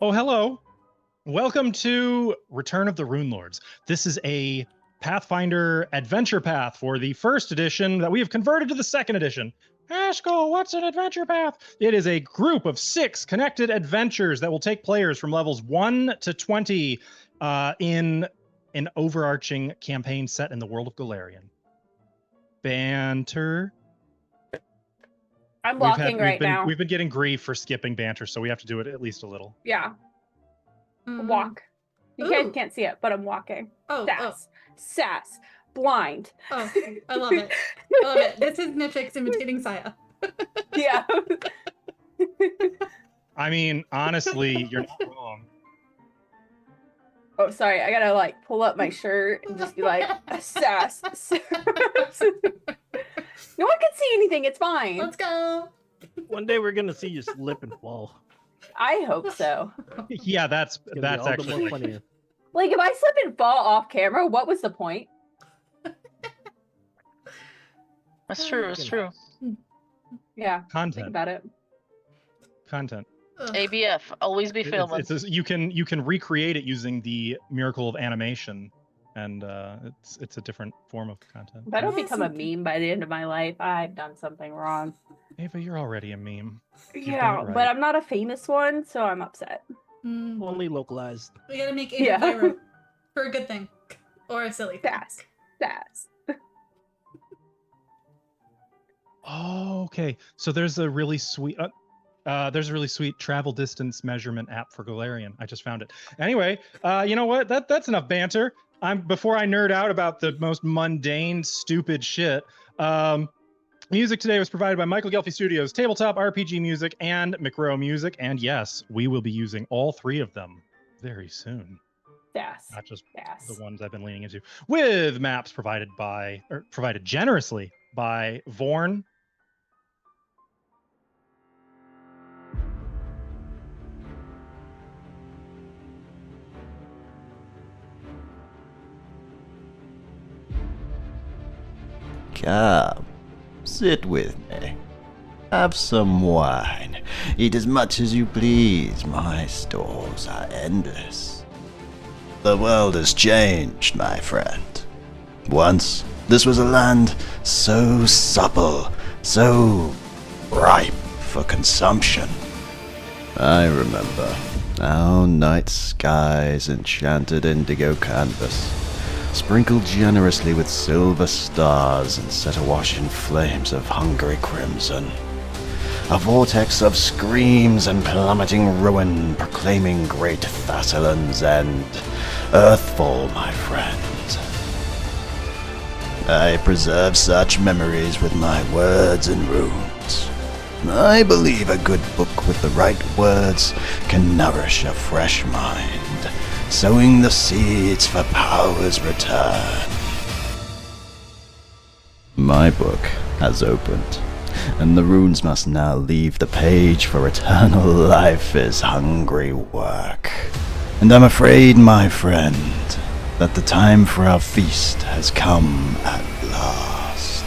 Oh, hello. Welcome to Return of the Runelords. This is a Pathfinder adventure path for the first edition that we have converted to the second edition. Haskell, what's an adventure path? It is a group of 6 connected adventures that will take players from levels 1 to 20 in an overarching campaign set in the world of Golarion. Banter. I'm walking right now. We've been getting grief for skipping banter, so we have to do it at least a little. Yeah. Walk. You guys can't see it, but I'm walking. Sass. Blind. Oh, I love it. I love it. This is Nifix imitating Saya. Yeah. I mean, honestly, you're not wrong. Oh, sorry. I gotta pull up my shirt and just be like, sass. No one can see anything. It's fine. Let's go. One day we're gonna see you slip and fall. I hope so. Yeah, that's actually funny. If I slip and fall off camera, what was the point? That's true. It's true. Yeah. Content. Think about it. Content. ABF, always be filming. You can recreate it using the miracle of animation, and it's a different form of content. If I don't become a meme by the end of my life, I've done something wrong. Ava, you're already a meme. Yeah, right. but I'm not a famous one, so I'm upset. Only localized. We gotta make Ava viral for a good thing or a silly thing. Sass. Oh, okay. So there's a really sweet travel distance measurement app for Golarion. I just found it. Anyway, you know what? That's enough banter. Before I nerd out about the most mundane, stupid shit. Music today was provided by Michael Gelfi Studios, Tabletop RPG Music, and McRow Music. And yes, we will be using all 3 of them very soon. Sass. Not just the ones I've been leaning into. With maps provided generously by Vorn. Come, sit with me. Have some wine. Eat as much as you please. My stores are endless. The world has changed, my friend. Once, this was a land so supple, so ripe for consumption. I remember our night skies enchanted indigo canvas, sprinkled generously with silver stars and set awash in flames of hungry crimson. A vortex of screams and plummeting ruin proclaiming great Thassilon's end. Earthfall, my friend. I preserve such memories with my words and runes. I believe a good book with the right words can nourish a fresh mind, sowing the seeds for power's return. My book has opened, and the runes must now leave the page, for eternal life is hungry work. And I'm afraid, my friend, that the time for our feast has come at last.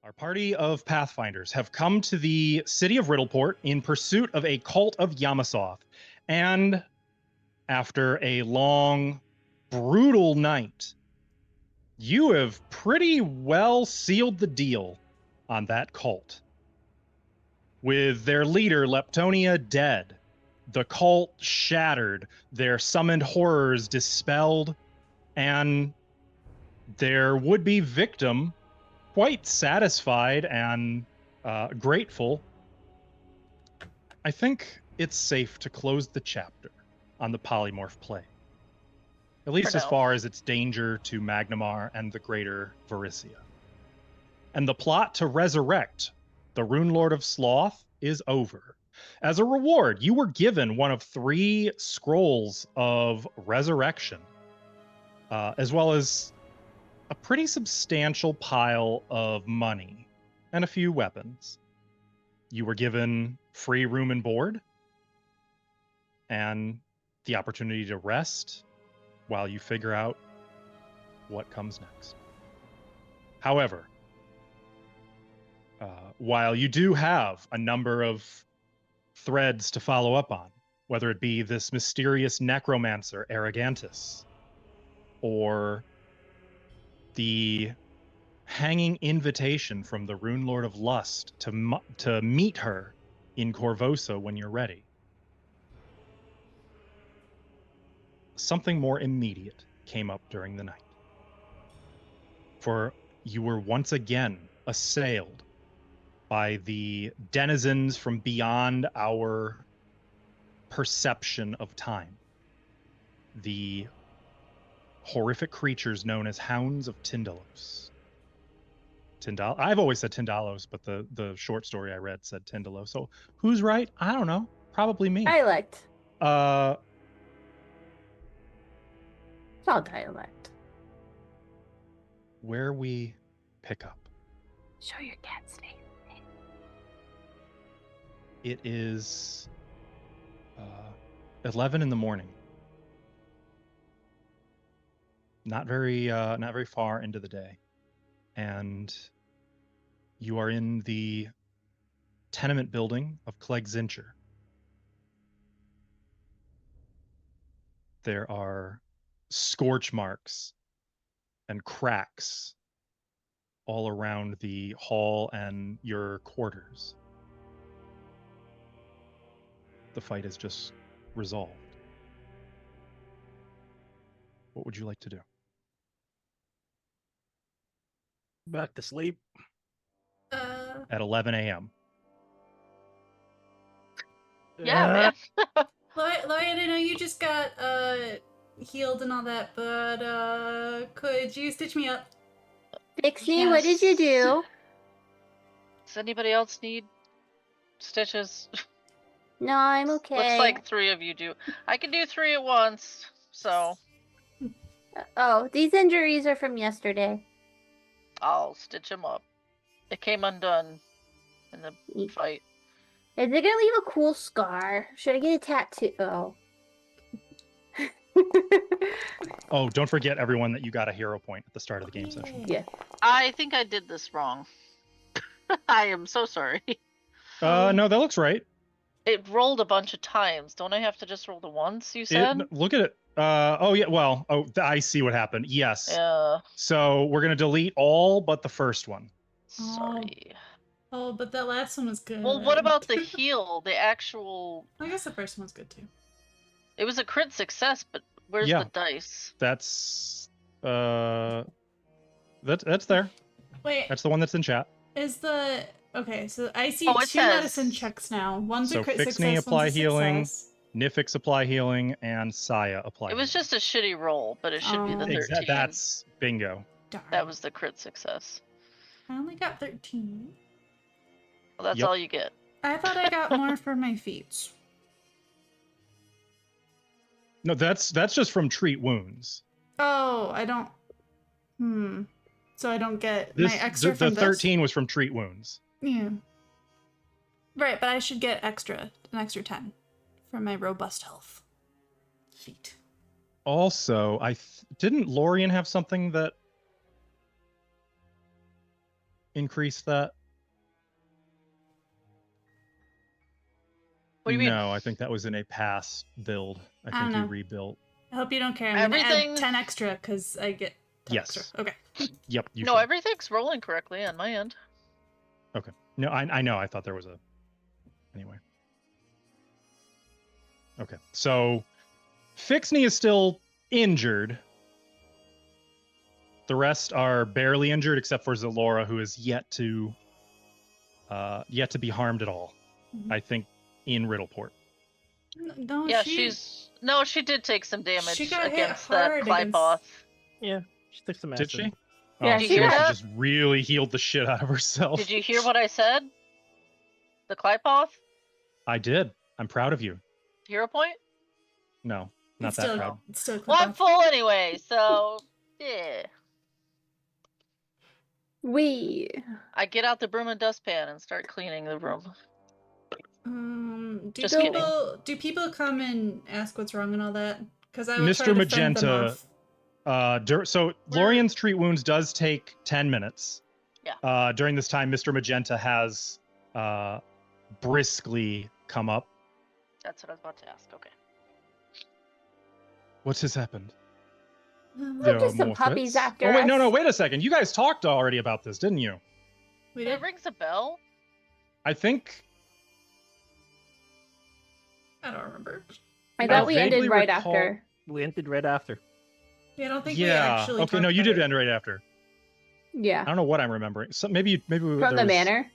Our party of Pathfinders have come to the city of Riddleport in pursuit of a cult of Yamasoth. And after a long, brutal night, you have pretty well sealed the deal on that cult. With their leader, Leptonia, dead, the cult shattered, their summoned horrors dispelled, and their would-be victim quite satisfied and grateful, I think it's safe to close the chapter on the polymorph play. At least as far as its danger to Magnimar and the greater Varisia. And the plot to resurrect the Runelord of Sloth is over. As a reward, you were given one of 3 scrolls of resurrection, as well as a pretty substantial pile of money and a few weapons. You were given free room and board, and the opportunity to rest while you figure out what comes next. However, while you do have a number of threads to follow up on, whether it be this mysterious necromancer, Arrogantus, or the hanging invitation from the Runelord of Lust to meet her in Corvosa when you're ready, something more immediate came up during the night. For you were once again assailed by the denizens from beyond our perception of time. The horrific creatures known as Hounds of Tyndalos. I've always said Tyndalos, but the short story I read said Tyndalos. So who's right? I don't know. Probably me. Dialect. Uh, It's all dialect. where we pick up. Show your cat's face. It is 11 in the morning. Not very far into the day, and you are in the tenement building of Clegg-Zincher. There are scorch marks and cracks all around the hall and your quarters. The fight is just resolved. What would you like to do? Back to sleep. At 11 a.m. Yeah, man. Lloyd, I know you just got healed and all that, but could you stitch me up? Dixie, what did you do? Does anybody else need stitches? No, I'm okay. Looks like 3 of you do. I can do 3 at once, so Oh, these injuries are from yesterday. I'll stitch them up. It came undone in the fight. Is it gonna leave a cool scar? Should I get a tattoo? Oh. Oh, don't forget, everyone, that you got a hero point at the start of the game session. Yeah. I think I did this wrong. I am so sorry. No, that looks right. It rolled a bunch of times. Don't I have to just roll the once, you said? Look at it. Oh, yeah, well, I see what happened. Yes. Yeah. So we're going to delete all but the first one. Sorry. Oh, but that last one was good. Well, what about the heal? The actual... I guess the first one was good too. It was a crit success, but where's Yeah. the dice? That's there. Wait, That's the one that's in chat. is the... Okay, so I see Oh, 2 it says- medicine checks now. One's So a crit fix me, success, apply one's a healing. success. Nifix apply healing and Saya apply. It was just a shitty roll, but it should be the Oh. 13. That's bingo. Darn. That was the crit success. I only got 13. Well, that's Yep. all you get. I thought I got more for my feet. No, that's just from treat wounds. Oh, I don't... So I don't get This my extra the from 13 was from treat wounds. this? Yeah. Right, but I should get an extra 10 from my robust health. Feet. Also, didn't Lorian have something that increased that? What do you mean? No, I think that was in a past build. I I think don't you know. rebuilt. I hope you don't care. I'm gonna Everything- add 10 extra because I get 10 Yes. extra. Okay. Yep. You No, should. everything's rolling correctly on my end. No, I know. I thought there was a. Anyway. Okay, so Fixney is still injured. The rest are barely injured, except for Zalora, who is yet to be harmed at all. Mhm. I think in Riddleport. No, Yeah, she she did take some damage She got hit against that hard Clypoth. Yeah, she took some Did acid. she? Yeah, Oh, she she did. must have just really healed the shit out of herself. Did you hear what I said? The Clypoth? I did. I'm proud of you. Hero point? No, not it's that still, proud. it's still Well, I'm Clip-off. full anyway, so yeah. We. I get out the broom and dustpan and start cleaning the room. Do Just kidding. people come and ask what's wrong and all that? Because I would try Mr. to fend them Magenta. off. So Lorian's treat wounds does take 10 minutes. Yeah. During this time, Mr. Magenta has briskly come up. That's what I was about to ask. Okay. What has happened? Look, just some more puppies threats? after Oh, wait, no, us. wait a second. You guys talked already about this, didn't you? We It did. rings a bell. I think... I don't remember. I I thought we vaguely ended right recall- after. We ended right after. Yeah, I don't think we Yeah. actually. Okay, no, talked you about did it. end right after. I Yeah. don't know what I'm remembering. So maybe From the there was- manor.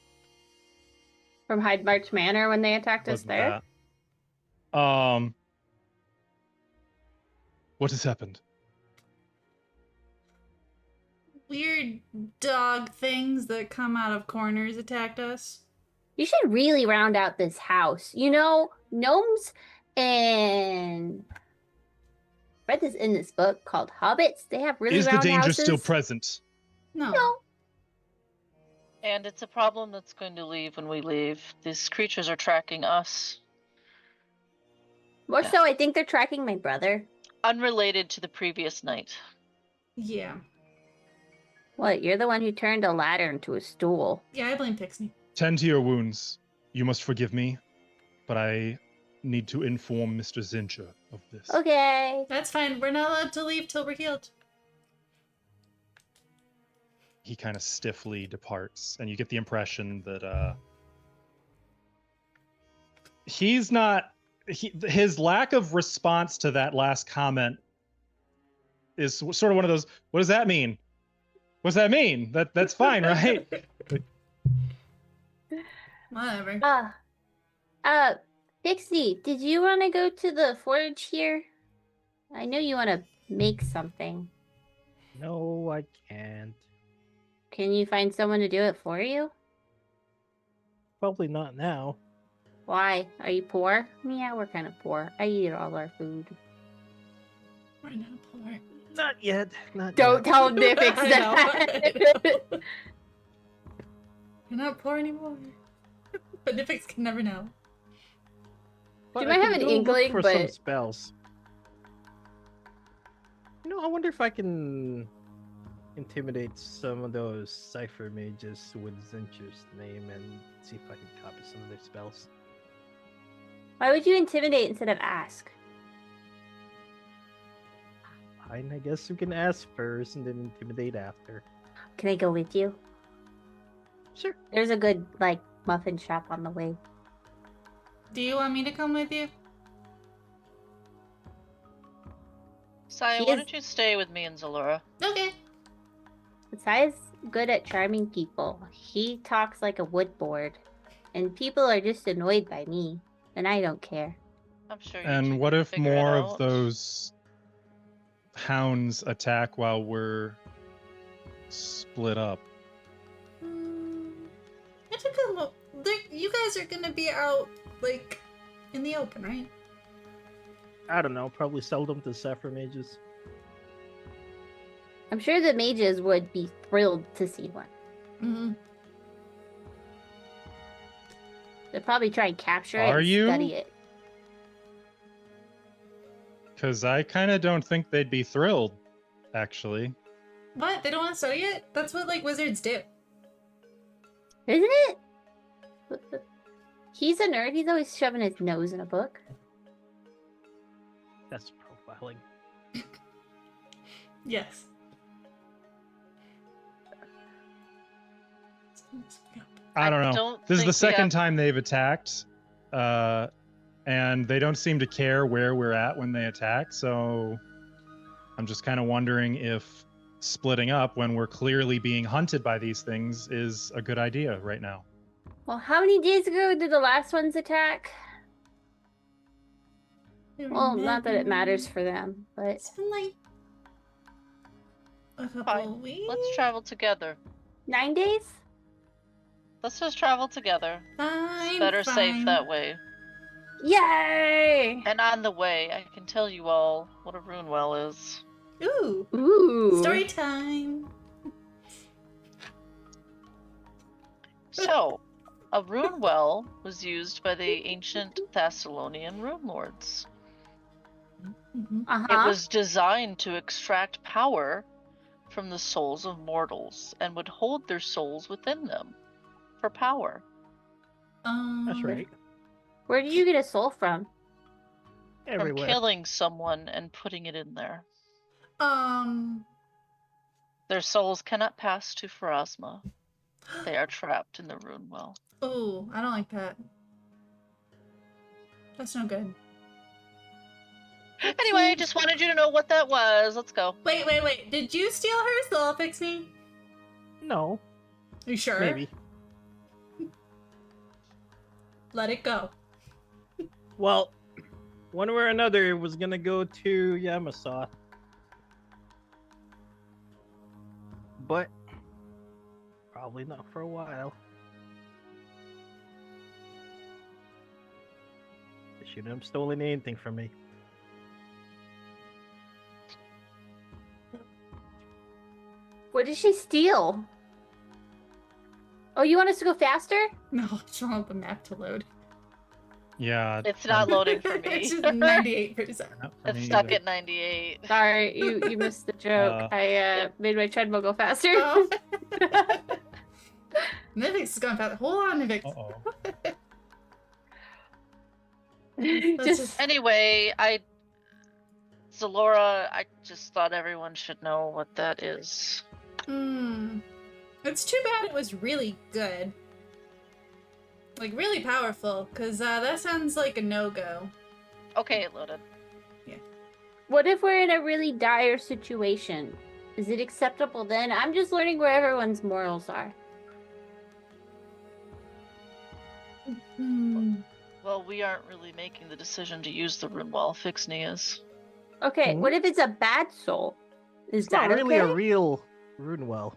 From Hyde March Manor when they attacked us wasn't there. that. What has happened? Weird dog things that come out of corners attacked us. You should really round out this house. You know, gnomes and read this in this book called Hobbits. They have really Is the round danger houses. still present? No. No. And it's a problem that's going to leave when we leave. These creatures are tracking us. More so, I think they're tracking my brother. Unrelated to the previous night. Yeah. What? You're the one who turned a ladder into a stool. Yeah, I blame Pixie. Tend to your wounds. You must forgive me, but I need to inform Mr. Zincher of this. Okay. That's fine. We're not allowed to leave till we're healed. He kind of stiffly departs, and you get the impression that he's not. His lack of response to that last comment is sort of one of those. What does that mean? What's that mean? That's fine, right? Whatever. Pixie, did you want to go to the forge here? I know you want to make something. No, I can't. Can you find someone to do it for you? Probably not now. Why? Are you poor? Yeah, we're kind of poor. I eat all our food. We're not poor. Not yet. Not Don't yet. tell Nifix I that. We're not poor anymore. But Nifix can never know. But You might I have could an go look inkling, for some but- spells. I wonder if I can intimidate some of those cipher mages with Zincher's name and see if I can copy some of their spells. Why would you intimidate instead of ask? Fine, I guess we can ask first and then intimidate after. Can I go with you? Sure. There's a good, muffin shop on the way. Do you want me to come with you? Saya, She why is- don't you stay with me and Zalura? Okay. Sai's good at charming people. He talks like a wood board. And people are just annoyed by me. And I don't care. I'm sure you two And what can if figure it more of out. those hounds attack while we're split up? It took a mo- You guys are gonna be out, in the open, right? I don't know, probably sell them to cipher mages. I'm sure the mages would be thrilled to see one. Mm-hmm. They'd probably try and capture it Are and you? study it. Because I kind of don't think they'd be thrilled, actually. What? They don't want to study it? That's what, wizards do. Isn't it? He's a nerd. He's always shoving his nose in a book. That's profiling. Yes. I don't know. don't This is think the we second have- time they've attacked, and they don't seem to care where we're at when they attack. So I'm just kind of wondering if splitting up when we're clearly being hunted by these things is a good idea right now. Well, how many days ago did the last ones attack? Well, not that it matters for them, but It's been a couple Fine. weeks. Let's travel together. 9 days? Let's just travel together. Fine, Better safe fine. that way. Yay! And on the way, I can tell you all what a rune well is. Ooh. Ooh. Story time. So, A rune well was used by the ancient Thassilonian Runelords. Uh-huh. It was designed to extract power from the souls of mortals and would hold their souls within them for power. That's right. Where do you get a soul from? Everywhere. From killing someone and putting it in there. Um. Their souls cannot pass to Pharasma. They are trapped in the rune well. Oh, I don't like that. That's no good. Anyway, just wanted you to know what that was. Let's go. Wait. Did you steal her soul, Pixie? No, You sure? maybe. Let it go. Well, one way or another, it was gonna go to Yamasoth. But probably not for a while. They shouldn't have stolen anything from me. What did she steal? Oh, you want us to go faster? No, I just want the map to load. Yeah. It's not loading for me. It's just 98%. not for It's me stuck either. at 98. Sorry, you missed the joke. I made my treadmill go faster. Oh. Nivix is going fast. Hold on, Nivix. Uh-oh. Just Anyway, Zalora, I just thought everyone should know what that is. It's too bad it was really good. Like, really powerful, because that sounds like a no-go. Okay, it loaded. what if we're in a really dire situation? Is it acceptable then? I'm just learning where everyone's morals are. Well, we aren't really making the decision to use the rune well. Fixney is. Okay, what if it's a bad soul? Is It's that not really okay? a real rune well.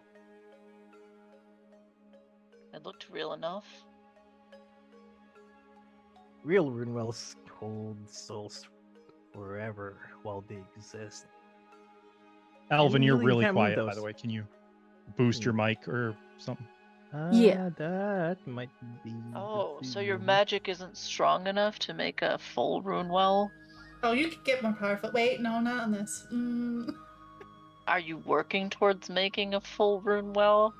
It looked real enough. Real rune wells hold souls forever while they exist. Alvin, you're really really can't move quiet, by those. the way. Can you boost your mic or something? Yeah. That might be. the Oh, so your thing. magic isn't strong enough to make a full rune well? Oh, you could get more powerful. Wait, no, not on this. Are you working towards making a full rune well?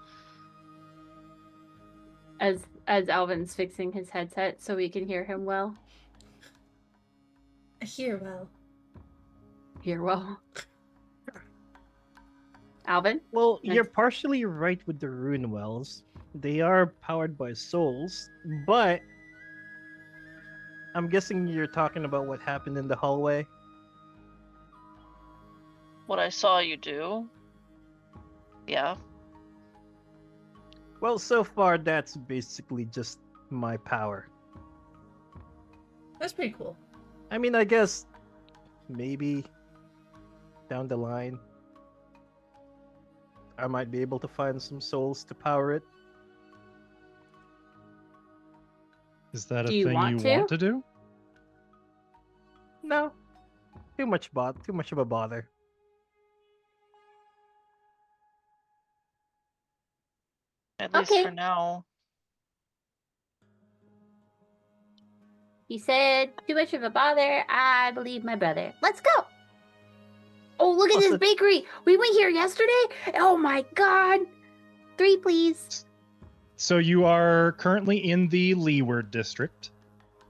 As Alvin's fixing his headset so we can hear him well. Here, well. Hear well. Alvin? Well, Yes. you're partially right with the rune wells. They are powered by souls, but I'm guessing you're talking about what happened in the hallway. What I saw you do? Yeah. Well, so far that's basically just my power. That's pretty cool. I mean, I guess maybe down the line I might be able to find some souls to power it. Is that a Do you thing want you to? want to do? No, too much of a bother. At least Okay. for now. He said, too much of a bother. I believe my brother. Let's go. Oh, look at What's this the- bakery. We went here yesterday. Oh my God. 3, please. So you are currently in the Leeward district.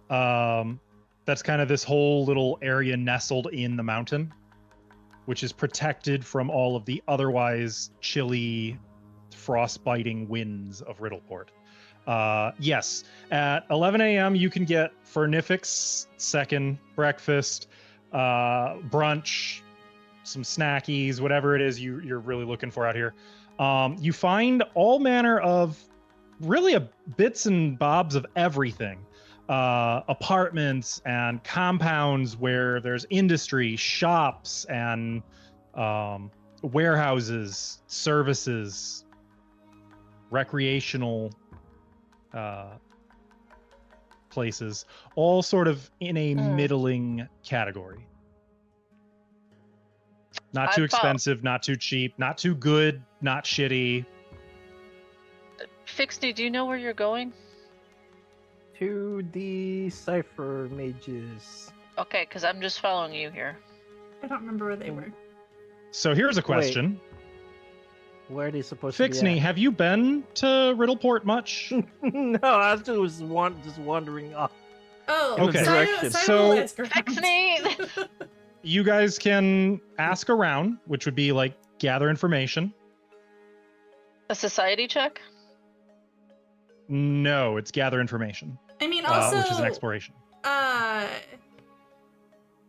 That's kind of this whole little area nestled in the mountain, which is protected from all of the otherwise chilly, frost-biting winds of Riddleport. Yes, at 11 a.m. you can get Fernifix, second breakfast, brunch, some snackies, whatever it is you're really looking for out here. You find all manner of really bits and bobs of everything. Apartments and compounds where there's industry, shops, and warehouses, services, recreational places, all sort of in a middling category. Not too I thought- expensive, not too cheap, not too good, not shitty. Fixney, do you know where you're going? to the cipher mages. Okay, because I'm just following you here. I don't remember where they were. So here's a question. Where are they supposed to Fixney, be? have you been to Riddleport much? No, I was just wandering off. Oh, Okay. Direction. So- Fixney! You guys can ask around, which would be like gather information. A society check? No, it's gather information, I mean, also, which is an exploration.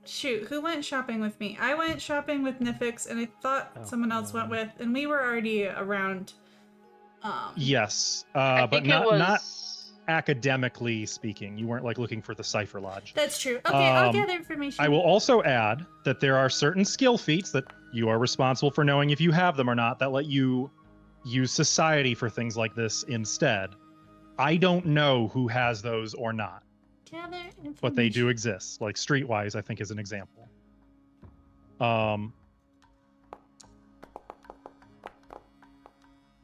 Shoot, who went shopping with me? I went shopping with Nifix, and I thought Oh, someone else went with, and we were already around. Yes, I but think not it was... not academically speaking. You weren't like looking for the Cipher Lodge. That's true. Okay, I'll Um, gather information. I will also add that there are certain skill feats that you are responsible for knowing if you have them or not that let you use society for things like this instead. I don't know who has those or not, gather information. but they do exist. Like Streetwise, I think, is an example.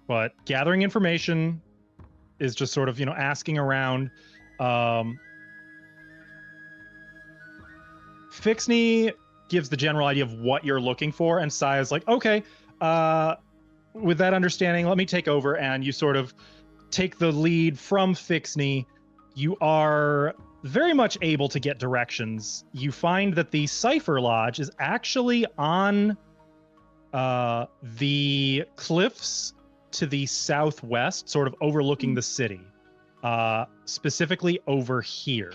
But gathering information is just sort of, asking around. Fixney gives the general idea of what you're looking for, and Saya's like, okay, with that understanding, let me take over, and you sort of take the lead from Fixney. You are very much able to get directions. You find that the Cipher Lodge is actually on the cliffs to the southwest, sort of overlooking the city. Specifically over here.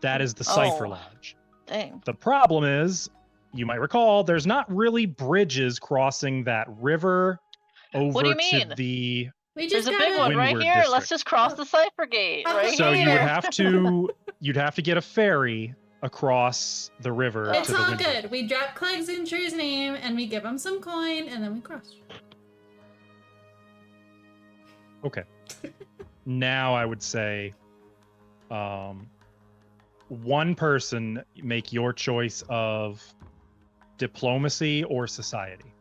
That is the Cipher Oh. Lodge. Dang. The problem is, you might recall, there's not really bridges crossing that river over do you to mean? the... We There's just a gotta... big one right Windward here. Let's district. just cross the Cipher Gate right So here. you would you'd have to get a ferry across the river It's to the all Windward. good. We drop Clegg's in True's name, and we give him some coin, and then we cross. Okay. Now I would say one person make your choice of diplomacy or society.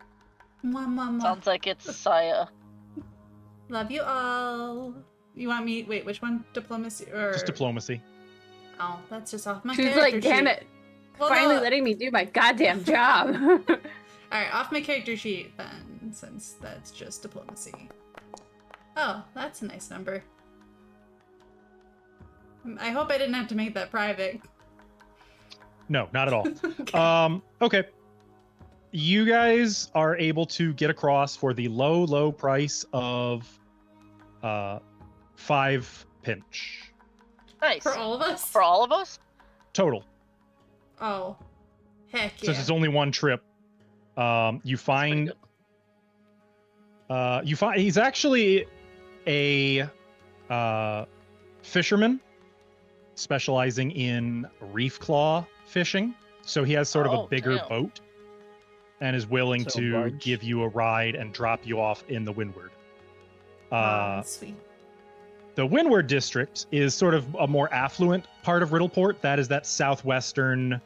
Mwah, mwah, mwah. Sounds like it's Saya. Love you all. You want me... Wait, which one? Diplomacy or... Just diplomacy. Oh, that's just off my She's character like, damn sheet. it. Well, Finally no. letting me do my goddamn job. Alright, off my character sheet then, since that's just diplomacy. Oh, that's a nice number. I hope I didn't have to make that private. No, not at all. Okay. Okay. You guys are able to get across for the low price of 5 pinch Nice. For all of us? For all of us? total. Oh. Heck yeah. Since it's only one trip, you find he's actually a fisherman specializing in reef claw fishing. So he has sort of a Oh, bigger damn. boat and is willing So to barge. give you a ride and drop you off in the Windward. Aw, sweet. The Windward district is sort of a more affluent part of Riddleport. That is that southwestern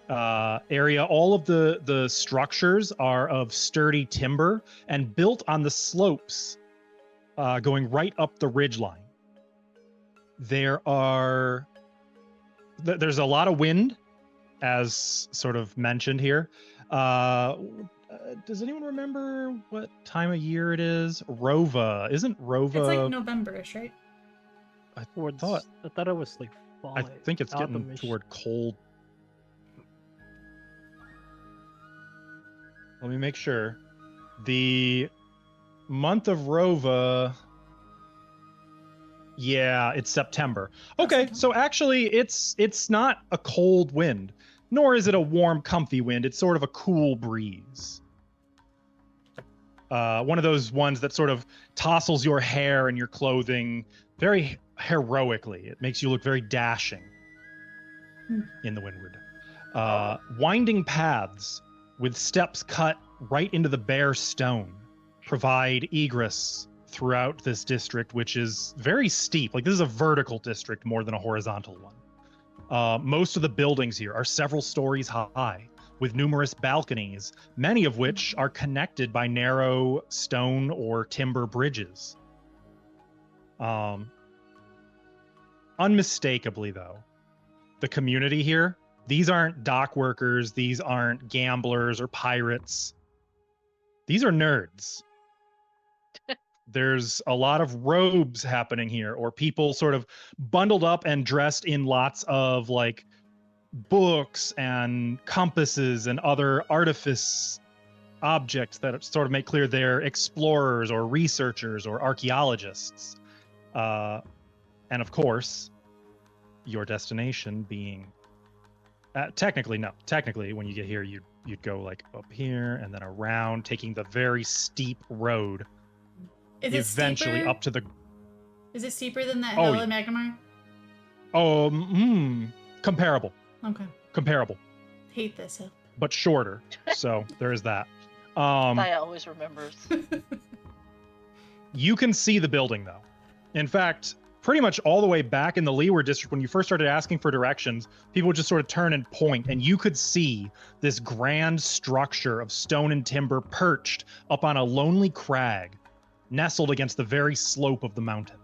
area. All of the structures are of sturdy timber and built on the slopes going right up the ridgeline. There's a lot of wind, as sort of mentioned here. Does anyone remember what time of year it is? Rova. Isn't Rova... It's like November-ish, right? I Towards, thought... I thought it was like fall. I think it's getting autumn-ish. toward cold. Let me make sure. The month of Rova... Yeah, it's September. Okay, so actually it's not a cold wind, nor is it a warm, comfy wind. It's sort of a cool breeze. One of those ones that sort of tousles your hair and your clothing very heroically. It makes you look very dashing in the Windward. Winding paths with steps cut right into the bare stone provide egress throughout this district, which is very steep. Like, this is a vertical district more than a horizontal one. Most of the buildings here are several stories high, with numerous balconies, many of which are connected by narrow stone or timber bridges. On unmistakably, though, the community here, these aren't dock workers, these aren't gamblers or pirates. These are nerds. There's a lot of robes happening here, or people sort of bundled up and dressed in lots of like books and compasses and other artifice objects that sort of make clear they're explorers or researchers or archaeologists. And of course, your destination being technically when you get here you'd go like up here and then around, taking the very steep road. Is it Eventually steeper? up to the Is it steeper than that Oh, hill in Magnimar? comparable Okay. Hate this hill. but shorter, so there is that. I always remembers. You can see the building though. In fact, pretty much all the way back in the Leeward district, when you first started asking for directions, people would just sort of turn and point, and you could see this grand structure of stone and timber perched up on a lonely crag, nestled against the very slope of the mountain.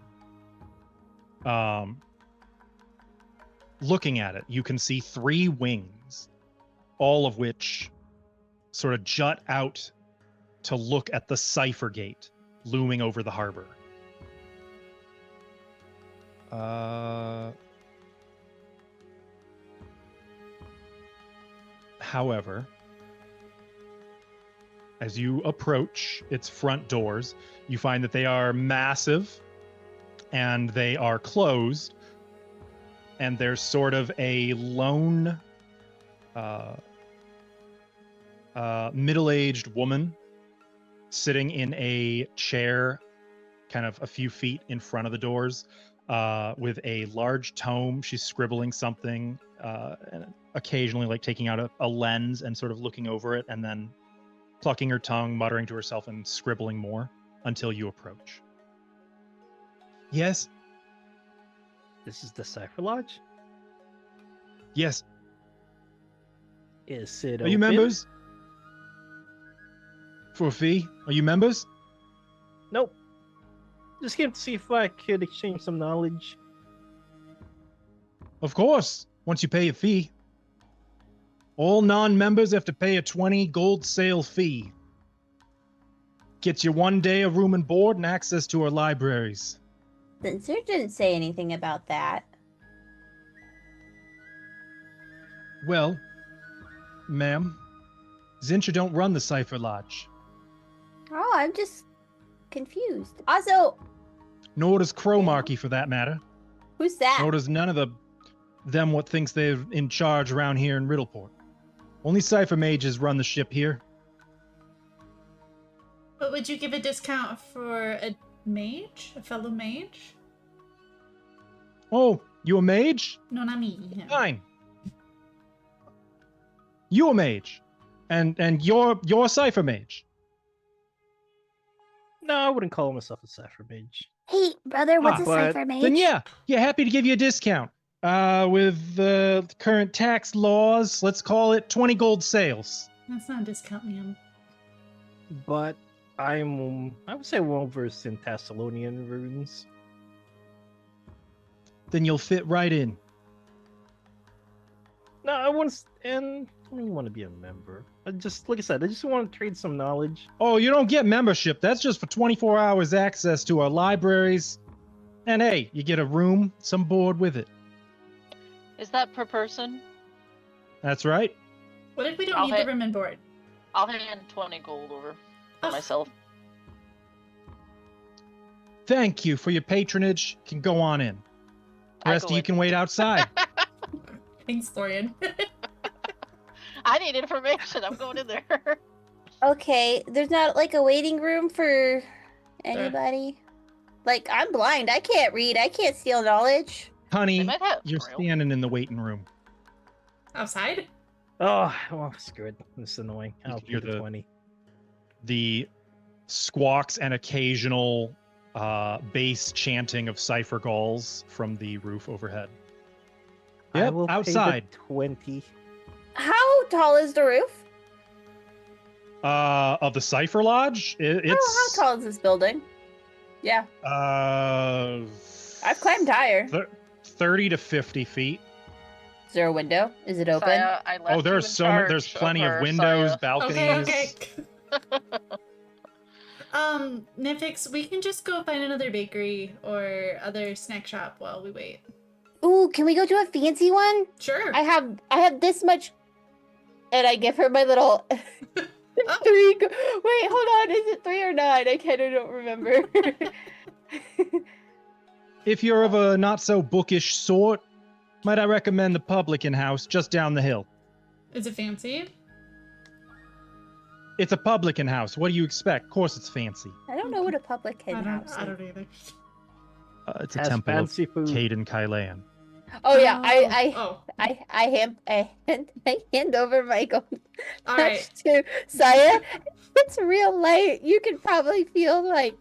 Looking at it, you can see 3 wings, all of which sort of jut out to look at the Cipher Gate looming over the harbor. However, as you approach its front doors, you find that they are massive and they are closed, and there's sort of a lone middle-aged woman sitting in a chair kind of a few feet in front of the doors with a large tome. She's scribbling something and occasionally like taking out a lens and sort of looking over it and then plucking her tongue, muttering to herself and scribbling more until you approach. Yes? This is the Cipher Lodge? Yes. Is it Are you open? members? For a fee? Are you members? Nope. Just came to see if I could exchange some knowledge. Of course, once you pay a fee. All non-members have to pay a 20 gold sale fee. Gets you 1 day of room and board and access to our libraries. Spencer didn't say anything about that. Well, ma'am, Zincha don't run the Cipher Lodge. Oh, I'm just confused. Also, Nor does Cromarchy, for that matter. who's that? Nor does none of them what thinks they're in charge around here in Riddleport. Only Cipher mages run the ship here. But would you give a discount for a mage? A fellow mage? Oh, you a mage? No, not me. No. Fine. You a mage. And you're a Cipher mage. No, I wouldn't call myself a Cipher Mage. Hey, brother, what's a but cipher mage? Then yeah, happy to give you a discount. With the current tax laws, let's call it 20 gold sales. That's not a discount, ma'am. But I would say well versed in Thassilonian runes. Then you'll fit right in. No, I don't want to be a member. Like I said, I just want to trade some knowledge. Oh, you don't get membership. That's just for 24 hours access to our libraries. And hey, you get a room, some board with it. Is that per person? That's right. What if we don't I'll need the room and board? I'll hand 20 gold over for Oh. myself. Thank you for your patronage. Can go on in. The I rest go of you in. can wait outside. Thanks, Florian. I need information. I'm going in there. Okay, there's not like a waiting room for anybody? Like, I'm blind. I can't read. I can't steal knowledge. They Honey, might have you're peril. standing in the waiting room. Outside? Oh, well, screw it. This is annoying. You I'll can hear keep the the- 20. The squawks and occasional bass chanting of cipher gulls from the roof overhead. I Yep, will pay the outside. 20. How tall is the roof? Of the Cipher Lodge, How it's tall is this building? Yeah, I've climbed higher. 30 to 50 feet. Is there a window? Is it open? Saya, I left Oh, there's you in so many. There's charge plenty of her, windows, Saya. balconies. Okay. Nifix, we can just go find another bakery or other snack shop while we wait. Ooh, can we go to a fancy one? Sure. I have this much, and I give her my little Oh. Wait, hold on. Is it 3 or 9? I don't remember. If you're of a not so bookish sort, might I recommend the Publican House just down the hill. Is it fancy? It's a publican house. What do you expect? Of course it's fancy. I don't know what a publican house I is. don't either. It's a Has temple of fancy food. Caden Kylan. Oh yeah, Oh. I hand over my gold All right. to Saya. It's real light. You can probably feel like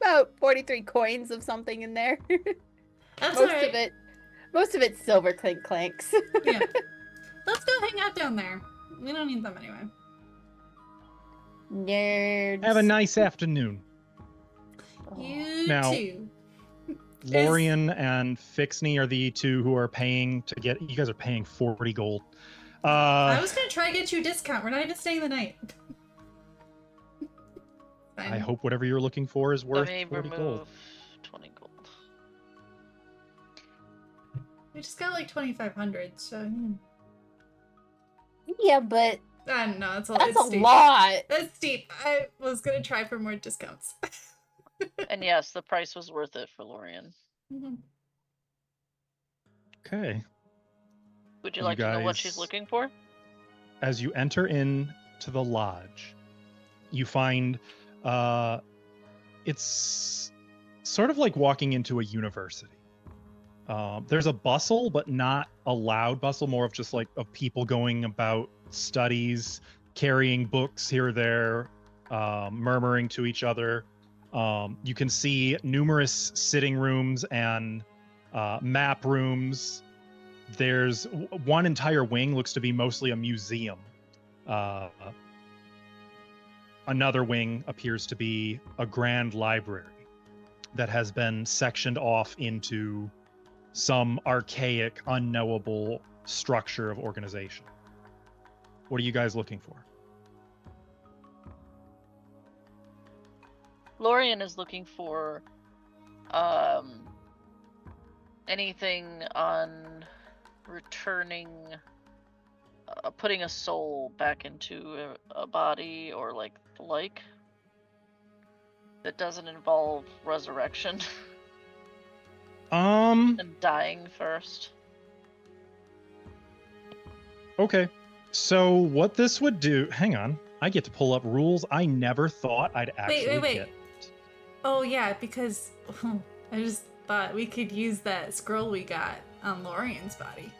about 43 coins of something in there. That's all right. Most of it's silver clanks. Yeah. Let's go hang out down there. We don't need them anyway. Nerds. Have a nice afternoon. You Now- too. Lorian and Fixney are the two who are paying to get. You guys are paying 40 gold. I was gonna try to get you a discount. We're not even staying the night. Fine. I hope whatever you're looking for is worth Let me 40 remove gold. 20 gold. We just got like 2,500, so Yeah, but no, it's that's it's a steep. lot. That's steep. I was gonna try for more discounts. And yes, the price was worth it for Lorian. Okay. Would you You like to know what she's guys- looking for? As you enter into the lodge, you find it's sort of like walking into a university. There's a bustle, but not a loud bustle, more of just like of people going about studies, carrying books here or there, murmuring to each other. You can see numerous sitting rooms and map rooms. There's one entire wing looks to be mostly a museum. Another wing appears to be a grand library that has been sectioned off into some archaic, unknowable structure of organization. What are you guys looking for? Lorian is looking for anything on returning, putting a soul back into a body or like that doesn't involve resurrection and dying first. Okay. So what this would do, hang on, I get to pull up rules I never thought I'd actually Wait. get. Oh yeah, because I just thought we could use that scroll we got on Lorian's body.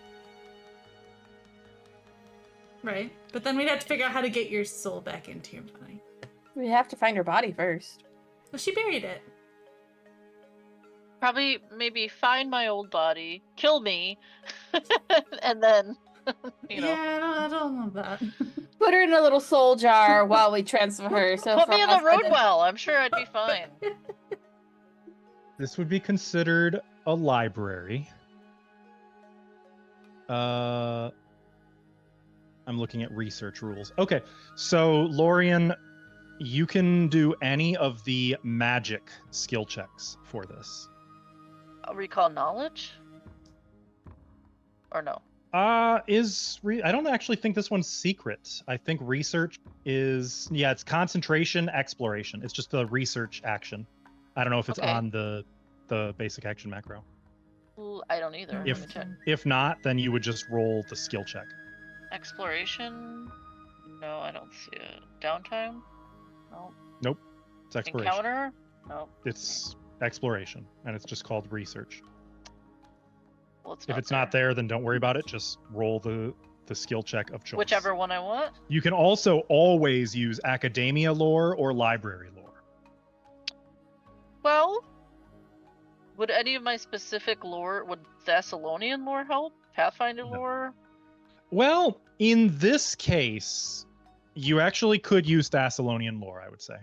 Right? But then we'd have to figure out how to get your soul back into your body. We have to find her body first. Well, she buried it. Probably, maybe find my old body, kill me, and then, you know. Yeah, I don't love that. Put her in a little soul jar while we transfer her. So Put from me in us the road to well. I'm sure I'd be fine. This would be considered a library. I'm looking at research rules. Okay, so Lorian, you can do any of the magic skill checks for this. Recall knowledge? Or no? I don't actually think this one's secret. I think research is, yeah, it's concentration, exploration. It's just the research action. I don't know if it's Okay. on the basic action macro. Ooh, I don't either. If- Let me check. If not, then you would just roll the skill check. Exploration? No, I don't see it. Downtime? No. It's exploration. Encounter? No. It's exploration, and it's just called research. Well, it's If it's not there, then don't worry about it. Just roll the skill check of choice. Whichever one I want. You can also always use academia lore or library lore. Well, would any of my specific lore, would Thassilonian lore help? Pathfinder No. lore? Well, in this case, you actually could use Thassilonian lore, I would say.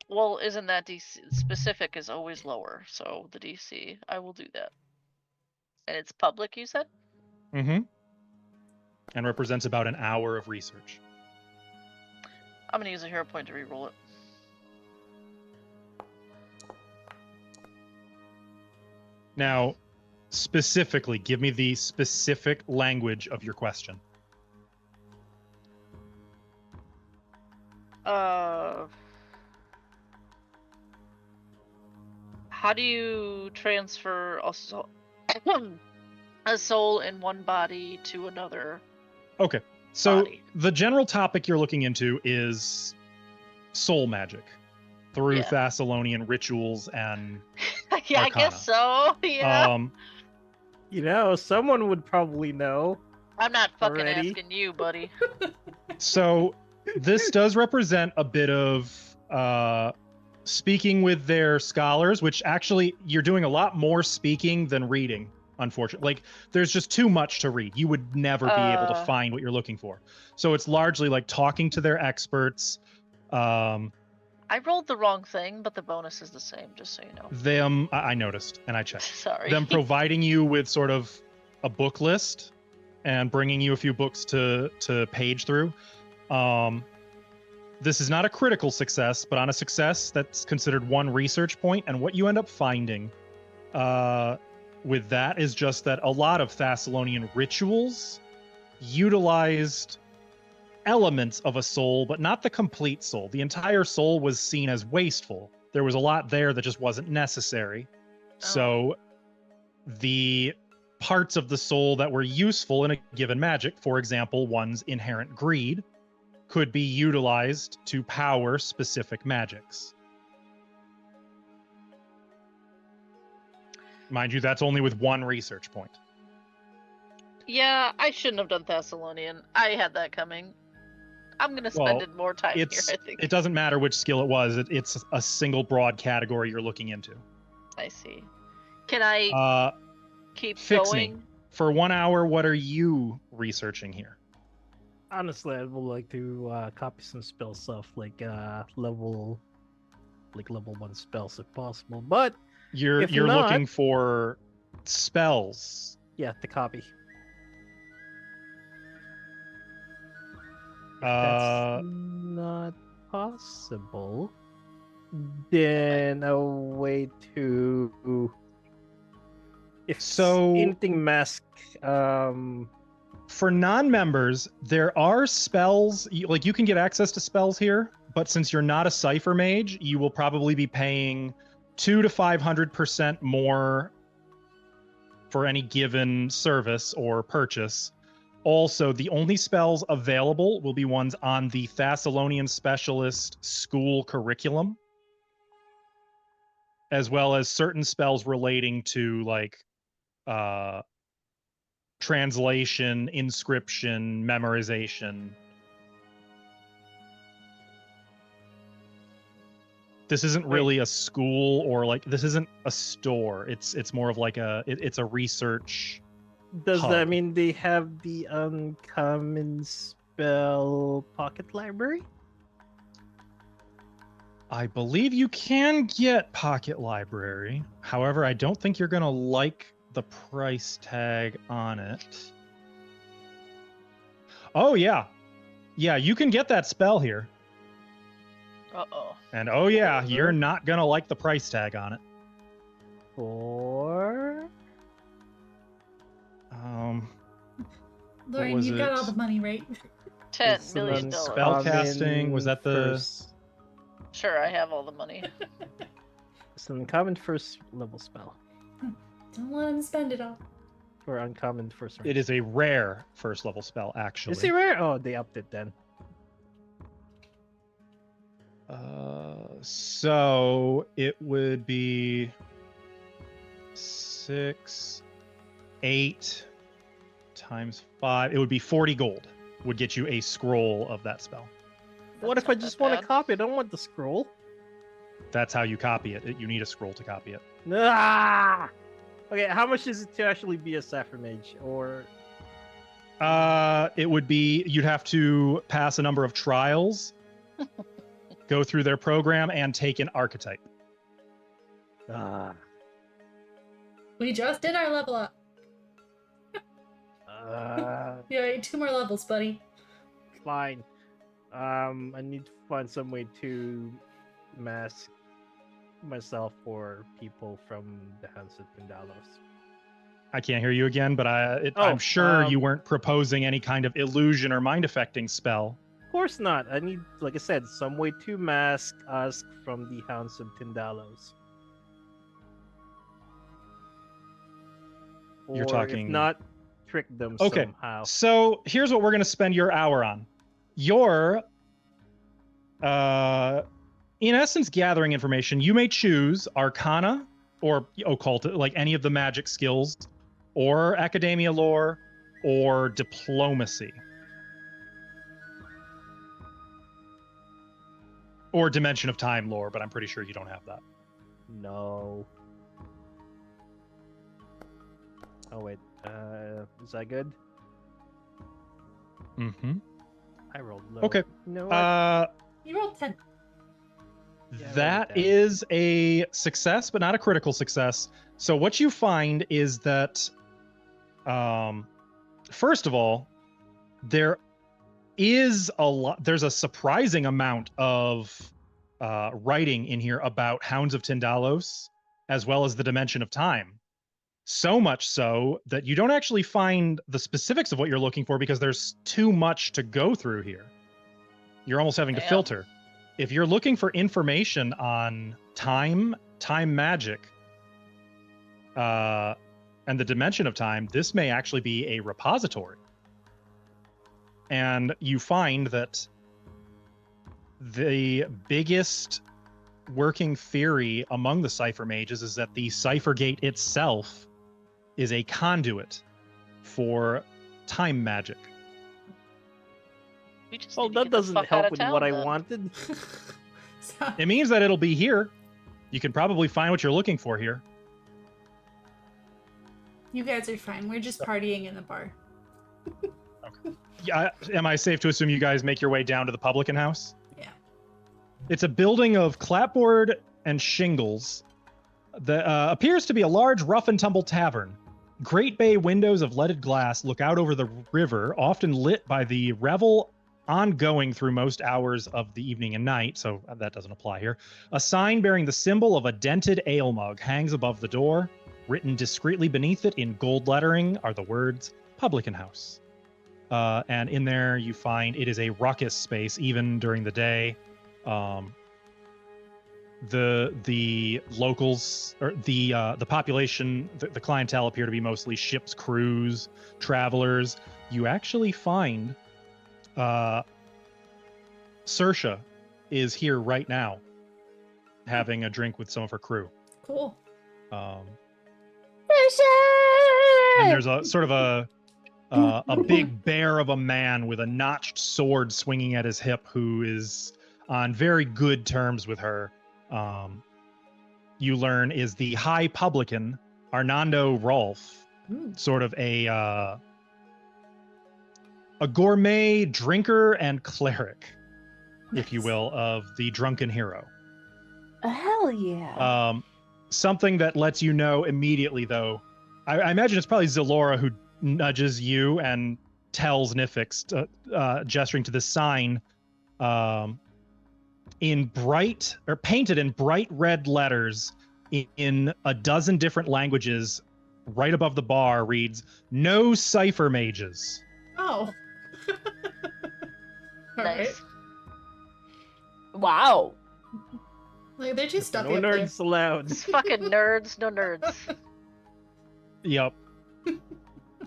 Well, isn't that DC specific is always lower, so the DC, I will do that. And it's public, you said? Mm-hmm. And represents about an hour of research. I'm gonna use a hero point to reroll it. Now, specifically, give me the specific language of your question. How do you transfer a soul in one body to another? Okay, so Body. the general topic you're looking into is soul magic through Yeah. Thassilonian rituals and Yeah, I Arcana. guess so. Yeah. You know, someone would probably know. I'm not fucking already. asking you, buddy. So this does represent a bit of speaking with their scholars, which actually you're doing a lot more speaking than reading, unfortunately. Like there's just too much to read. You would never be able to find what you're looking for. So it's largely like talking to their experts. I rolled the wrong thing, but the bonus is the same, just so you know. I noticed and I checked. Sorry. Them providing you with sort of a book list and bringing you a few books to page through. This is not a critical success, but on a success, that's considered one research point. And what you end up finding with that is just that a lot of Thassilonian rituals utilized elements of a soul, but not the complete soul. The entire soul was seen as wasteful. There was a lot there that just wasn't necessary. So the parts of the soul that were useful in a given magic, for example, one's inherent greed, could be utilized to power specific magics. Mind you, that's only with one research point. Yeah, I shouldn't have done Thessalonian. I had that coming. I'm gonna spend it more time here, I think. It doesn't matter which skill it was. It's a single broad category you're looking into. I see. Can I keep fix me. going? For 1 hour, what are you researching here? Honestly, I would like to copy some spell stuff like level 1 spells if possible. But You're if not, looking for spells. yeah, to copy. Uh, That's not possible. Then a way to anything mask for non-members, there are spells, like you can get access to spells here, but since you're not a cipher mage, you will probably be paying 200 to 500% more for any given service or purchase. Also, the only spells available will be ones on the Thassilonian Specialist School curriculum, as well as certain spells relating to like translation, inscription, memorization. This isn't really a school, or like this isn't a store. It's more of like it's a research. Does hub. that mean they have the uncommon spell pocket library? I believe you can get Pocket Library. However, I don't think you're going to like the price tag on it. Oh, yeah. Yeah, you can get that spell here. Uh-oh. And oh, yeah, you're not going to like the price tag on it. For... Lauren, was you got it? all the money, right? $10 million. Spell casting, was that the... First, Sure, I have all the money. it's an uncommon first level spell. Don't let him spend it all. Or uncommon first rank. It is a rare first level spell, actually. Is it rare? Oh, they upped it then. So it would be 6, 8 times 5. It would be 40 gold. Would get you a scroll of that spell. What That's if I not just that want to bad. copy it? I don't want the scroll. That's how you copy it. You need a scroll to copy it. Ah! Okay, how much is it to actually be a Sapphire Mage? Or It would be, you'd have to pass a number of trials, go through their program, and take an archetype. ah, We just did our level up. Yeah, 2 more levels, buddy. Fine. I need to find some way to mask myself for people from the House of Pindalos. I can't hear you again, but Oh, I'm sure you weren't proposing any kind of illusion or mind affecting spell. Of course not. I need, like I said, some way to mask us from the Hounds of Tindalos. You're Or talking- if not, trick them Okay. somehow. So here's what we're going to spend your hour on. You're, in essence, gathering information. You may choose Arcana or Occult, like any of the magic skills, or Academia lore, or Diplomacy. Or Dimension of Time lore, but I'm pretty sure you don't have that. No. Oh wait, is that good? Mm-hmm. I rolled low. Okay. No. What? You rolled 10. Yeah, I That rolled a 10. is a success, but not a critical success. So what you find is that, first of all, there's a surprising amount of writing in here about Hounds of Tindalos, as well as the Dimension of Time. So much so that you don't actually find the specifics of what you're looking for because there's too much to go through here. You're almost having to Damn. filter. If you're looking for information on time magic, and the Dimension of Time, this may actually be a repository. And you find that the biggest working theory among the Cipher Mages is that the Cipher Gate itself is a conduit for time magic. We just Well, need to that get the doesn't fuck out help of with town, what I then. wanted. So, It means that it'll be here. You can probably find what you're looking for here. you guys are fine. We're just partying in the bar. Yeah, am I safe to assume you guys make your way down to the publican house? Yeah. It's a building of clapboard and shingles that appears to be a large rough and tumble tavern. Great bay windows of leaded glass look out over the river, often lit by the revel ongoing through most hours of the evening and night, so that doesn't apply here. A sign bearing the symbol of a dented ale mug hangs above the door. Written discreetly beneath it in gold lettering are the words Publican House. And in there you find it is a ruckus space even during the day. The locals or the population, the clientele appear to be mostly ships, crews, travelers. You actually find Saoirse is here right now, having a drink with some of her crew. Cool. And there's a sort of a big bear of a man with a notched sword swinging at his hip, who is on very good terms with her. You learn is the High Publican Arnando Rolf, sort of a gourmet drinker and cleric, if you will, of the Drunken Hero. Hell yeah. Something that lets you know immediately, though. I imagine it's probably Zalora who nudges you and tells Nifix, gesturing to the sign, painted in bright red letters in a dozen different languages, right above the bar reads, "No Cipher Mages." Oh. All right. Nice. Wow. Like, they're too stuffy No up there. nerds allowed. These fucking nerds, no nerds. Yep.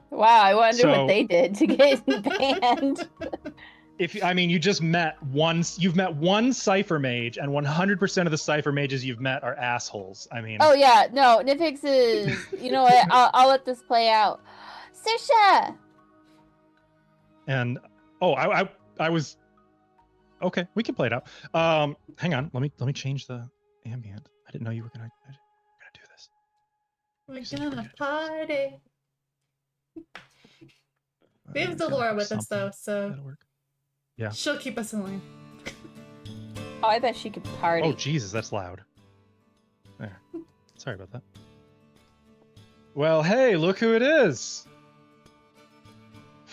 Wow, I wonder So- what they did to get banned. You've met one Cipher Mage, and 100% of the Cipher Mages you've met are assholes. I mean, Oh yeah, no, Nifix is. You know what? I'll let this play out. Saoirse. and I was okay. We can play it out. Hang on. Let me change the ambient. I didn't know you were gonna do this. We're gonna party. We have It's gotta Delora have with us, something though, so that'll work. Yeah. she'll keep us in line. Oh, I bet she could party. Oh Jesus, that's loud. There. Sorry about that. Well, hey, look who it is.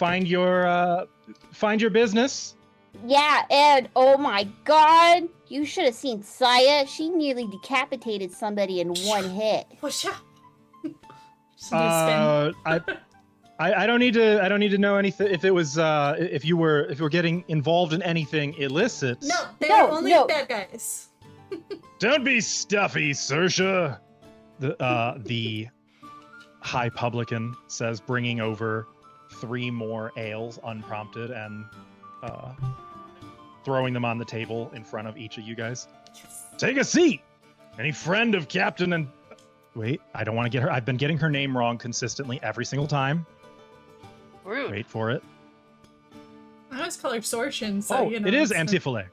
find your business. Yeah, and oh my god, you should have seen Saya. She nearly decapitated somebody in one hit. What's up? Just need to spin. I don't need to know anything. If it was if you were getting involved in anything illicit. No, they're only bad guys. Don't be stuffy, Saoirse. The high publican says, bringing over 3 more ales unprompted and throwing them on the table in front of each of you guys. Yes. Take a seat. Any friend of Captain and wait, I don't want to get her. I've been getting her name wrong consistently every single time. Rude. Wait for it. I always call her Sortion, so you know. It is it's- Antifale.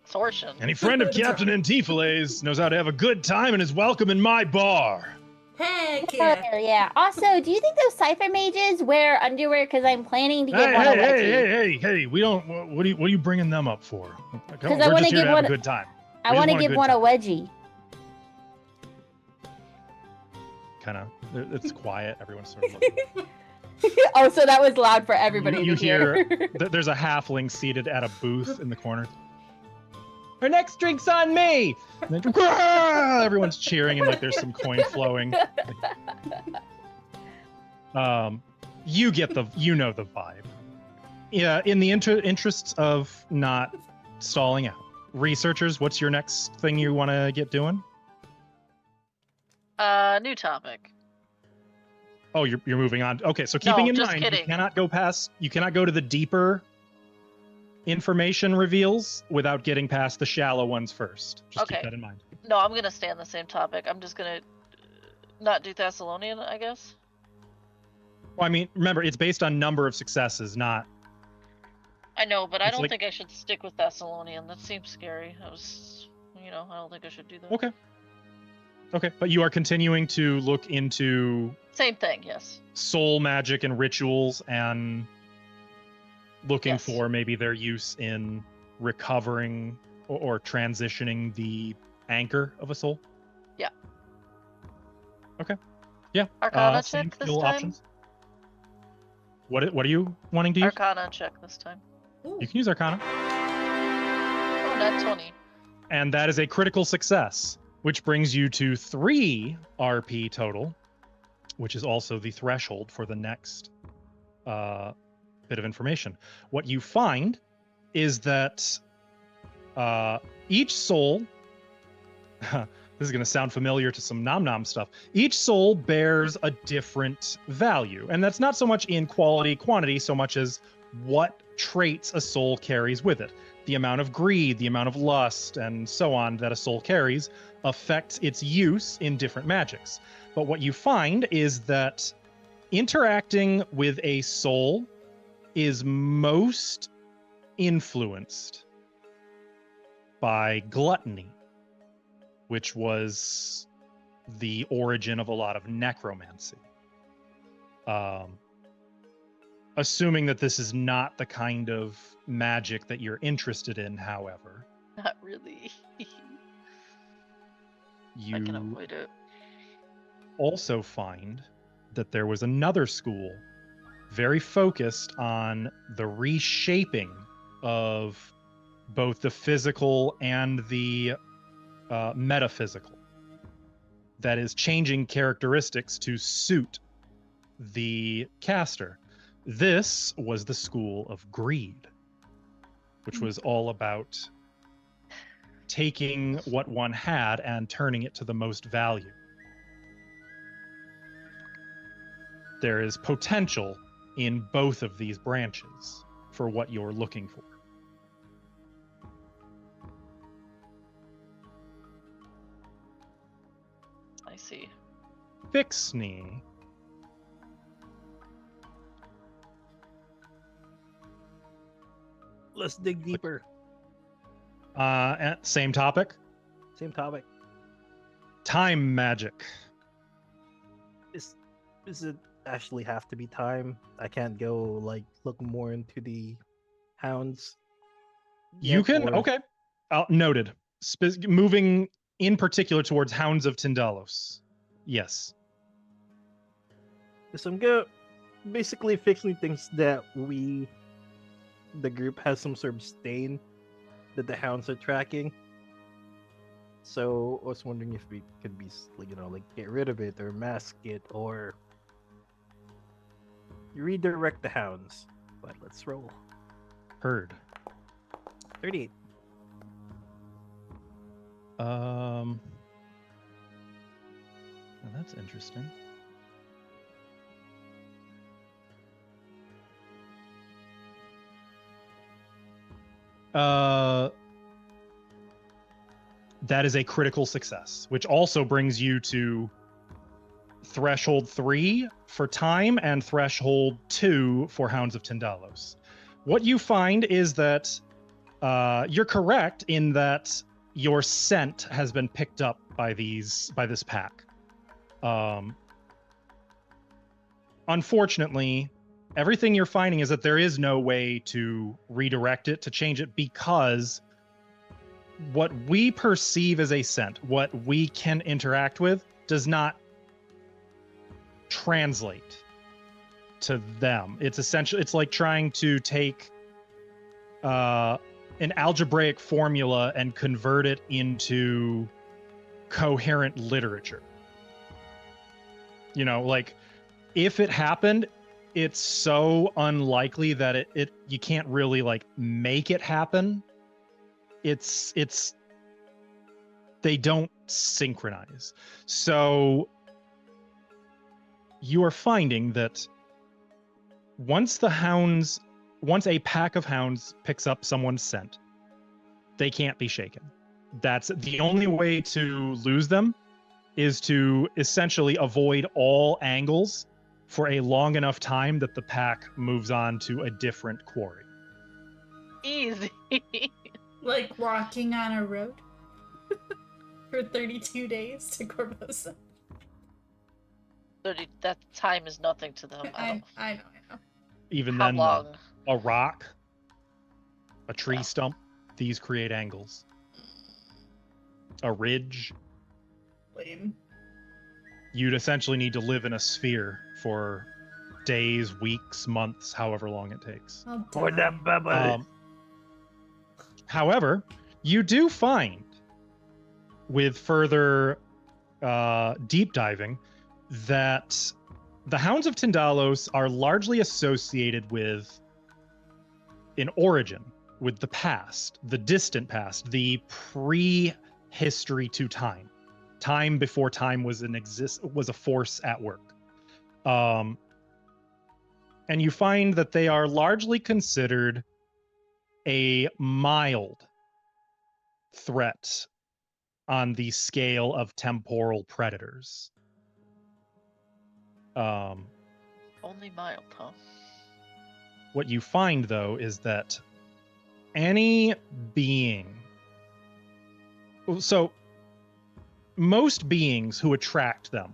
Sortion. Any friend of That's Captain Antifale's knows how to have a good time and is welcome in my bar. Heck yeah. Hell yeah. Also, do you think those cipher mages wear underwear? Because I'm planning to give one a wedgie. Hey! We don't. What are you bringing them up for? Because We're I want just to here give to have one. a good time. I We just want to want a give good one a time. wedgie. Kind of. It's quiet. Everyone's sort of looking. Oh, so that was loud for everybody You to hear. There's a halfling seated at a booth in the corner. Our next drink's on me. And then, "Grrr!" Everyone's cheering and like there's some coin flowing. You get the vibe. Yeah, in the interests of not stalling out. Researchers, what's your next thing you want to get doing? New topic. Oh, you're moving on. Okay, so keeping in just mind, kidding. you cannot go to the deeper information reveals without getting past the shallow ones first. Just keep Okay. that in mind. No, I'm gonna stay on the same topic. I'm just gonna not do Thassilonian, I guess. Well, I mean, remember, it's based on number of successes, not. I know, but I It's don't like- think I should stick with Thassilonian. That seems scary. I don't think I should do that. Okay. Okay, but you are continuing to look into Same thing, yes. soul magic and rituals and looking Yes. for maybe their use in recovering or transitioning the anchor of a soul. Yeah. Okay. Yeah. Arcana same check this skill time? options. What are you wanting to use? Arcana check this time. Ooh. You can use Arcana. Oh, nat 20. And that is a critical success, which brings you to 3 RP total, which is also the threshold for the next bit of information. What you find is that each soul, this is going to sound familiar to some nom nom stuff, each soul bears a different value. And that's not so much in quality, quantity, so much as what traits a soul carries with it. The amount of greed, the amount of lust, and so on that a soul carries affects its use in different magics. But what you find is that interacting with a soul is most influenced by gluttony, which was the origin of a lot of necromancy. Assuming that this is not the kind of magic that you're interested in, however, Not really. I can you avoid it. also find that there was another school very focused on the reshaping of both the physical and the metaphysical, that is changing characteristics to suit the caster. This was the school of greed, which was all about taking what one had and turning it to the most value. There is potential in both of these branches for what you're looking for. I see. Fixney. Let's dig deeper. Same topic. Same topic. Time magic. Does it actually have to be time? I can't go like look more into the hounds. You yet, can. or- Okay. Noted. Moving in particular towards Hounds of Tindalos. Yes. There's some good. basically fixing things that the group has some sort of stain that the hounds are tracking. So I was wondering if we could be, like get rid of it or mask it or redirect the hounds. But let's roll. Heard. 38. Well, that's interesting. That is a critical success, which also brings you to threshold 3 for time and threshold 2 for Hounds of Tindalos. What you find is that you're correct in that your scent has been picked up by this pack. Unfortunately, everything you're finding is that there is no way to redirect it, to change it, because what we perceive as a scent, what we can interact with, does not translate to them. It's essentially, it's like trying to take an algebraic formula and convert it into coherent literature. You know, like, if it happened, it's so unlikely that it you can't really like make it happen. It's they don't synchronize. So you are finding that once a pack of hounds picks up someone's scent, they can't be shaken. That's the only way to lose them, is to essentially avoid all angles for a long enough time that the pack moves on to a different quarry. Easy. Like walking on a road for 32 days to Corvosa. 30, that time is nothing to them. I know. Even How then, long? a rock, a tree stump, these create angles. A ridge. Lame. You'd essentially need to live in a sphere for days, weeks, months, however long it takes. I'll For die. that bubble. However, you do find, with further deep diving, that the Hounds of Tindalos are largely associated with an origin, with the past, the distant past, the pre-history to time. Time before time was a force at work. And you find that they are largely considered a mild threat on the scale of temporal predators. Only mild, huh? What you find, though, is that any being... So, most beings who attract them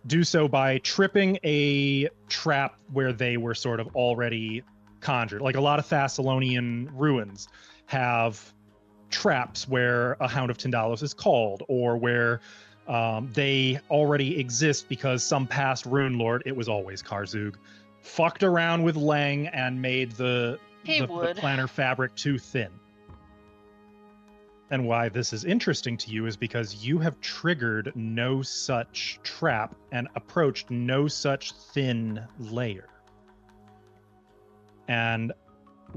do so by tripping a trap where they were sort of already conjured. Like a lot of Thassilonian ruins have traps where a Hound of Tindalos is called, or where they already exist because some past Runelord, it was always Karzug, fucked around with Lang and made the planar fabric too thin. And why this is interesting to you is because you have triggered no such trap and approached no such thin layer. And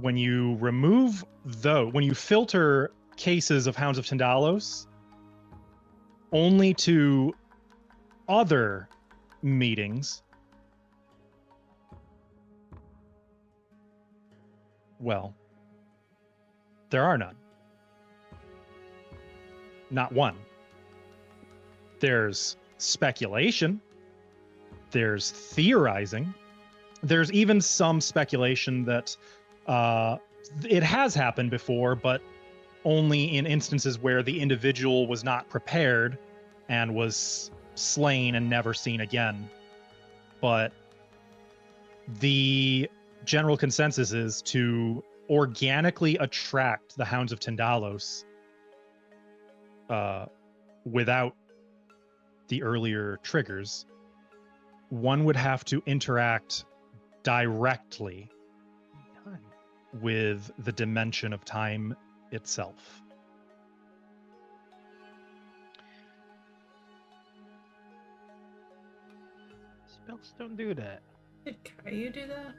when you when you filter cases of Hounds of Tindalos only to other meetings, well, there are none. Not one. There's speculation. There's theorizing. There's even some speculation that it has happened before, but only in instances where the individual was not prepared and was slain and never seen again. But the general consensus is to organically attract the Hounds of Tindalos without the earlier triggers one would have to interact directly with the dimension of time itself. Spells don't do that. Did Caillou do that?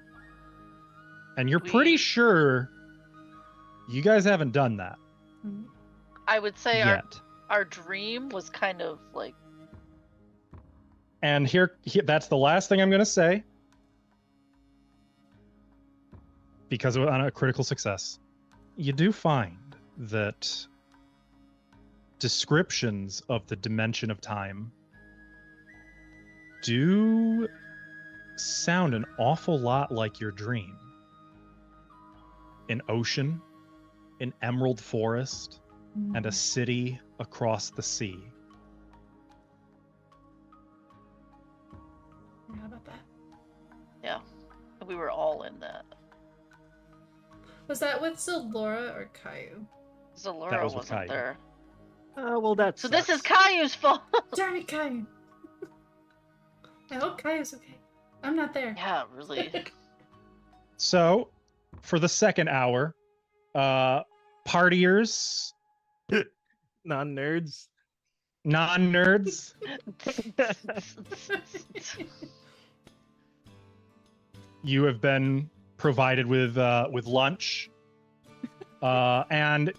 And you're pretty We- sure you guys haven't done that I would say yet. our dream was kind of like And that's the last thing I'm going to say. Because on a critical success, you do find that descriptions of the dimension of time do sound an awful lot like your dream. An ocean, an emerald forest, and a city across the sea. How about that? we were all in that. Was that with Zalora or Caillou? Zalora That was with wasn't Caillou. there. Well, that's So this is Caillou's fault. Darn it, Caillou. I hope Caillou's okay. I'm not there. Yeah, really. So, for the second hour, partiers, non-nerds. non-nerds, you have been provided with lunch, and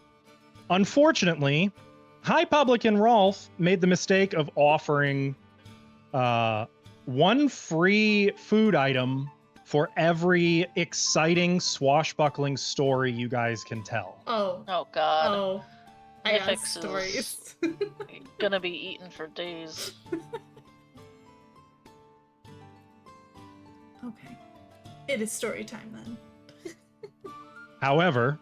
unfortunately, High Publican Rolf made the mistake of offering one free food item for every exciting swashbuckling story you guys can tell. Oh. Oh God. Oh. I got Nifix is- stories. Gonna be eaten for days. Okay. It is story time then. However,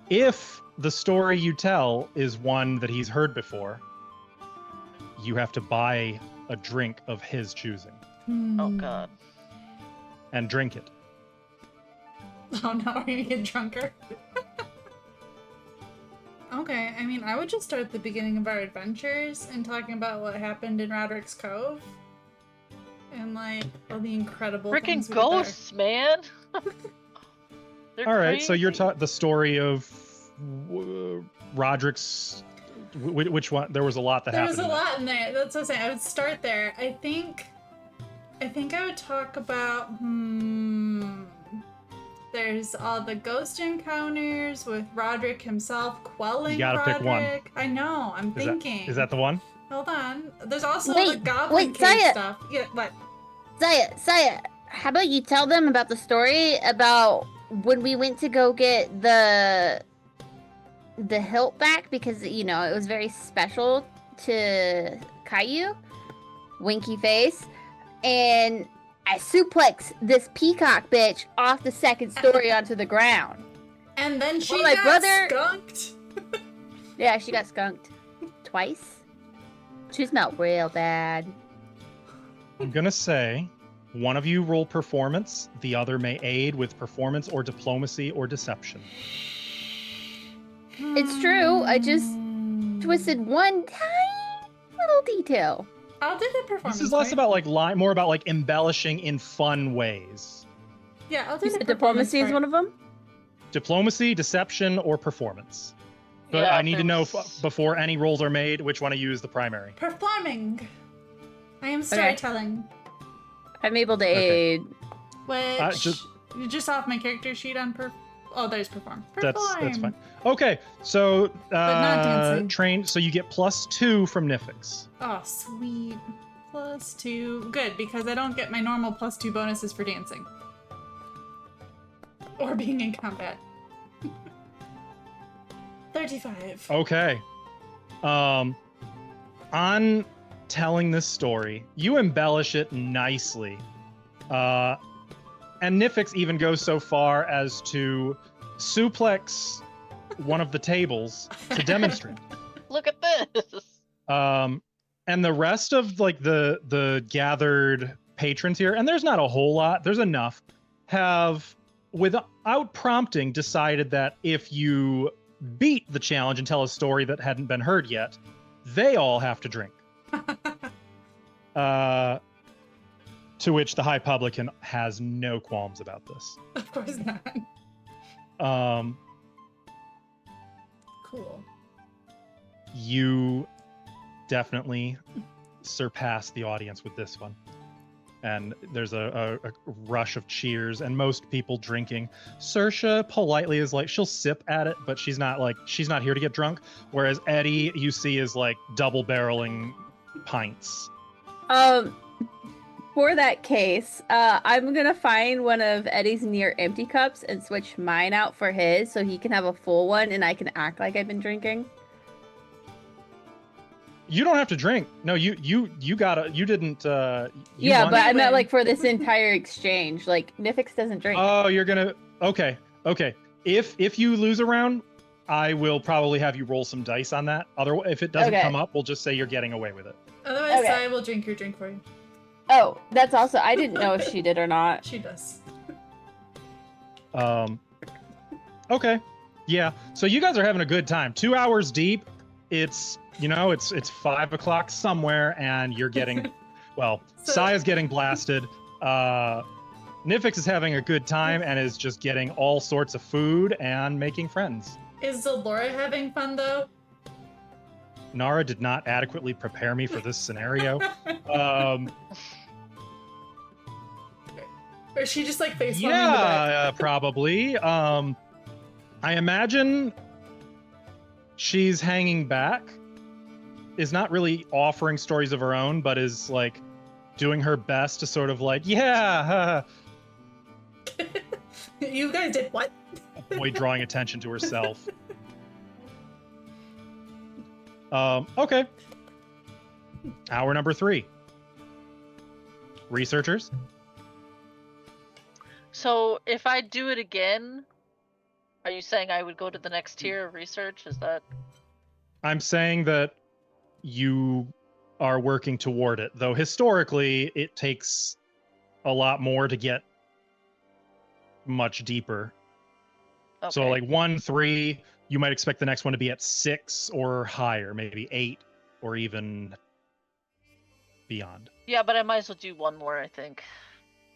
if the story you tell is one that he's heard before, you have to buy a drink of his choosing Oh God. and drink it. Oh no, are you get drunker? Okay, I mean, I would just start at the beginning of our adventures and talking about what happened in Roderick's Cove. And, like, all the incredible Freaking things we did there. ghosts, man. They're All right, so you're crazy. the story of Roderick's. Which one? There was a lot that There happened. was a in that. lot in there. That's what I'm saying. I would start there. I think I would talk about there's all the ghost encounters with Roderick himself quelling You gotta Roderick. pick one. I know. I'm thinking. Is that the one? Hold on. There's also the Wait, goblin wait, cave Saya. stuff. Yeah, what? Saya, how about you tell them about the story about when we went to go get the hilt back because, you know, it was very special to Caillou, winky face, and I suplexed this peacock bitch off the second story onto the ground. And then she my got brother- skunked. Yeah, she got skunked twice. She smelled real bad. I'm gonna say one of you roll performance, the other may aid with performance or diplomacy or deception. It's true, I just Twisted one tiny little detail. I'll do the performance. This is less part. about like more about like embellishing in fun ways. Yeah, I'll do You the said diplomacy is one of them? Diplomacy, deception, or performance. But Yeah, I need to know there's- before any rolls are made which one of you is the primary. Performing. I am storytelling. I'm able to Okay. aid. Which just- just off my character sheet on Oh, there's perform. That's Perform. fine. Okay, so not dancing. train. So you get +2 from Nifix. Oh, sweet. +2. Good, because I don't get my normal +2 bonuses for dancing. Or being in combat. 35. Okay. On telling this story, you embellish it nicely. And Nifix even goes so far as to suplex one of the tables to demonstrate. Look at this. And the rest of like the gathered patrons here, and there's not a whole lot, there's enough, have without prompting decided that if you beat the challenge and tell a story that hadn't been heard yet, they all have to drink. To which the High Publican has no qualms about this. Of course not. Cool. You definitely surpass the audience with this one. And there's a rush of cheers and most people drinking. Saoirse politely is like, she'll sip at it, but she's not here to get drunk. Whereas Eddie, you see, is like double barreling pints. For that case, I'm gonna find one of Eddie's near empty cups and switch mine out for his so he can have a full one and I can act like I've been drinking. You don't have to drink. No, you didn't. Yeah, but I meant like for this entire exchange. Like Nifix doesn't drink. Oh, you're gonna. Okay. If you lose a round, I will probably have you roll some dice on that. Otherwise, if it doesn't come up, we'll just say you're getting away with it. Otherwise, I will drink your drink for you. Oh, that's also. I didn't know if she did or not. She does. Okay. Yeah. So you guys are having a good time. 2 hours deep. It's 5 o'clock somewhere, and you're getting, Saya's getting blasted. Nifix is having a good time and is just getting all sorts of food and making friends. Is Zalora having fun though? Nara did not adequately prepare me for this scenario. Or is she just like face palming Yeah, probably. I imagine she's hanging back, is not really offering stories of her own, but is like doing her best to sort of like, You guys did what? avoid drawing attention to herself. Okay. Hour number 3. Researchers. So if I do it again, are you saying I would go to the next tier of research? Is that? I'm saying that you are working toward it, though historically it takes a lot more to get much deeper. Okay. So like 1, 3, you might expect the next one to be at 6 or higher, maybe 8 or even beyond. Yeah, but I might as well do one more, I think,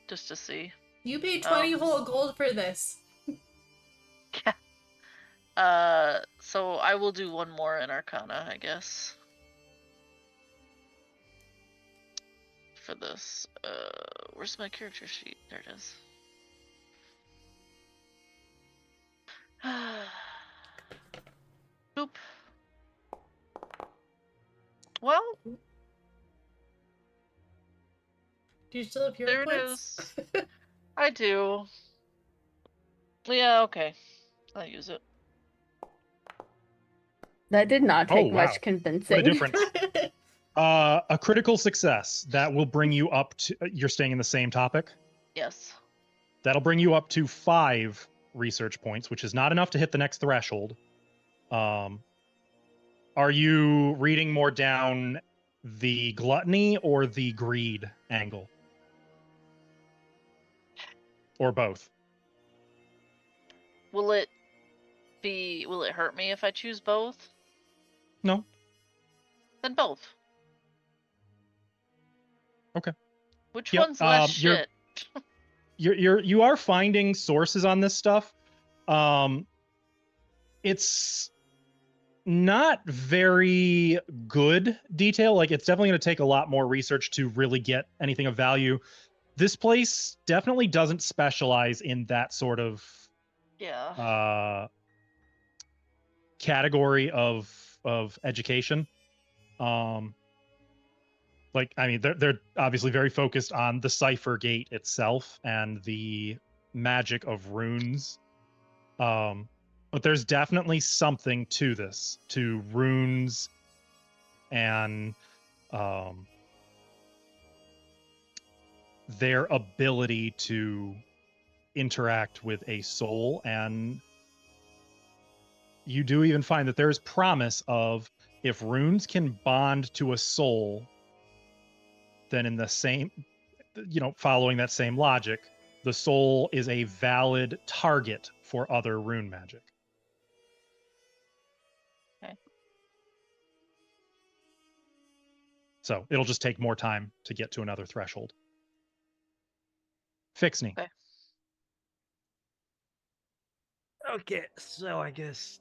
just to see. You paid 20 whole gold for this. So I will do one more in Arcana, I guess. For this. Where's my character sheet? There it is. Oop. Well, Do you still have hero there points? it is. I do. Yeah, okay. I'll use it. That did not take wow. much convincing. What a difference. A critical success that will bring you up to, you're staying in the same topic? Yes. That'll bring you up to 5 research points, which is not enough to hit the next threshold. Are you reading more down the gluttony or the greed angle? Or both? Will it hurt me if I choose both? No. Then both. Okay. Which Yep, one's less shit? You are finding sources on this stuff. It's not very good detail. Like, it's definitely going to take a lot more research to really get anything of value. This place definitely doesn't specialize in that sort of category of education. Like, I mean, they're obviously very focused on the cipher gate itself and the magic of runes. But there's definitely something to this, to runes and their ability to interact with a soul. And you do even find that there's promise of, if runes can bond to a soul, then in the same, following that same logic, the soul is a valid target for other rune magic. Okay. So it'll just take more time to get to another threshold. Fixney. Okay. Okay, so I guess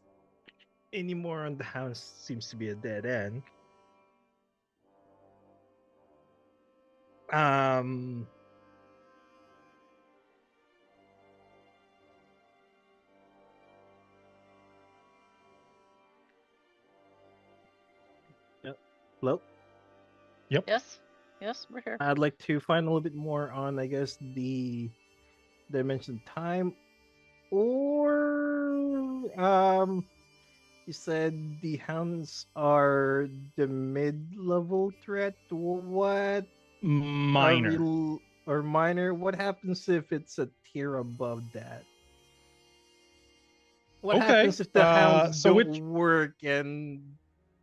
any more on the house seems to be a dead end. Um. Yep. Hello. Yes? Yes, we're here. I'd like to find a little bit more on, I guess, the dimension time, or you said the hounds are the mid-level threat. What Minor. or minor? What happens if it's a tier above that? What Okay, happens if the hounds so don't which- work and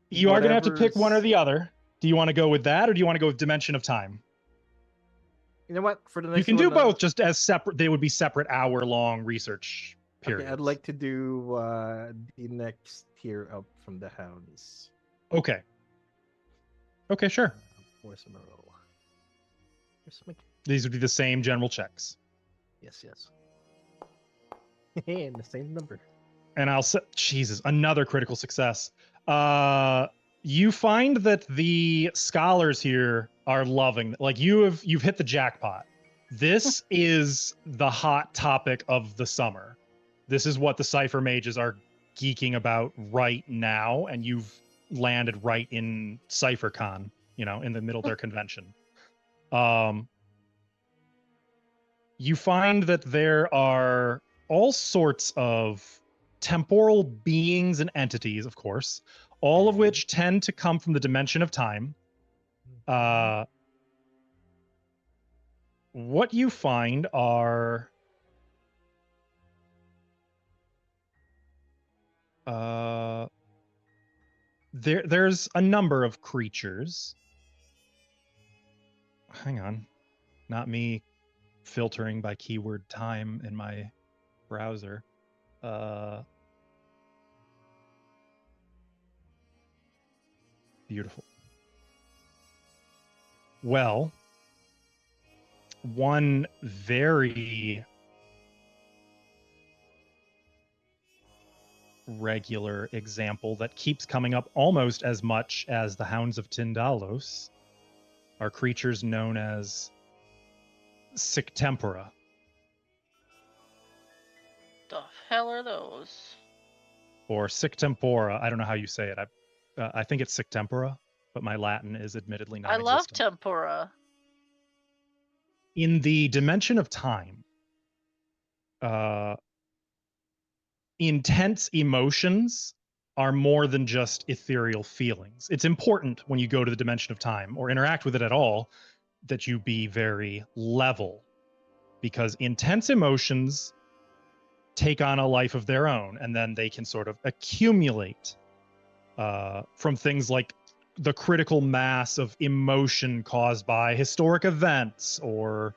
You are going to have to pick one or whatever's- the other. Do you want to go with that, or do you want to go with Dimension of Time? You know what? For the You next can do one, both, just as separate. They would be separate hour-long research okay, periods. I'd like to do the next tier up from the hounds. Okay. Okay, sure. Where's my roll? Where's my... These would be the same general checks. Yes. And the same number. And I'll say, Jesus, another critical success. You find that the scholars here are loving, like you've hit the jackpot. This is the hot topic of the summer. This is what the Cypher mages are geeking about right now, and you've landed right in CypherCon, in the middle of their convention. You find that there are all sorts of temporal beings and entities, of course, all of which tend to come from the dimension of time. What you find are there's a number of creatures. Hang on, not me filtering by keyword time in my browser. Beautiful. Well, one very regular example that keeps coming up almost as much as the Hounds of Tyndalos are creatures known as Sictempora. The hell are those? Or Sictempora. I don't know how you say it. I think it's Sictempora, but my Latin is admittedly I non-existent. love tempura. In the dimension of time, intense emotions are more than just ethereal feelings. It's important when you go to the dimension of time or interact with it at all that you be very level, because intense emotions take on a life of their own, and then they can sort of accumulate from things like the critical mass of emotion caused by historic events or,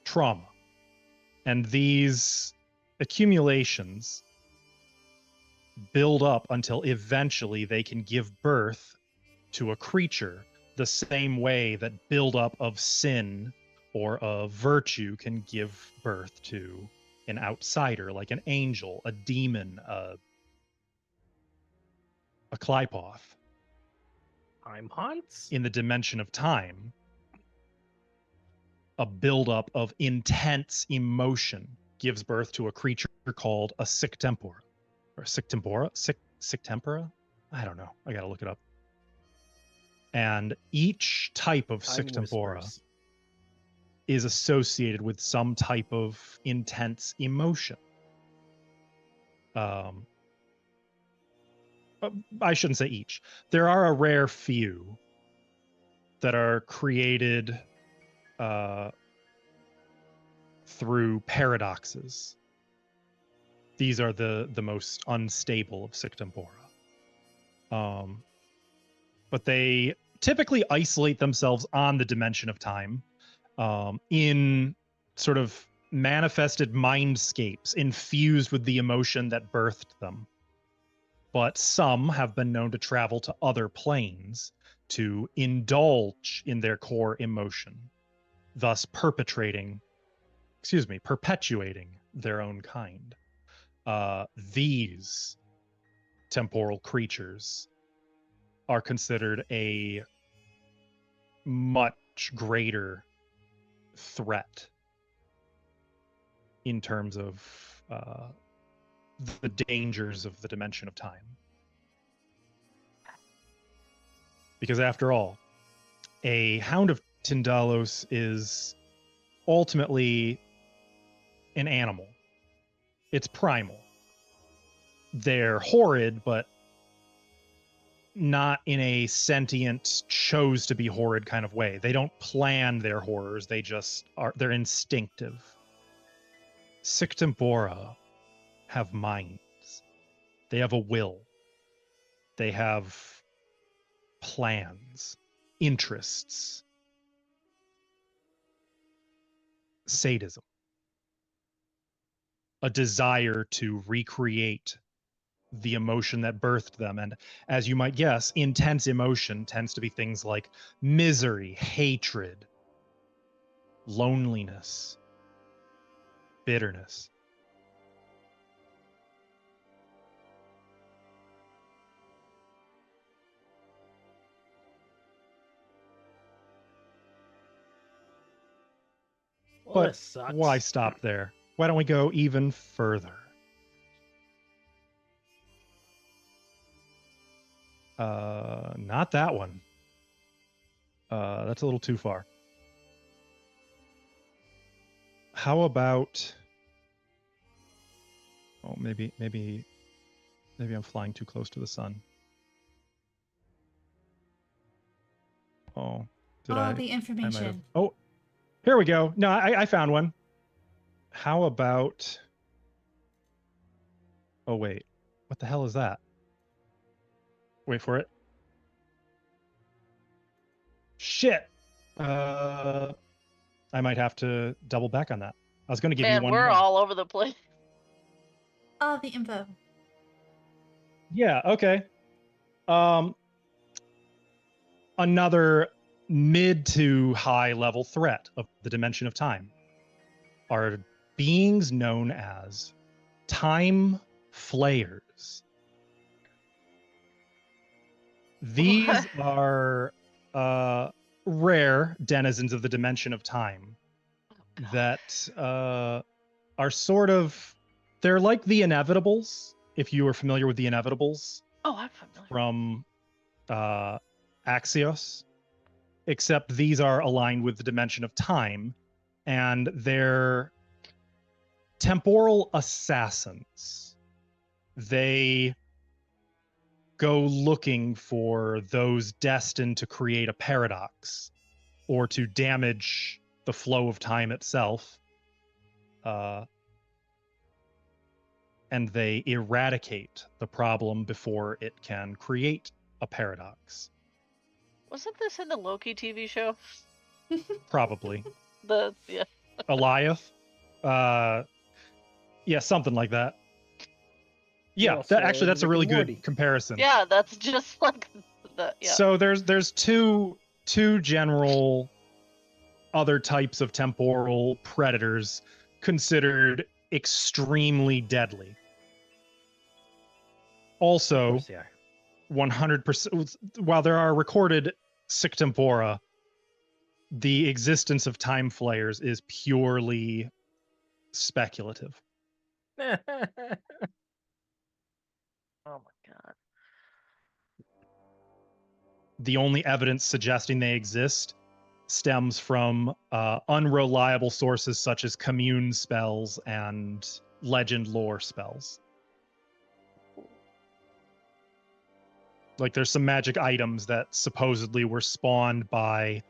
trauma. And these accumulations build up until eventually they can give birth to a creature the same way that buildup of sin or of virtue can give birth to an outsider, like an angel, a demon, a Clypoth. Time haunts? In the dimension of time, a buildup of intense emotion gives birth to a creature called a Sictempora. Or Sictempora? Sictempora? I don't know. I gotta look it up. And each type of Time Sictempora whispers. is associated with some type of intense emotion. I shouldn't say each. There are a rare few that are created through paradoxes. These are the most unstable of Sictempora. But they typically isolate themselves on the dimension of time in sort of manifested mindscapes infused with the emotion that birthed them. But some have been known to travel to other planes to indulge in their core emotion, thus perpetuating their own kind. These temporal creatures are considered a much greater threat in terms of the dangers of the dimension of time. Because after all, a Hound of Tindalos is ultimately an animal. It's primal. They're horrid, but not in a sentient, chose to be horrid kind of way. They don't plan their horrors. They just are, they're instinctive. Sic Tempora have minds. They have a will. They have plans, interests, sadism, a desire to recreate the emotion that birthed them. And as you might guess, intense emotion tends to be things like misery, hatred, loneliness, bitterness. Well, But that sucks. why stop there? Why don't we go even further? Not that one. That's a little too far. How about... Oh, maybe I'm flying too close to the sun. Oh, did I? All the I might have. information. Oh, here we go. No, I found one. How about... Oh, wait. What the hell is that? Wait for it. Shit. I might have to double back on that. I was going to give you Man, one we're more. all over the place. All the info. Yeah, okay. Another mid to high level threat of the dimension of time are beings known as time flayers. These are rare denizens of the dimension of time that are sort of, they're like the Inevitables, if you are familiar with the Inevitables Oh, I'm familiar. from Axios, except these are aligned with the dimension of time, and they're temporal assassins. They go looking for those destined to create a paradox or to damage the flow of time itself. And they eradicate the problem before it can create a paradox. Wasn't this in the Loki TV show? Probably. Yeah. Eliath? Yeah, something like that. Yeah, Also, actually, that's a Rick really and good Morty. comparison. Yeah, that's just like the yeah. So there's two general other types of temporal predators considered extremely deadly. Of Also, course they are. 100%, while there are recorded sic tempora, the existence of time flayers is purely speculative. Oh my god. The only evidence suggesting they exist stems from unreliable sources such as commune spells and legend lore spells. Like there's some magic items that supposedly were spawned by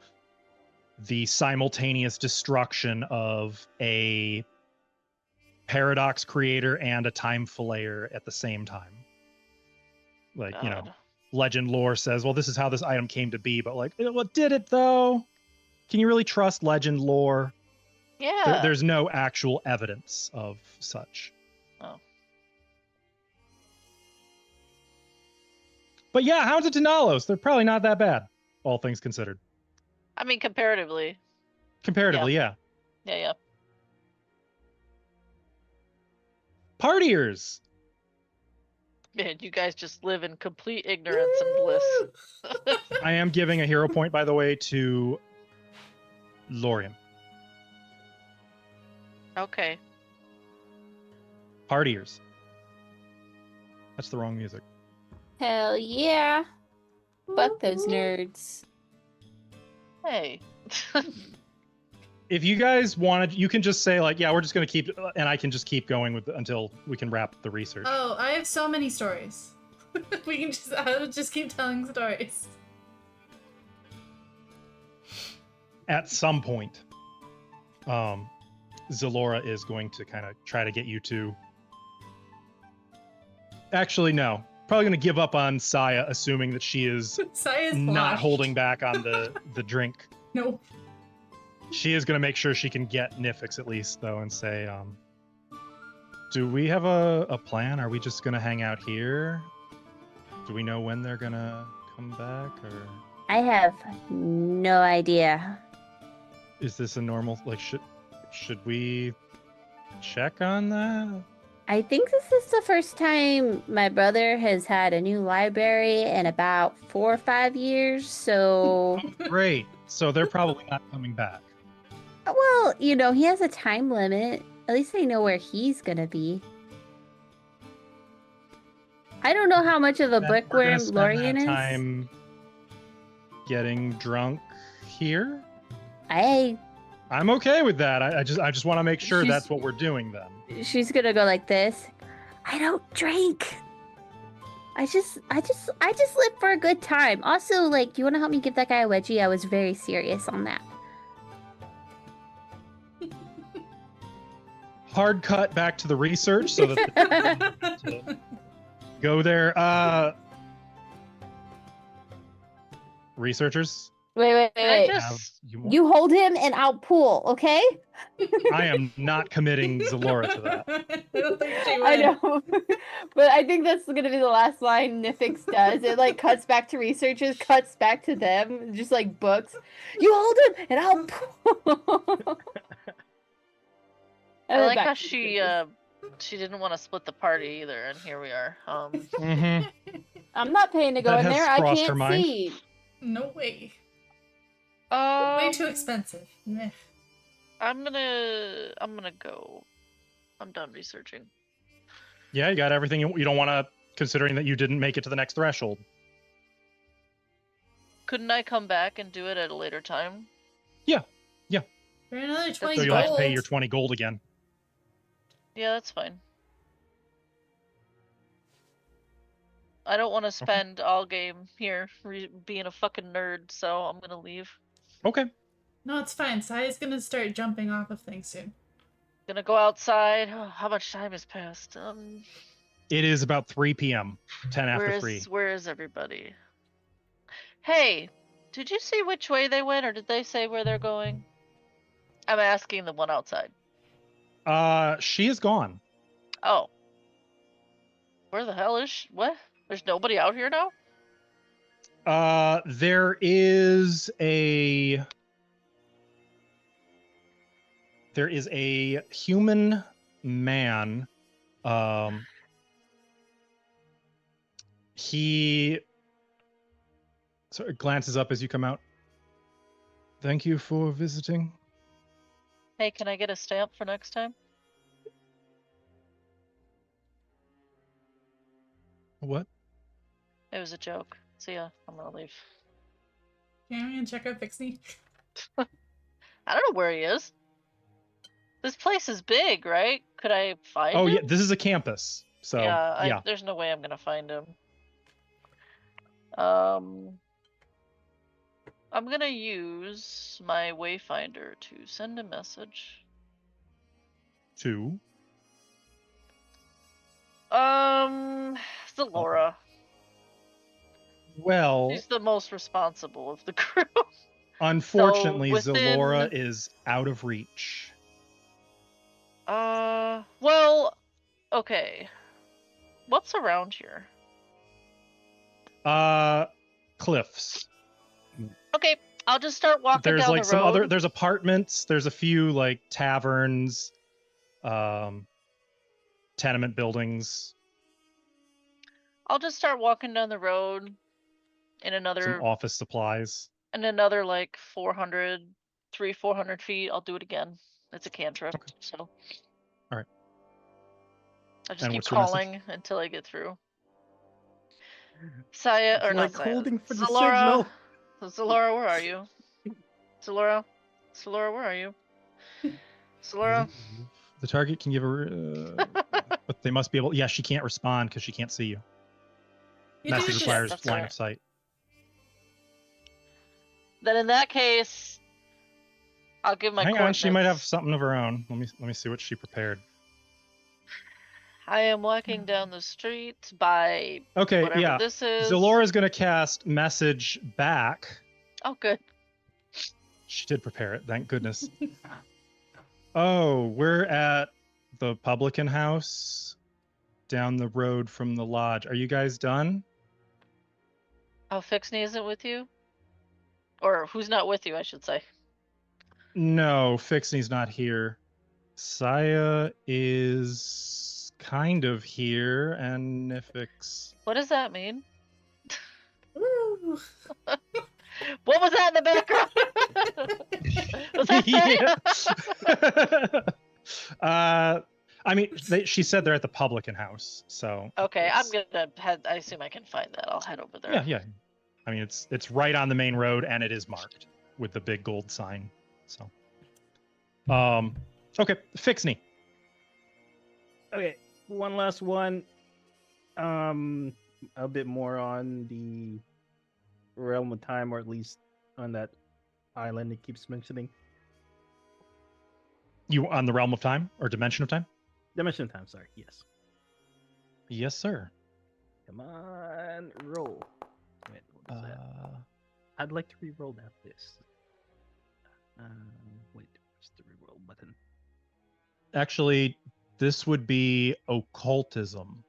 the simultaneous destruction of a paradox creator and a time flayer at the same time. Like, you know, God. legend lore says, well, this is how this item came to be, but like, what did it though? Can you really trust legend lore? Yeah. There's no actual evidence of such. Oh. But yeah, Hounds of Tindalos, they're probably not that bad. all things considered. I mean, comparatively. Comparatively, yeah. Yeah. Partiers! Man, you guys just live in complete ignorance and bliss. I am giving a hero point, by the way, to Lorian. Okay. Partiers. That's the wrong music. Hell yeah. Fuck those nerds. Hey. If you guys wanted, you can just say like, yeah, we're just gonna keep, and I can just keep going with until we can wrap the research. Oh, I have so many stories. I'll just keep telling stories. At some point, Zalora is going to kind of try to get you to. Actually, no. Probably going to give up on Saya, assuming that she is Saya's not flashed. holding back on the drink. Nope. She is going to make sure she can get Nifix at least, though, and say, do we have a plan? Are we just going to hang out here? Do we know when they're going to come back? Or I have no idea. is this a normal, like, should we check on that? I think this is the first time my brother has had a new library in about 4 or 5 years, so... Great. So they're probably not coming back. Well, you know, he has a time limit. At least they know where he's gonna be. I don't know how much of a Then we're gonna bookworm spend Lorian that is. time getting drunk here. I'm okay with that. I just want to make sure She's- that's what we're doing then. She's gonna go like this. I don't drink. I just live for a good time. Also, like, you want to help me give that guy a wedgie? I was very serious on that. Hard cut back to the research so that to go there. Researchers, Wait. I have just You hold him and I'll pull, okay? I am not committing Zalora to that. I don't think she would. I know. But I think that's gonna be the last line Nifix does. It like cuts back to researchers, cuts back to them, just like books. You hold him and I'll pull. I And then like back how to she researchers. she didn't want to split the party either, and here we are. Mhm. I'm not paying to go That in has there. I crossed her can't mind. see. No way. Way too expensive. Meh. I'm gonna go. I'm done researching. Yeah, you got everything you don't want to, considering that you didn't make it to the next threshold. Couldn't I come back and do it at a later time? For another 20 So you'll have to gold. pay your 20 gold again. Yeah, that's fine. I don't want to spend all game here being a fucking nerd, so I'm gonna leave. Okay. No, it's fine. Saya's gonna start jumping off of things soon. Gonna go outside. Oh, how much time has passed? It is about 3 p.m. 10 after 3. Where is everybody? Hey, did you see which way they went, or did they say where they're going? I'm asking the one outside. She is gone. Oh. Where the hell is she? What? There's nobody out here now? There is a human man. He sort of glances up as you come out. Thank you for visiting. Hey, can I get a stamp for next time? What? It was a joke. See ya. I'm gonna leave. Can we check out Pixie? I don't know where he is. This place is big, right? Could I find him? Oh yeah, this is a campus. So yeah, there's no way I'm gonna find him. I'm gonna use my Wayfinder to send a message. 2. Zalora. Well, She's the most responsible of the crew. unfortunately, within- Zalora is out of reach. Well, okay. What's around here? Cliffs. Okay, I'll just start walking There's down like the some road. other. There's apartments. There's a few like taverns, tenement buildings, I'll just start walking down the road in some another office supplies. like 400 feet. I'll do it again. It's a cantrip, Okay. so. All right. I just And keep what's your message? calling until I get through. Saya, It's or like not Saya. holding for the Zalora. signal. Zalora, where are you? Zalora, where are you? Zalora. The target can give a, but they must be able. Yeah, she can't respond because she can't see you. You Message do requires That's line right. of sight. Then in that case, I'll give my Hang on, coordinates. she might have something of her own. Let me see what she prepared. I am walking down the street by Okay, whatever yeah. this is. Zalora's gonna cast message back. Oh, good. She did prepare it, thank goodness. Oh, we're at the publican house down the road from the lodge. Are you guys done? Oh, Fixney isn't with you? Or who's not with you, I should say. No, Fixney's not here. Saya is kind of here, and Nifix. What does that mean? Woo. What was that in the background? Was that Saya? I mean, she said they're at the publican house, so. Okay, I'm it's- gonna head. I assume I can find that. I'll head over there. Yeah, yeah. I mean, it's right on the main road, and it is marked with the big gold sign. So, okay, Fixney. Okay, one last one. A bit more on the realm of time, or at least on that island it keeps mentioning. You on the realm of time or dimension of time? Dimension of time, sorry. Yes. Yes, sir. Come on, roll. Wait, what was that? I'd like to re-roll this. Wait, where's the re-roll button? Actually, this would be occultism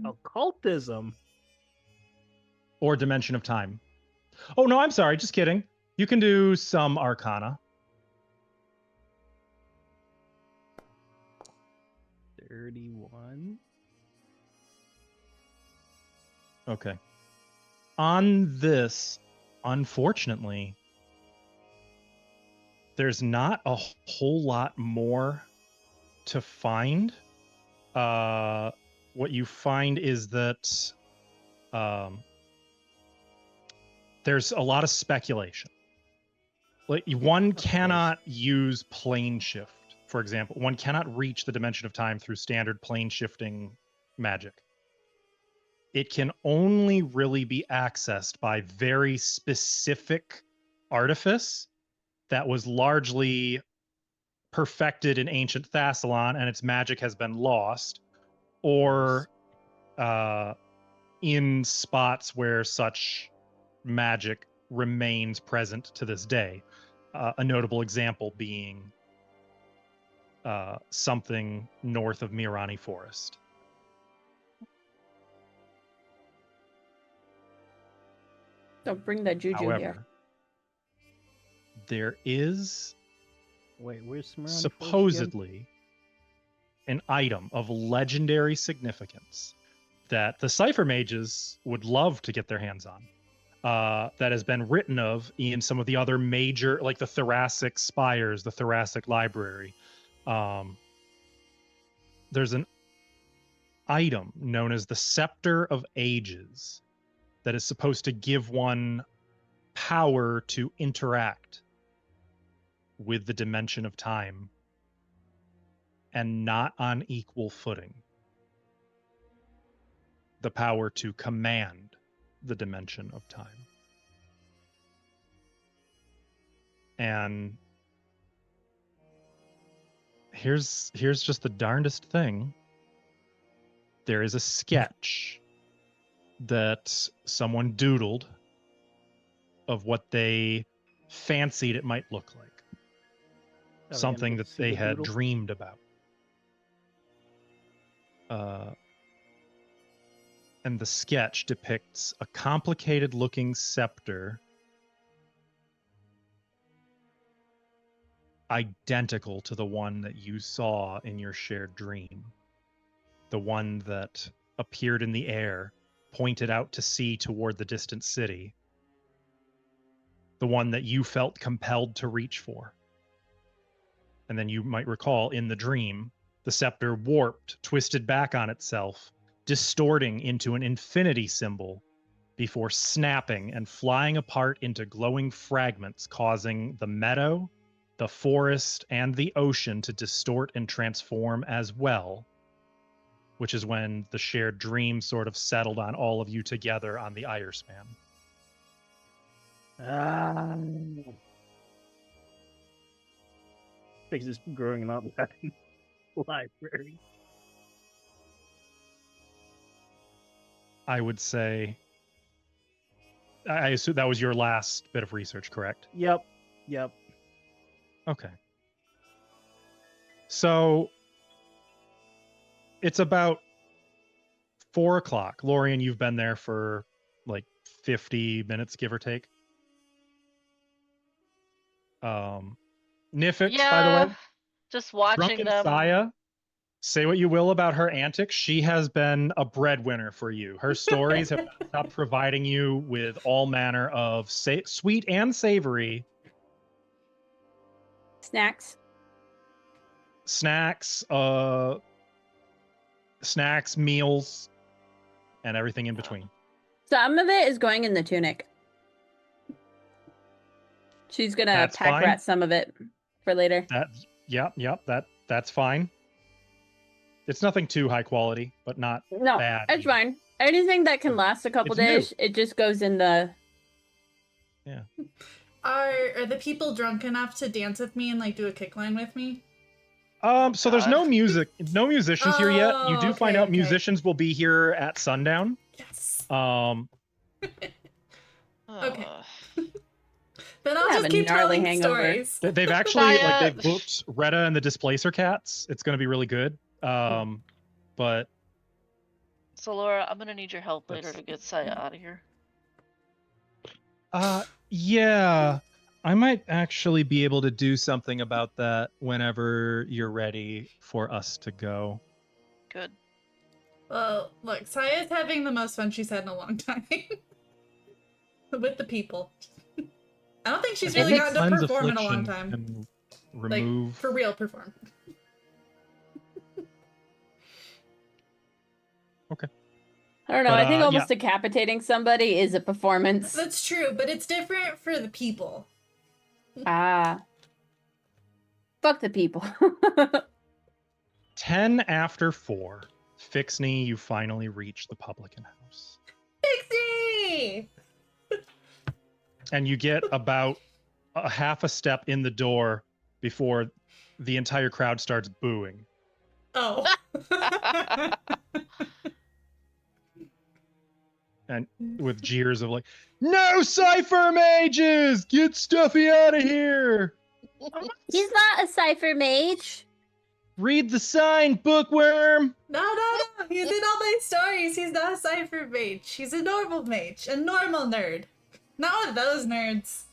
Occultism. or dimension of time. Oh no, I'm sorry. Just kidding. You can do some arcana. 31. Okay. On this, unfortunately, there's not a whole lot more to find. What you find is that there's a lot of speculation. Like one cannot use plane shift, for example. One cannot reach the dimension of time through standard plane shifting magic. It can only really be accessed by very specific artifice that was largely perfected in ancient Thassilon, and its magic has been lost, or in spots where such magic remains present to this day. A notable example being something north of Mirani Forest. Don't bring that juju However, here. there is Wait, where's Smirani Forest again? supposedly an item of legendary significance that the Cypher Mages would love to get their hands on. That has been written of in some of the other major, like the Thoracic Spires, the Thoracic Library. There's an item known as the Scepter of Ages that is supposed to give one power to interact with the dimension of time and not on equal footing. The power to command the dimension of time. And here's just the darndest thing. There is a sketch that someone doodled of what they fancied it might look like. we Something gonna that see they the had doodle? dreamed about. And the sketch depicts a complicated looking scepter identical to the one that you saw in your shared dream. The one that appeared in the air, pointed out to sea toward the distant city. The one that you felt compelled to reach for. And then you might recall in the dream, the scepter warped, twisted back on itself, distorting into an infinity symbol before snapping and flying apart into glowing fragments, causing the meadow, the forest, and the ocean to distort and transform as well, which is when the shared dream sort of settled on all of you together on the Irespan. Fix is growing up at the library. I would say, I assume that was your last bit of research, correct? Yep. Okay. So it's about 4 o'clock. Lorian, you've been there for like 50 minutes, give or take. Nifix, by the way. Just watching Drunken them. Saya, say what you will about her antics. She has been a breadwinner for you. Her stories have not stopped providing you with all manner of sweet and savory snacks, meals, and everything in between. Some of it is going in the tunic. She's gonna That's pack fine. rat some of it for later. That's fine. It's nothing too high quality, but not No, bad. it's fine. Anything that can last a couple It's new. days, it just goes in the. Are the people drunk enough to dance with me and like do a kick line with me? So there's no musicians here yet. You do find out okay. musicians will be here at sundown. Yes. Okay. Then I'll have just a keep gnarly telling hangover. stories. They've actually Saya- they've booked Retta and the Displacer Cats. It's going to be really good. But So Laura, I'm gonna need your help later That's- to get Saya out of here. yeah, I might actually be able to do something about that whenever you're ready for us to go. Good. Well, look, Saya's having the most fun she's had in a long time. With the people. I don't think she's I really think gotten to Cleanse perform in a long Affliction time. can Like, remove. for real perform. I don't know. But, I think yeah. almost decapitating somebody is a performance. That's true, but it's different for the people. Ah. Fuck the people. 10 after 4. Fixney, you finally reach the publican house. Pixie! And you get about a half a step in the door before the entire crowd starts booing. Oh. And with jeers of like, no cipher mages! Get Stuffy out of here! He's not a cipher mage. Read the sign, bookworm! No. He's in all my stories. He's not a cipher mage. He's a normal mage. A normal nerd. Not one of those nerds.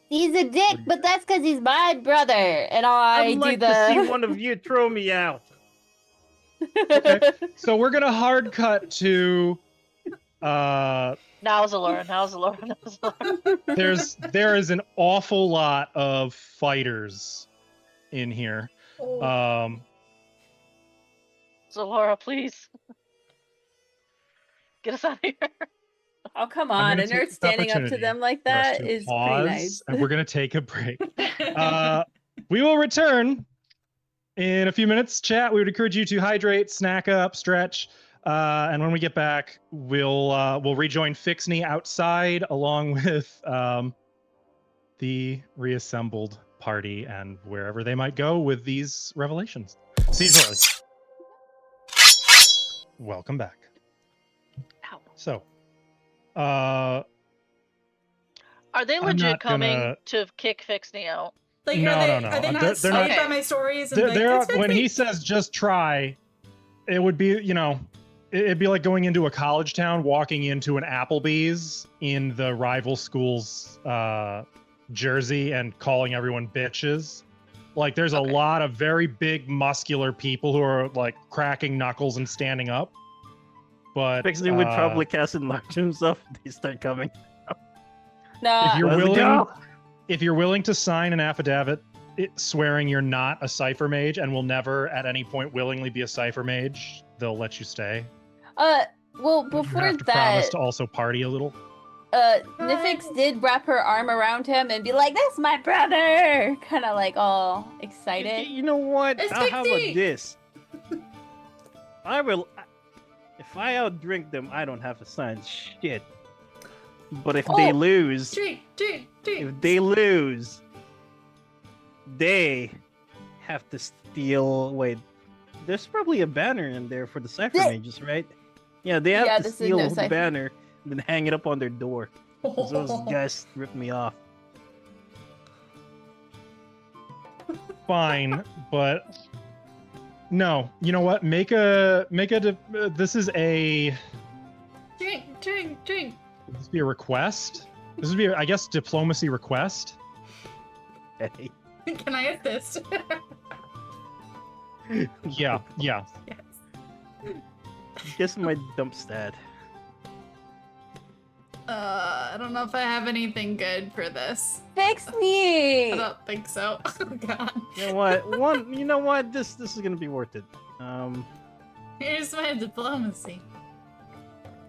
He's a dick, but that's because he's my brother, and I I'd do like the. to see one of you throw me out. Okay, so we're gonna hard cut to Now's Laura. there is an awful lot of fighters in here. Oh. So Laura, please. Get us out of here. Oh, come I'm on. gonna A take nerd this standing up to opportunity them like for us that to is pause, pretty nice. and we're gonna take a break. We will return in a few minutes. Chat, we would encourage you to hydrate, snack up, stretch, and when we get back, we'll rejoin Fixney outside along with the reassembled party and wherever they might go with these revelations. See you shortly. Welcome back. Ow. So, Are they I'm legit not coming gonna- to kick Fixney out? Like, No, are they, no, no. Are they not They're swayed not- by my stories? And There, like, there it's are, when Fixie. he says just try, it would be, it'd be like going into a college town, walking into an Applebee's in the rival school's jersey and calling everyone bitches. Like there's a Okay. lot of very big muscular people who are like cracking knuckles and standing up. But Pixie would probably cast enlarge himself if they start coming. if you're Let's willing, go! if you're willing to sign an affidavit swearing you're not a cipher mage and will never at any point willingly be a cipher mage, they'll let you stay. Well, You before have to promise that, to also party a little. Nifix did wrap her arm around him and be like, "That's my brother," kind of like all excited. You know what? It's How about Pixie! this? I will. If I outdrink them, I don't have to sign shit. But if they Oh. lose, Drink. if they lose, they have to steal. Wait, there's probably a banner in there for the cipher Yeah. mages, right? Yeah, they have Yeah, to this is steal no the cipher. banner and then hang it up on their door. 'Cause those guys ripped me off. Fine, but no. You know what? This is a Drink. this be a request. This would be, I guess, diplomacy request. Hey. Can I assist? Yeah. Yes. Guess my dump stat. I don't know if I have anything good for this. Fix I me. don't think so. Oh god. You know what? You know what? This is gonna be worth it. Here's my diplomacy.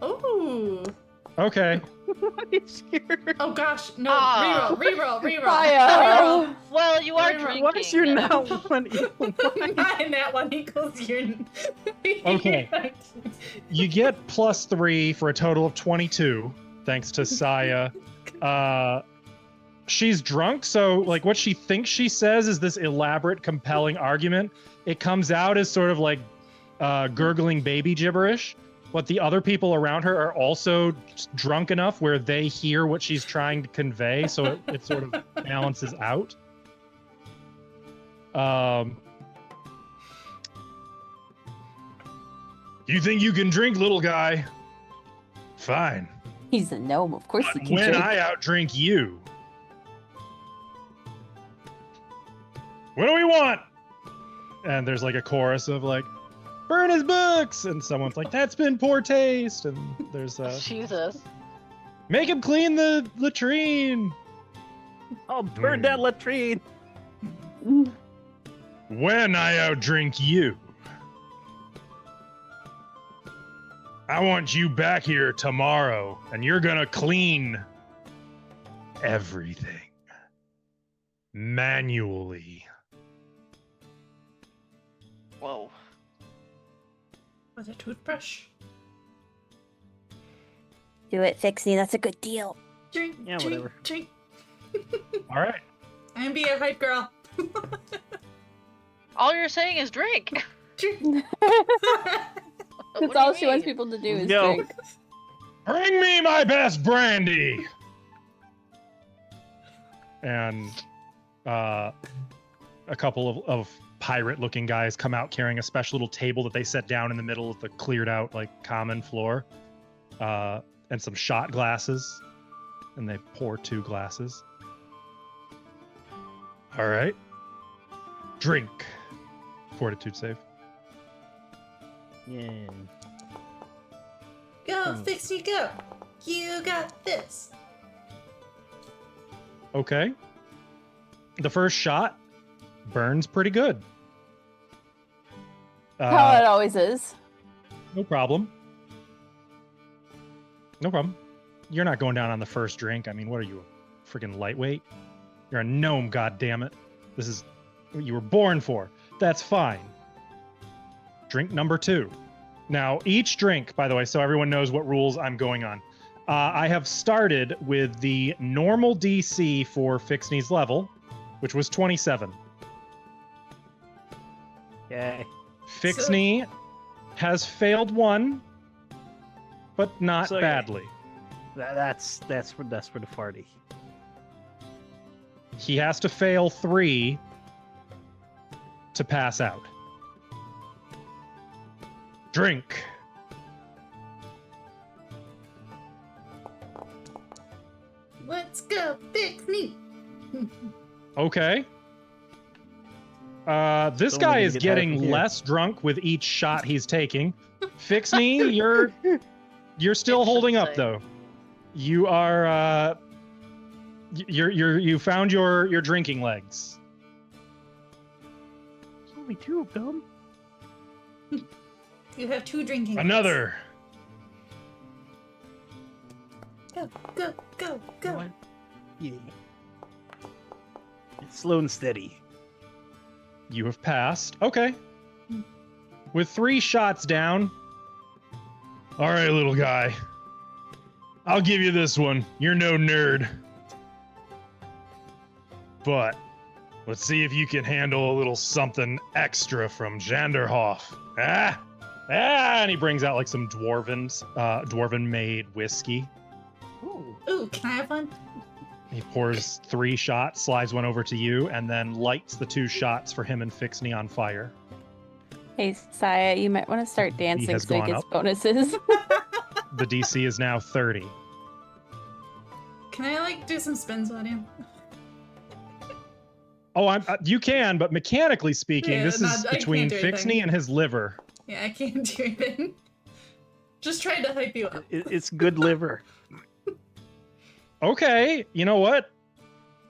Ooh. Okay. What is your? Oh gosh. No. Ah. Reroll. Fire. Well, you are Why drinking. What is your now one equal Reroll. And that one equals your. Okay. You get +3 for a total of 22, thanks to Saya. She's drunk, so like what she thinks she says is this elaborate, compelling argument. It comes out as sort of like gurgling baby gibberish. But the other people around her are also drunk enough where they hear what she's trying to convey, so it sort of balances out. You think you can drink, little guy? Fine. He's a gnome. Of course he But can when drink. I outdrink you, what do we want? And there's like a chorus of like, burn his books, and someone's like, that's been poor taste, and there's Jesus. make him clean the latrine. Oh, burn that latrine! When I outdrink you, I want you back here tomorrow, and you're gonna clean everything manually. Whoa. With a toothbrush. Do it, Fixie. That's a good deal. Drink. Yeah, whatever. Drink. All right. I'm be a hype girl. All you're saying is drink. Drink. That's all she wants people to do is No. drink. Bring me my best brandy. And a couple of pirate-looking guys come out carrying a special little table that they set down in the middle of the cleared-out like common floor, and some shot glasses, and they pour 2 glasses. All right, drink. Fortitude save. Yeah. Go, Fixie, go. You got this. Okay. The first shot burns pretty good. How it always is. No problem. No problem. You're not going down on the first drink. I mean, what are you, a freaking lightweight? You're a gnome, goddammit. This is what you were born for. That's fine. Drink number 2. Now, each drink, by the way, so everyone knows what rules I'm going on. I have started with the normal DC for Fixney's level, which was 27. Yay. Fixney has failed 1, but not So, badly. That's for the party. He has to fail 3 to pass out. Drink. Let's go, fix me. Okay. This Only guy gonna is get higher getting from here. less drunk with each shot he's taking. Fixney, you're still It should holding up say. though. You are you found your drinking legs. There's only 2 of them. You have 2 drinking. Another. Go, go, go, go. What? Yeah. It's slow and steady. You have passed. Okay. With 3 shots down. All right, little guy. I'll give you this one. You're no nerd. But let's see if you can handle a little something extra from Janderhof. And he brings out like some dwarven made whiskey. Ooh, can I have one? He pours 3 shots, slides one over to you, and then lights the 2 shots for him and Fixney on fire. Hey, Saya, you might want to start dancing has so he gone gets up. bonuses. The DC is now 30. Can I like do some spins on him? Oh, you can, but mechanically speaking, Yeah, this no, is I can't between do anything. Fixney and his liver. Yeah, I can't do anything. Just trying to hype you up. It's good liver. Okay, you know what?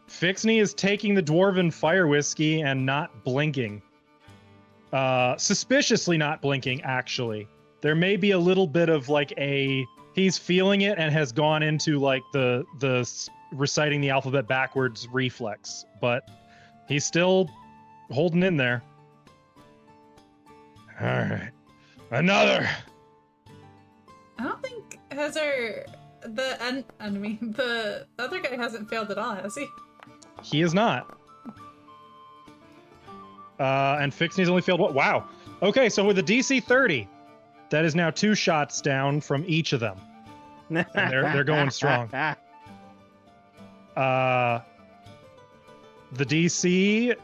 Fixney is taking the dwarven fire whiskey and not blinking. Suspiciously not blinking, actually. There may be a little bit of like he's feeling it and has gone into like the reciting the alphabet backwards reflex, but he's still holding in there. All right, another. I don't think the other guy hasn't failed at all, has he? He is not. And Fixney's only failed what? Wow. Okay, so with a DC 30, that is now 2 shots down from each of them. And they're going strong. The DC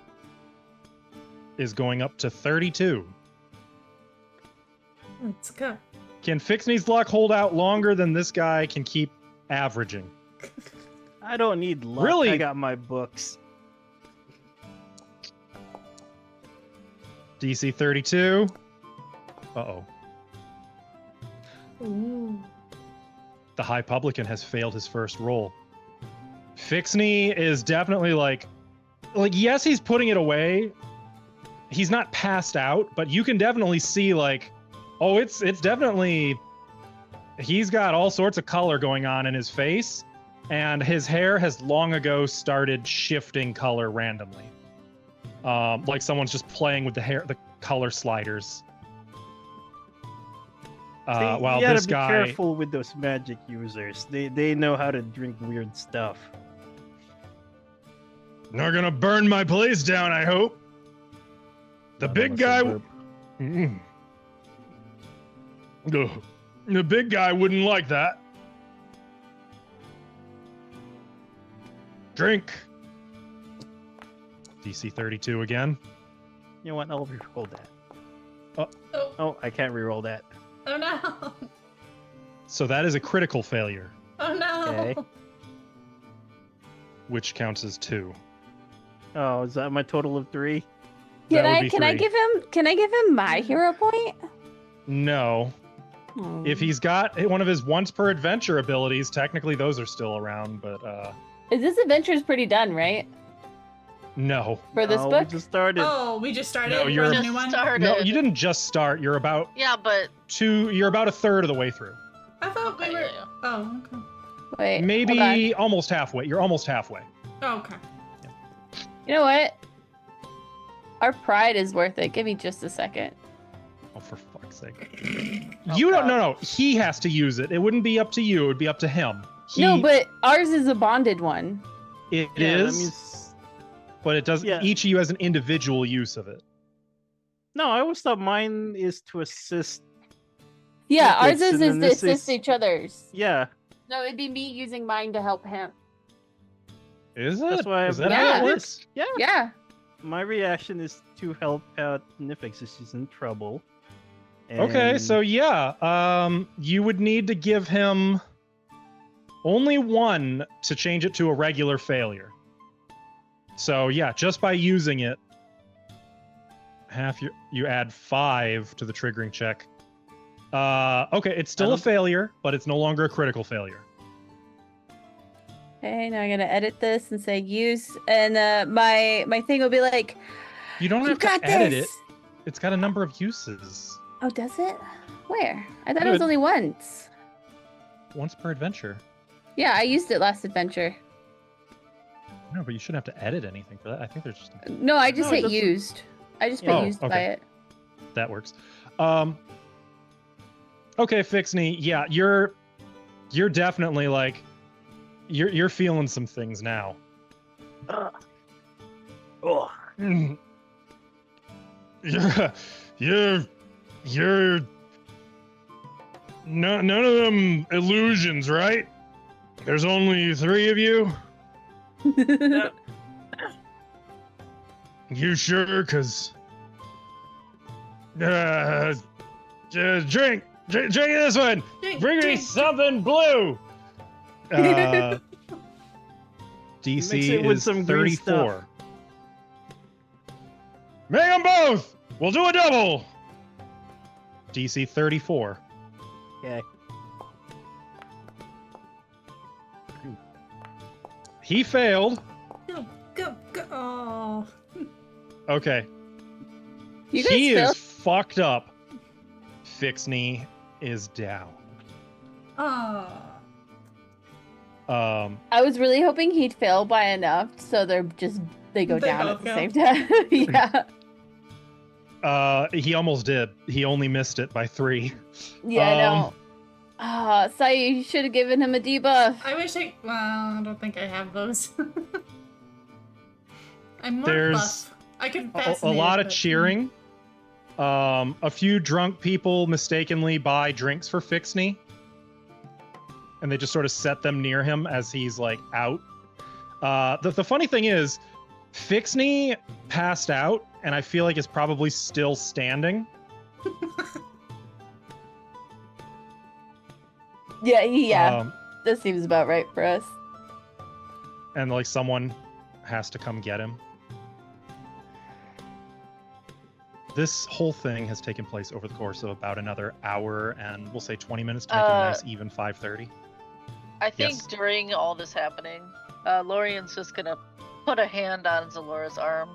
is going up to 32. Let's go. Can Fixney's luck hold out longer than this guy can keep averaging? I don't need luck. Really? I got my books. DC 32. Uh-oh. Ooh. The High Publican has failed his first roll. Fixney is definitely like yes, he's putting it away. He's not passed out, but you can definitely see like, oh, it's definitely, he's got all sorts of color going on in his face, and his hair has long ago started shifting color randomly. Like someone's just playing with the color sliders. While you gotta this be guy, careful with those magic users. They know how to drink weird stuff. not gonna burn my place down, I hope. The big guy. Mm. Ugh. The big guy wouldn't like that. Drink. DC 32 again. You know what? I'll re-roll that. Oh, Oh, I can't re-roll that. oh no. So that is a critical failure, Oh no. Okay. which counts as 2. Oh, is that my total of 3? That would be Can I 3. give him my hero point? No. Hmm. If he's got one of his once per adventure abilities, technically those are still around, but This adventure's pretty done, right? no. For this Oh, book? We just started. Oh, we just started. No, We're you're- on a Just new one. started. No, you didn't just start. You're about Yeah, but you're about a third of the way through. I thought we okay, were. yeah, yeah. Oh, okay. Wait, hold on. Maybe almost halfway. You're almost halfway. Oh, okay. You know what? Our pride is worth it. Give me just a second. Oh, for fuck's sake. Oh, You don't. God. No. He has to use it. It wouldn't be up to you. It would be up to him. No, but ours is a bonded one. It Yeah, that is, means- but it does. Yeah. Each of you has an individual use of it. No, I always thought mine is to assist. Yeah, Okay, ours so is then to this assist is- each other's. Yeah, No, it'd be me using mine to help him. Is it? That's why Is I'm- that how Yeah. it works? Yeah. my reaction is to help out Nifix if she's in trouble. Okay, And- so yeah, you would need to give him. Only one to change it to a regular failure. So yeah, just by using it, you add 5 to the triggering check. Okay, it's still a failure, but it's no longer a critical failure. Okay, now I'm gonna edit this and say use, and my thing will be like, You don't "You have got to edit this!" it. It's got a number of uses. Oh, does it? Where? I thought it was Good. only once. Once per adventure. Yeah, I used it last adventure. No, but you shouldn't have to edit anything for that. I think there's just No, I just No, it hit doesn't- used. I just put Oh, used by okay. it. that works. Okay, Fixney, yeah, you're definitely like you're feeling some things now. Oh, Mm. You're none of them illusions, right? There's only 3 of you. You sure? Cause drink this one. Bring me something blue. DC Mix it with is some green 34. Make them both. We'll do a double. DC 34. okay. He failed. Go. Oh. You Okay. guys He failed. is fucked up. Fixney is down. Oh. I was really hoping he'd fail by enough, so they go They down both at the go. same time. Yeah. He almost did. He only missed it by 3. Yeah, I know. Saya, you should have given him a debuff. I wish I. Well, I don't think I have those. I'm more There's buff. I could A fascinate. lot of but- cheering. A few drunk people mistakenly buy drinks for Fixney. And they just sort of set them near him as he's like out. The funny thing is, Fixney passed out, and I feel like is probably still standing. Yeah. That seems about right for us. And like someone has to come get him. This whole thing has taken place over the course of about another hour and we'll say 20 minutes to make it a nice even 5:30. I think Yes. during all this happening, Lorian's just gonna put a hand on Zalora's arm.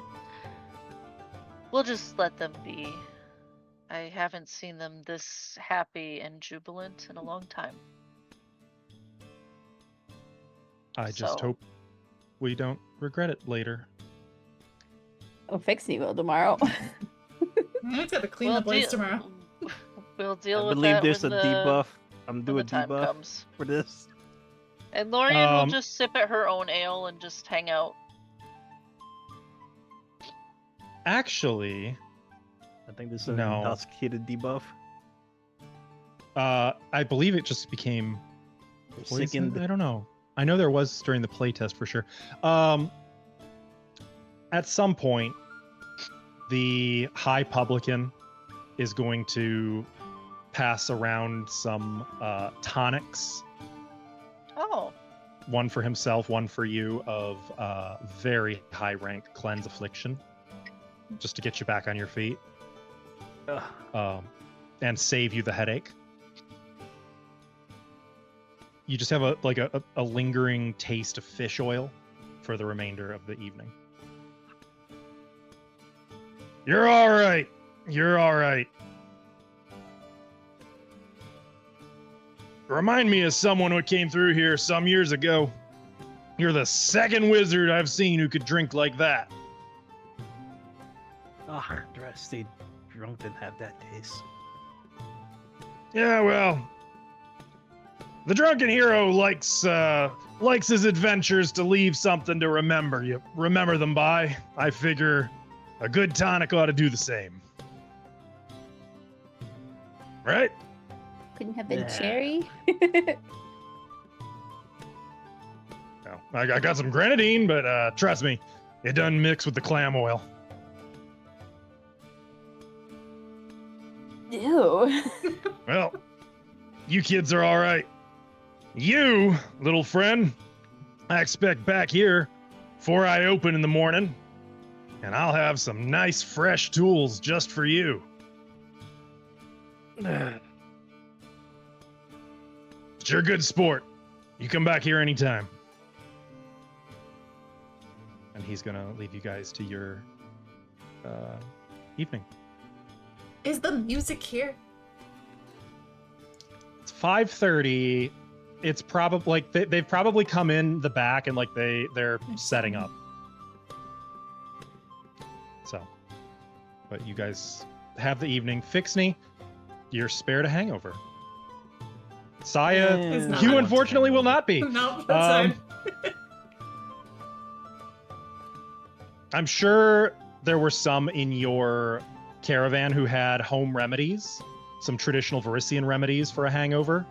We'll just let them be. I haven't seen them this happy and jubilant in a long time. I just So- hope we don't regret it later. Oh, Fixney will tomorrow. I just gotta clean the place tomorrow. We'll deal I with believe that there's a when the, debuff. I'm when doing the a time debuff comes. for this. And Lorian will Um, just sip at her own ale and just hang out. Actually, I think this is an No. intoxicated debuff. I believe it just became poison? Sickened. I don't know. I know there was during the playtest for sure. At some point, the High Publican is going to pass around some tonics. Oh, One for himself, one for you, of very high rank cleanse affliction, just to get you back on your feet and save you the headache. You just have a lingering taste of fish oil for the remainder of the evening. You're all right. You're all right. Remind me of someone who came through here some years ago. You're the second wizard I've seen who could drink like that. I'd rather stay drunk than have that taste. Yeah, well, the drunken hero likes his adventures to leave something to remember. You remember them by. I figure a good tonic ought to do the same. Right? Couldn't have been Yeah. cherry. No, I got some grenadine, but trust me, it doesn't mix with the clam oil. Ew. Well, you kids are all right. You, little friend, I expect back here before I open in the morning, and I'll have some nice fresh tools just for you. But you're a good sport. You come back here anytime. And he's gonna leave you guys to your evening. Is the music here? It's 5:30. It's probably like they've probably come in the back and like they're setting up. So, but you guys have the evening. Fixney, you're spared a hangover. Saya, It's not. you unfortunately will not be. No, that's fine. I'm sure there were some in your caravan who had home remedies, some traditional Varisian remedies for a hangover.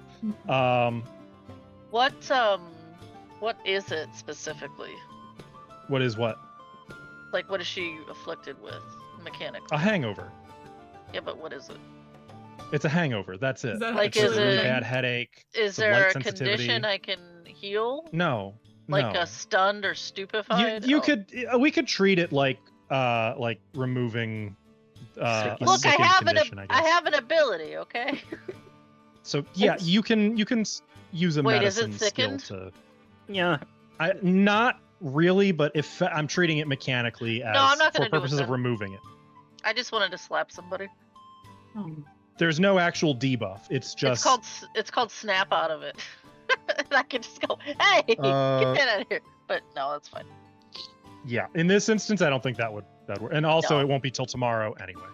What is it specifically? What is what? Like, what is she afflicted with mechanically? A hangover. Yeah, but what is it? It's a hangover. That's it. Is that Like, actually It's a is really it- bad headache. Is some there light a sensitivity. condition I can heal? No. Like no. a stunned or stupefied? You Oh. could we could treat it like removing a Look, I sickened have condition, I I guess. have an ability, okay? So yeah, It's- you can use a Wait, is it medicine skill sickened? to Yeah. not really, but if I'm treating it mechanically as I'm not for gonna do it purposes of then. removing it. I just wanted to slap somebody. There's no actual debuff. It's just It's called snap out of it. And I can just go, hey, get that out of here. But no, that's fine. yeah. In this instance, I don't think that would work. And also, No. it won't be till tomorrow anyway.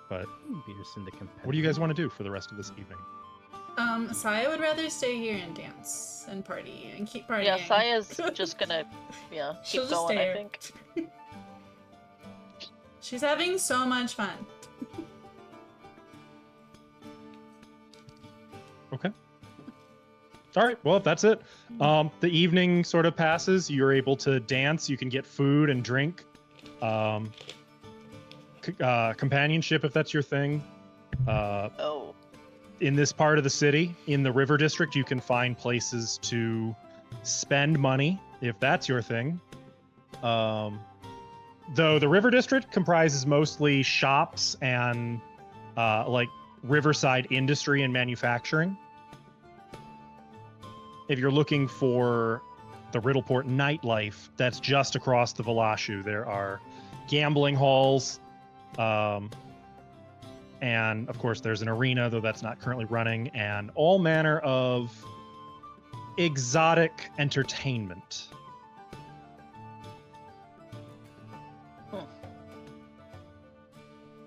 But Peterson, the competitor. what do you guys want to do for the rest of this evening? Saya would rather stay here and dance and party and keep partying. Yeah, Saya's just gonna She'll keep just going, stay I here. think. She's having so much fun. Okay. All right. Well, if that's it, the evening sort of passes. You're able to dance. You can get food and drink, companionship if that's your thing. Oh. In this part of the city, in the River District, you can find places to spend money if that's your thing. Though the River District comprises mostly shops and like riverside industry and manufacturing. If you're looking for the Riddleport nightlife, that's just across the Velashu. There are gambling halls, and of course there's an arena, though that's not currently running, and all manner of exotic entertainment.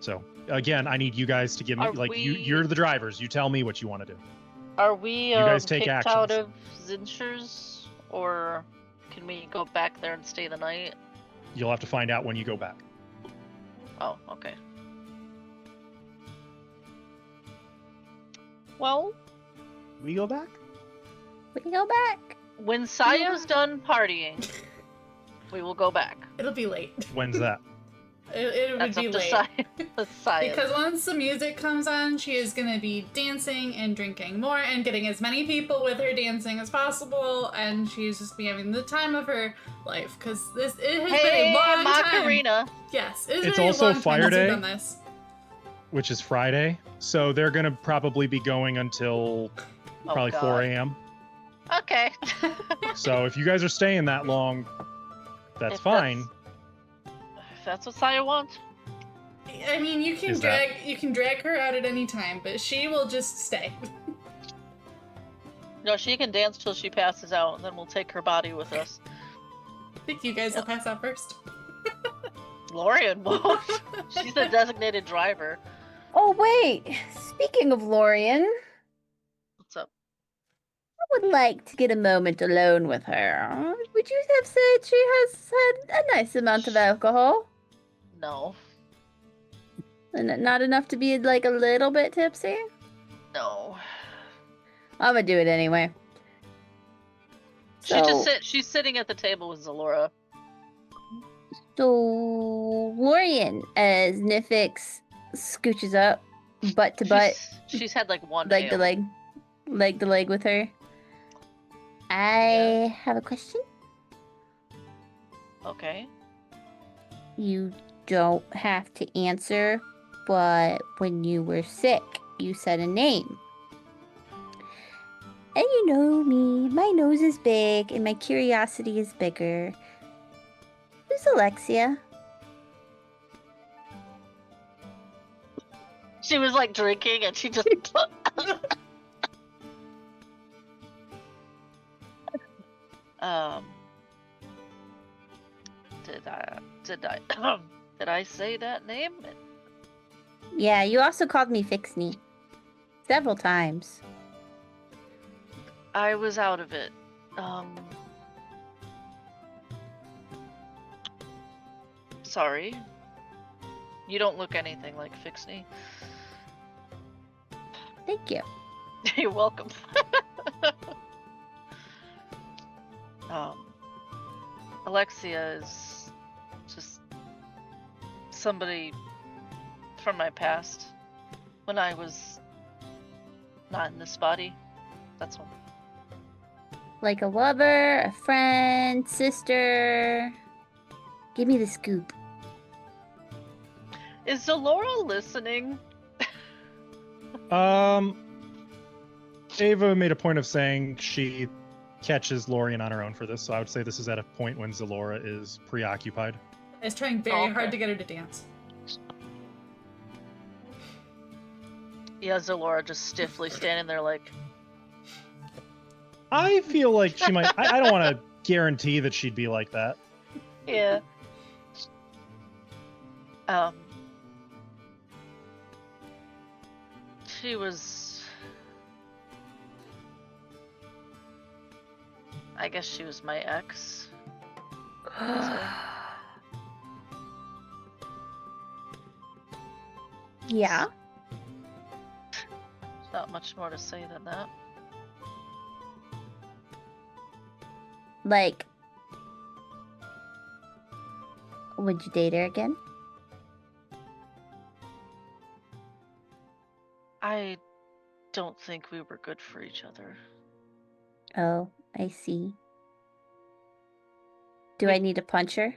So again, I need you guys to give me Are you're the drivers. You tell me what you want to do. Are we guys take kicked out actions. of Zincher's? Or can we go back there and stay the night? You'll have to find out when you go back. Oh, okay. Well, We go back? We can go back. when Saya's done partying, we will go back. It'll be late. When's that? It would That's be up to late. Saya. That's Saya. Because once the music comes on, she is going to be dancing and drinking more and getting as many people with her dancing as possible, and she's just be having the time of her life. Because it has been Hey, a long time. Macarena. Yes, it has It's been also a long Fire time since Day. we've done this. Which is Friday. So they're going to probably be going until Oh, probably God. 4 a.m. Okay. So if you guys are staying that long, that's If fine. If that's what Saya wants. I mean, you can Is that- drag her out at any time, but she will just stay. No, she can dance till she passes out, and then we'll take her body with us. I think you guys will pass out first. Lorian won't. She's the designated driver. Oh, wait. Speaking of Lorian, What's up? I would like to get a moment alone with her. Would you have said she has had a nice amount of alcohol? No. And not enough to be like a little bit tipsy? No. I'm gonna do it anyway. She's sitting at the table with Zalora. So, Lorian, as Nifix scooches up, butt to butt, She's had like one leg to ale. leg. leg to leg with her. I have a question. Okay. You don't have to answer, but when you were sick, you said a name. And you know me, my nose is big and my curiosity is bigger. Who's Alexia? She was like drinking and she just did I say that name? Yeah, you also called me Fixney. Several times. I was out of it. Sorry. You don't look anything like Fixney. Thank you. You're welcome. Alexia is just somebody from my past when I was not in this body. That's all. Like a lover, a friend, sister. Give me the scoop. Is Zalora listening? Ava made a point of saying she catches Lorien on her own for this, so I would say this is at a point when Zalora is preoccupied. I was trying very hard to get her to dance. Yeah, Zalora just stiffly standing there like, I feel like she might. I don't want to guarantee that she'd be like that. yeah. She was. I guess she was my ex. Yeah. There's not much more to say than that. Like, would you date her again? I don't think we were good for each other. Oh, I see. Do I need to punch her?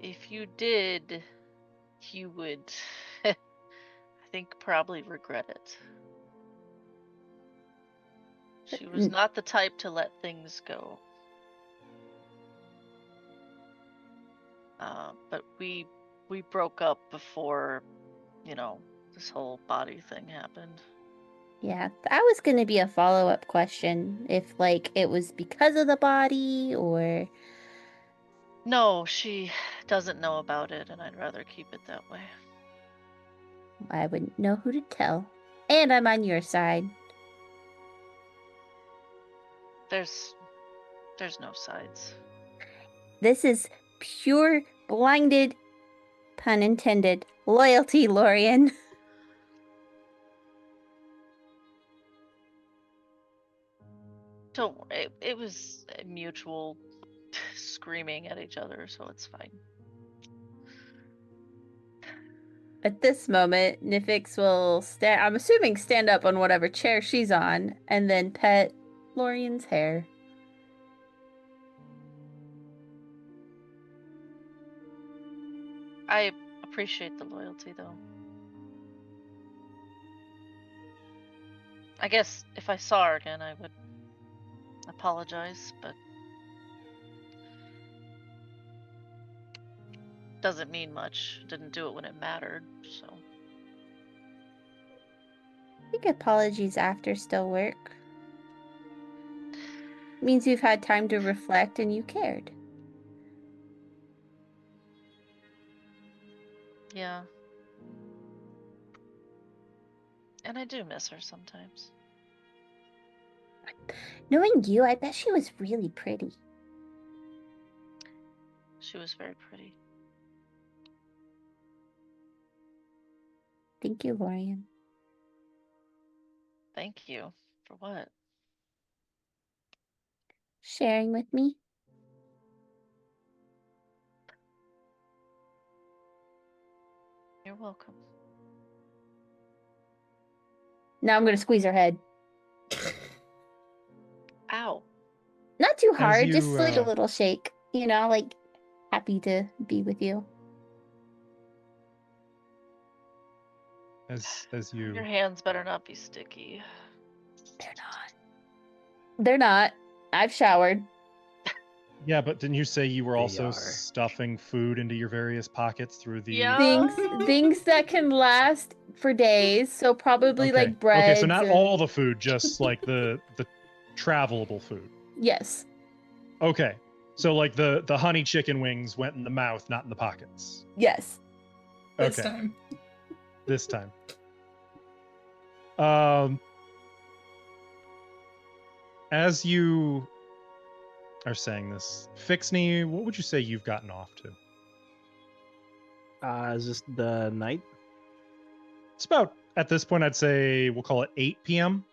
If you did, you would, I think, probably regret it. She was not the type to let things go. But we broke up before, this whole body thing happened. Yeah, that was going to be a follow-up question. If, like, it was because of the body or... No, she doesn't know about it, and I'd rather keep it that way. I wouldn't know who to tell. And I'm on your side. There's no sides. This is pure, blinded, pun intended, loyalty, Lorien. Don't worry, it was mutual screaming at each other, so it's fine. At this moment, Nifix will I'm assuming stand up on whatever chair she's on, and then pet Lorien's hair. I appreciate the loyalty, though. I guess if I saw her again, I would apologize, but doesn't mean much. Didn't do it when it mattered, so. I think apologies after still work. Means you've had time to reflect and you cared. Yeah. And I do miss her sometimes. Knowing you, I bet she was really pretty. She was very pretty. Thank you, Lorien. Thank you. For what? Sharing with me. You're welcome. welcome. Now I'm gonna squeeze her head. Ow. Not too As hard, you, just like a little shake. You know, like happy to be with you. As Your you hands better not be sticky. They're not. They're not. I've showered. Yeah, but didn't you say you were They also are. stuffing food into your various pockets through the Yeah. Things that can last for days. So probably Okay. like bread. Okay, so not all the food, just like the travelable food. Yes. Okay. So like the honey chicken wings went in the mouth, not in the pockets. Yes. This Okay. time. This time. As you are saying this, Fixney, what would you say you've gotten off to? Is this the night? It's about, at this point, I'd say we'll call it 8 p.m.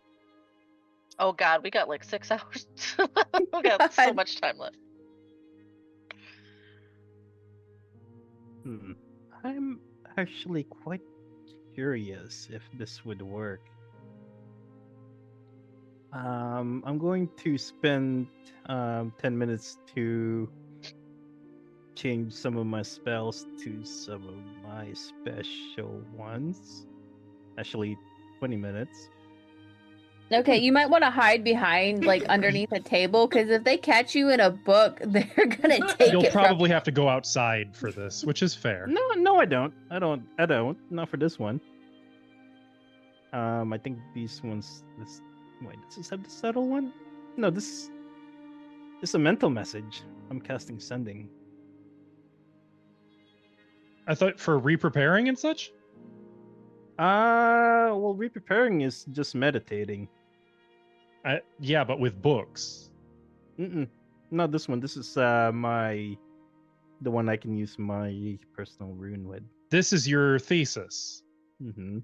Oh god, we got like 6 hours. We got so God. much time left. I'm actually quite curious if this would work. I'm going to spend 10 minutes to change some of my spells to some of my special ones. Actually, 20 minutes. Okay, you might want to hide behind like underneath a table because if they catch you in a book, they're gonna take You'll it probably have to go outside for this, which is fair. No, I don't. I don't. Not for this one. I think these ones. Wait, does this have the subtle one? No, this is a mental message. I'm casting sending. I thought for re-preparing and such? Well, re-preparing is just meditating. Yeah, but with books. Not this one. This is the one I can use my personal rune with. This is your thesis. Mm-hmm.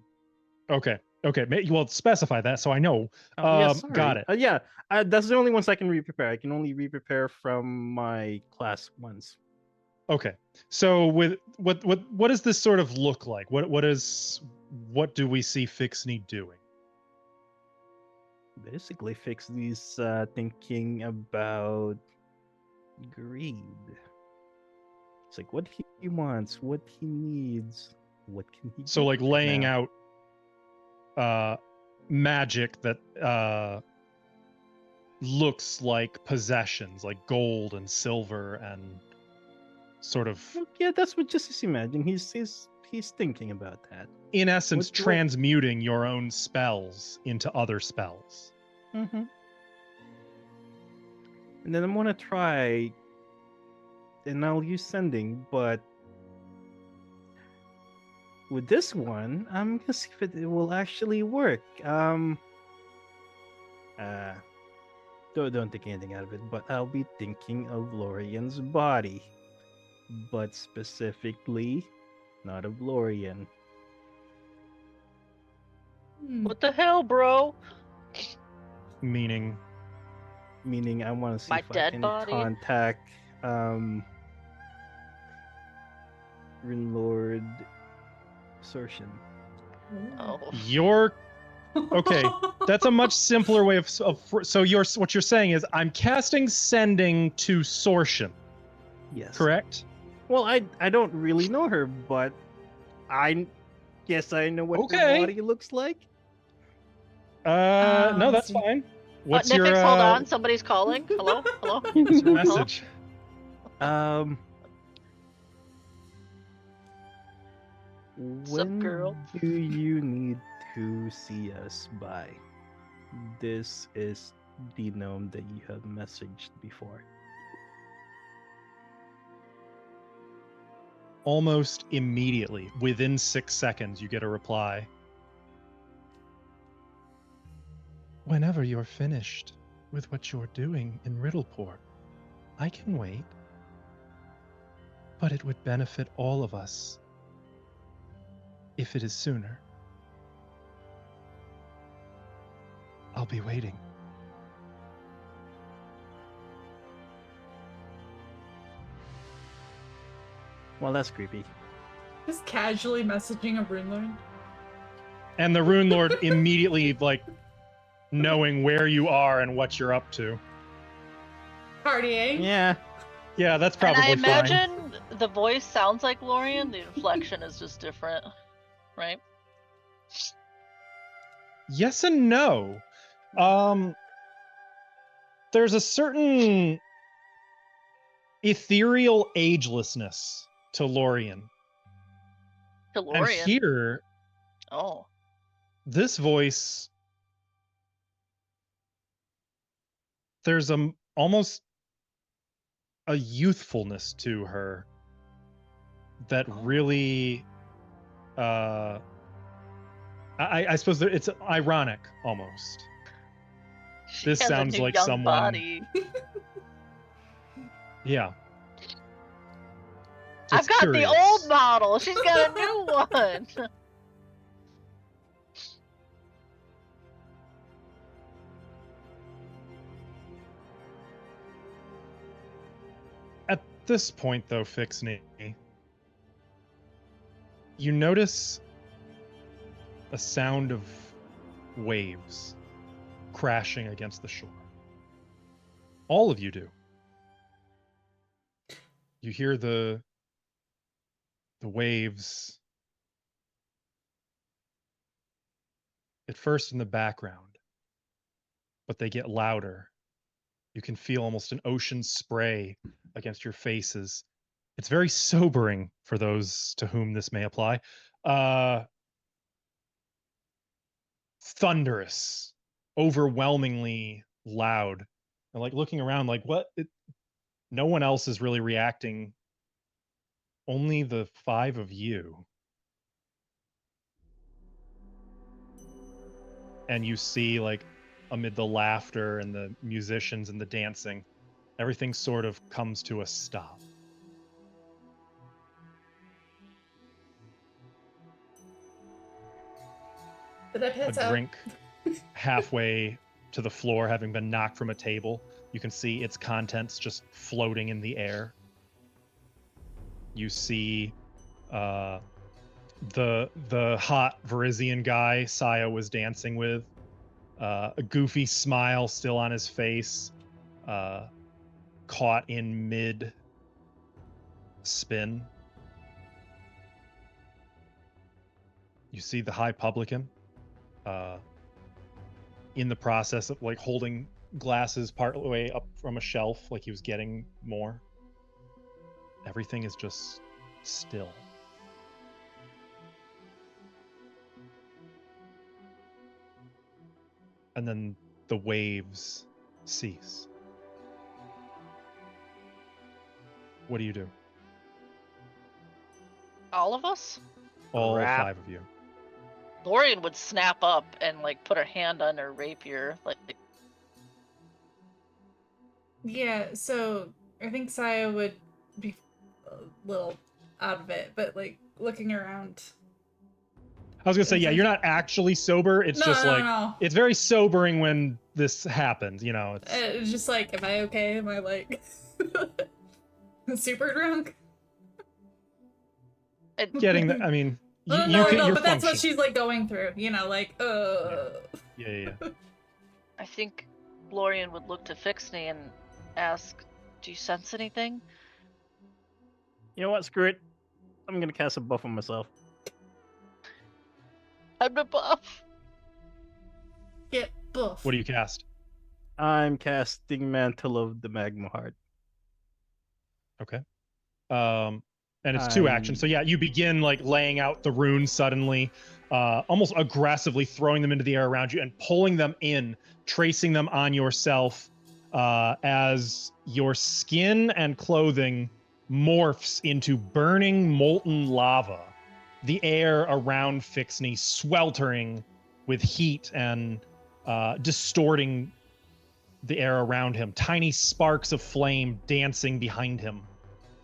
Okay. Well, specify that so I know. Yeah, sorry. Got it. Yeah, that's the only ones I can re-prepare. I can only re-prepare from my class ones. Okay. So with what does this sort of look like? What do we see Fixney doing? Basically, fix these thinking about greed. It's like what he wants, what he needs, what can he So get like right laying now. out magic that looks like possessions, like gold and silver and sort of Well, yeah, that's what Justice imagine. He's thinking about that. in essence What- transmuting your own spells into other spells. Mm-hmm. And then I'm gonna try, and I'll use sending, but with this one, I'm gonna see if it will actually work. Don't think anything out of it, but I'll be thinking of Lorian's body, but specifically, not of Lorian. What the hell, bro? Meaning Meaning, I want to see My if I dead can body? contact Runelord Sortion. Oh. you're okay. That's a much simpler way of so what you're saying is I'm casting sending to Sortion, Yes. correct? Well, I don't really know her, but I guess I know what her Okay. body looks like. No, that's see. fine. What's Nifix, your hold on. Somebody's calling. Hello? Hello? what's your Hello? message? When girl? do you need to see us by? This is the gnome that you have messaged before. Almost immediately, within 6 seconds, you get a reply. Whenever you're finished with what you're doing in Riddleport, I can wait. But it would benefit all of us if it is sooner. I'll be waiting. Well, that's creepy. Just casually messaging a Runelord. And the Rune Lord immediately, like, knowing where you are and what you're up to. Partying. Yeah. Yeah, that's And probably I fine. imagine the voice sounds like Lorian, the inflection is just different, right? Yes and no. There's a certain ethereal agelessness to Lorian. To And Lorian. here, Oh. this voice, there's almost a youthfulness to her that really, I suppose that it's ironic almost. She This has sounds a new like young someone- body. Yeah. I've It's got curious. the old model. She's got a new one. At this point, though, Fixney, you notice a sound of waves crashing against the shore. All of you do. You hear the waves at first in the background, but they get louder. You can feel almost an ocean spray against your faces. It's very sobering for those to whom this may apply. Thunderous, overwhelmingly loud. And like looking around, like no one else is really reacting. Only the 5 of you. And you see, like, amid the laughter and the musicians and the dancing, everything sort of comes to a stop. Did I A pass out? drink halfway to the floor, having been knocked from a table. You can see its contents just floating in the air. You see the hot Varisian guy Saya was dancing with, a goofy smile still on his face, caught in mid spin. You see the high publican in the process of like holding glasses part way up from a shelf, like he was getting more. Everything is just still. And then the waves cease. What do you do? All of us? All Crap. 5 of you. Lorian would snap up and like put her hand on her rapier, like. Yeah, so I think Saya would be a little out of it, but like looking around. I was gonna say, yeah, you're not actually sober. It's just like No. it's very sobering when this happens. You know, it's It's just like, am I okay? Am I like super drunk? getting the. I mean, No, you're but that's what functioning. she's like going through. You know, like Yeah. I think Lorian would look to Fixney and ask, "Do you sense anything?" You know what? Screw it. I'm gonna cast a buff on myself. I'm a buff. get buff. What do you cast? I'm casting Mantle of the Magnimar. Okay. And it's 2 actions. So yeah, you begin like laying out the runes suddenly, almost aggressively throwing them into the air around you and pulling them in, tracing them on yourself as your skin and clothing morphs into burning molten lava. The air around Fixney sweltering with heat and distorting the air around him. Tiny sparks of flame dancing behind him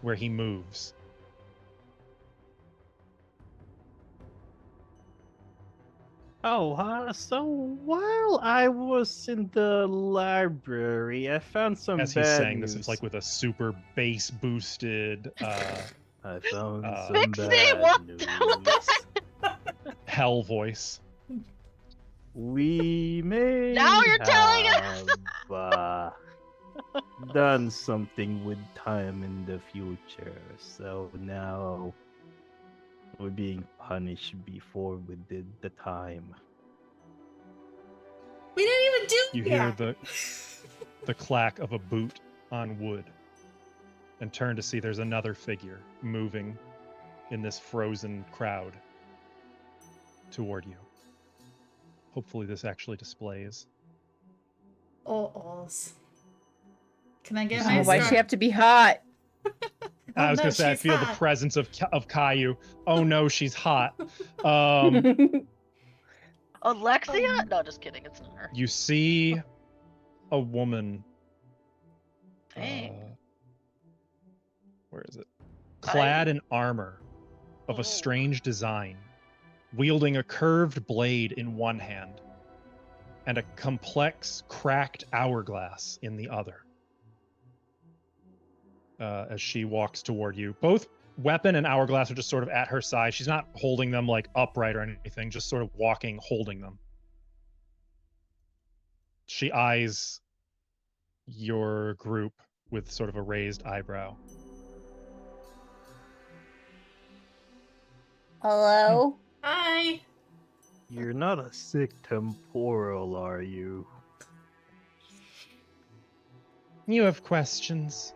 where he moves. Oh, so while I was in the library, I found some As he's bad saying news. this, it's like with a super bass boosted I found some Pixie, bad what news. the Hell voice. We may Now you're telling have done something with time in the future, so now we're being punished before we did the time. We didn't even do You hear that. the clack of a boot on wood, and turn to see there's another figure moving in this frozen crowd toward you. Hopefully this actually displays. Oh-ohs. Can I get Oh, my Why'd scar- she have to be hot? I was no, gonna say I she's feel hot. the presence of Caillou. Oh no, she's hot. Alexia? No, just kidding. It's not her. You see a woman. Dang. Where is it? Clad I- in armor of Oh. a strange design, wielding a curved blade in one hand and a complex, cracked hourglass in the other. As she walks toward you, both weapon and hourglass are just sort of at her side. She's not holding them like upright or anything, just sort of walking, holding them. She eyes your group with sort of a raised eyebrow. Hello? Hi. You're not a sick temporal, are you? You have questions,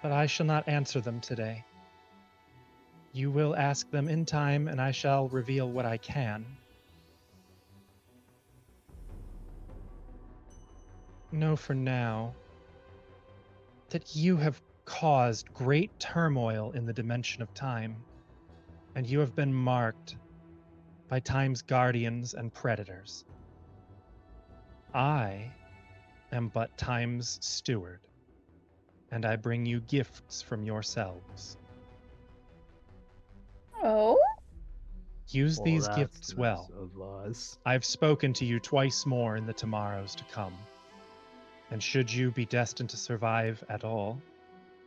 but I shall not answer them today. You will ask them in time, and I shall reveal what I can. Know for now that you have caused great turmoil in the dimension of time, and you have been marked by time's guardians and predators. I am but time's steward, and I bring you gifts from yourselves. Oh? Use Well, these that's gifts nice well. of us. I've spoken to you twice more in the tomorrows to come. And should you be destined to survive at all,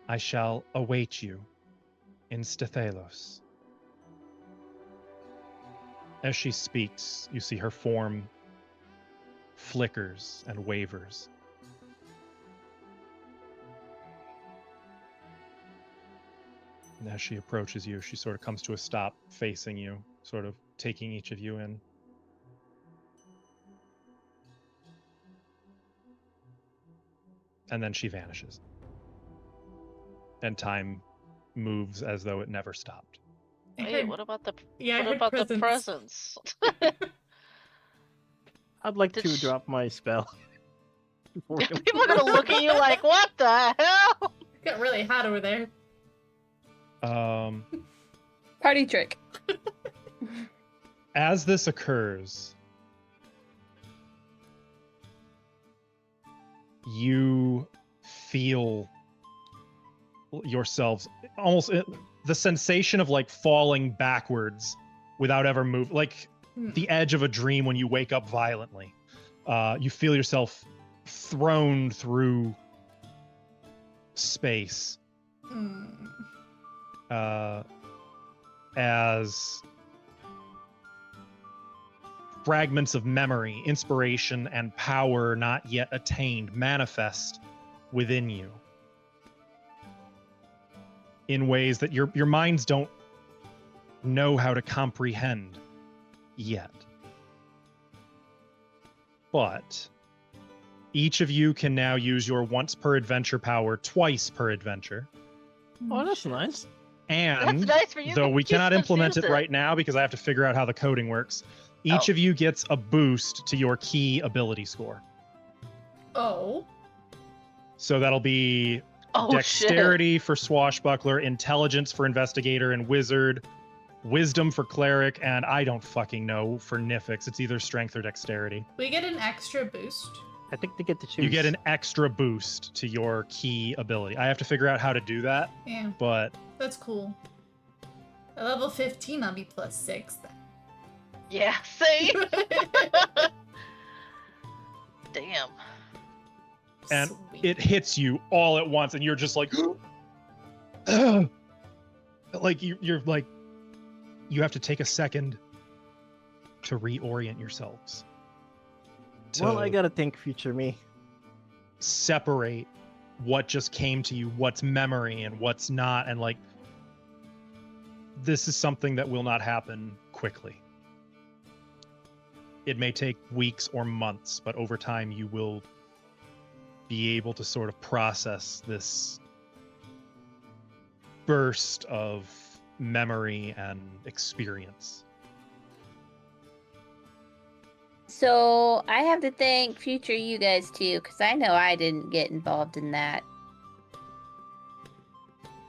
I shall await you in Sthathalos. As she speaks, you see her form flickers and wavers. And as she approaches you, she sort of comes to a stop facing you, sort of taking each of you in. And then she vanishes. And time moves as though it never stopped. I Wait, heard- what about the yeah, I what heard about the presents. presents? I'd like Did to sh- drop my spell. before we- People are gonna look at you like, what the hell? It got really hot over there. Party trick. As this occurs, you feel yourselves almost the sensation of like falling backwards without ever moving, like the edge of a dream when you wake up violently. You feel yourself thrown through space as fragments of memory, inspiration, and power not yet attained manifest within you in ways that your minds don't know how to comprehend yet. But each of you can now use your once per adventure power twice per adventure. Oh, that's nice. And That's nice for you. though we You cannot just implement used it right now because I have to figure out how the coding works, each Oh. of you gets a boost to your key ability score. Oh. So that'll be Oh dexterity for swashbuckler, intelligence for investigator and wizard, wisdom for cleric, and I don't fucking know for Nifix. It's either strength or dexterity. We get an extra boost. I think they get to choose. You get an extra boost to your key ability. I have to figure out how to do that, Yeah, but that's cool. At level 15, I'll be plus 6 then. shit. Yeah, same. Damn. And Sweet. it hits you all at once and you're just like "Ugh." like you're like you have to take a second to reorient yourselves. Well, I To gotta thank future me. separate what just came to you, what's memory and what's not, and like this is something that will not happen quickly. It may take weeks or months, but over time you will be able to sort of process this burst of memory and experience. So I have to thank future you guys too, because I know I didn't get involved in that.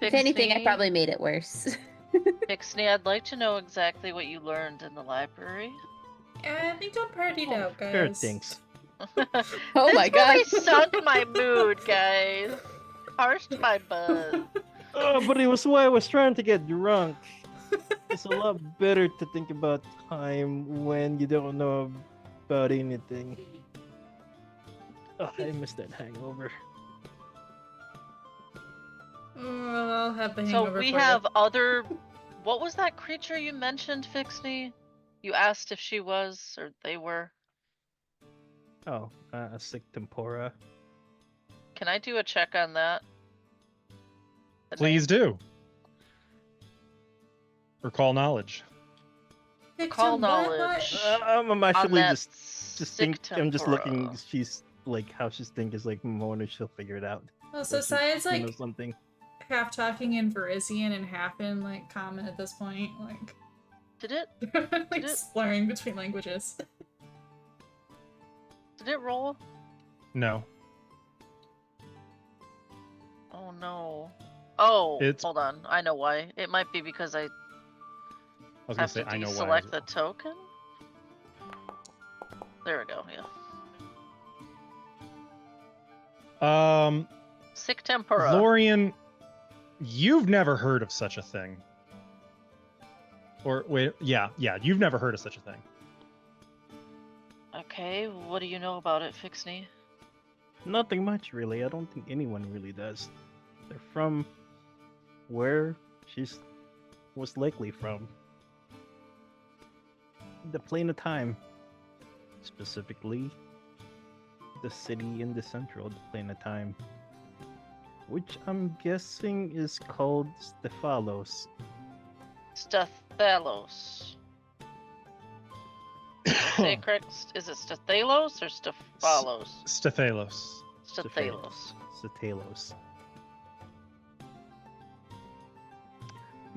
If anything, I Pixie, probably made it worse. Pixie, I'd like to know exactly what you learned in the library. I think I'm partied out, guys. Fair things. Oh This my god. movie sunk my mood, guys. Harshed my buzz. Oh, but it was why I was trying to get drunk. It's a lot better to think about time when you don't know about anything. Oh, I missed that hangover. Oh, I'll have the So hangover we for have you. other. What was that creature you mentioned, Fixney? You asked if she was or they were. Oh, a sick tempora. Can I do a check on that? The Please do. Recall knowledge. Call Victim, what? knowledge. I'm on actually that just sick think. I'm just looking. tempora. She's like how she's thinking is like Mona. She'll figure it out. Oh, so Or she Saya's like knows something. half talking in Varisian and half in like common at this point. Like, Did it? like Did it- slurring between languages. Did it roll? No. Oh no. Oh, It's- hold on. I know why. It might be because I I was gonna have say to I know why. deselect as the token. There we go. Yeah. well. Sick tempura. Lorian, you've never heard of such a thing. Or wait, yeah, you've never heard of such a thing. Okay, what do you know about it, Fixney? Nothing much really. I don't think anyone really does. They're from where she's was likely from. The plane of time. Specifically, the city in the central, the plane of time. Which I'm guessing is called Stephalos. Stathalos. Say it correct. Is it Stathalos or Stephalos? Stephalos. Stathalos. Stephalos.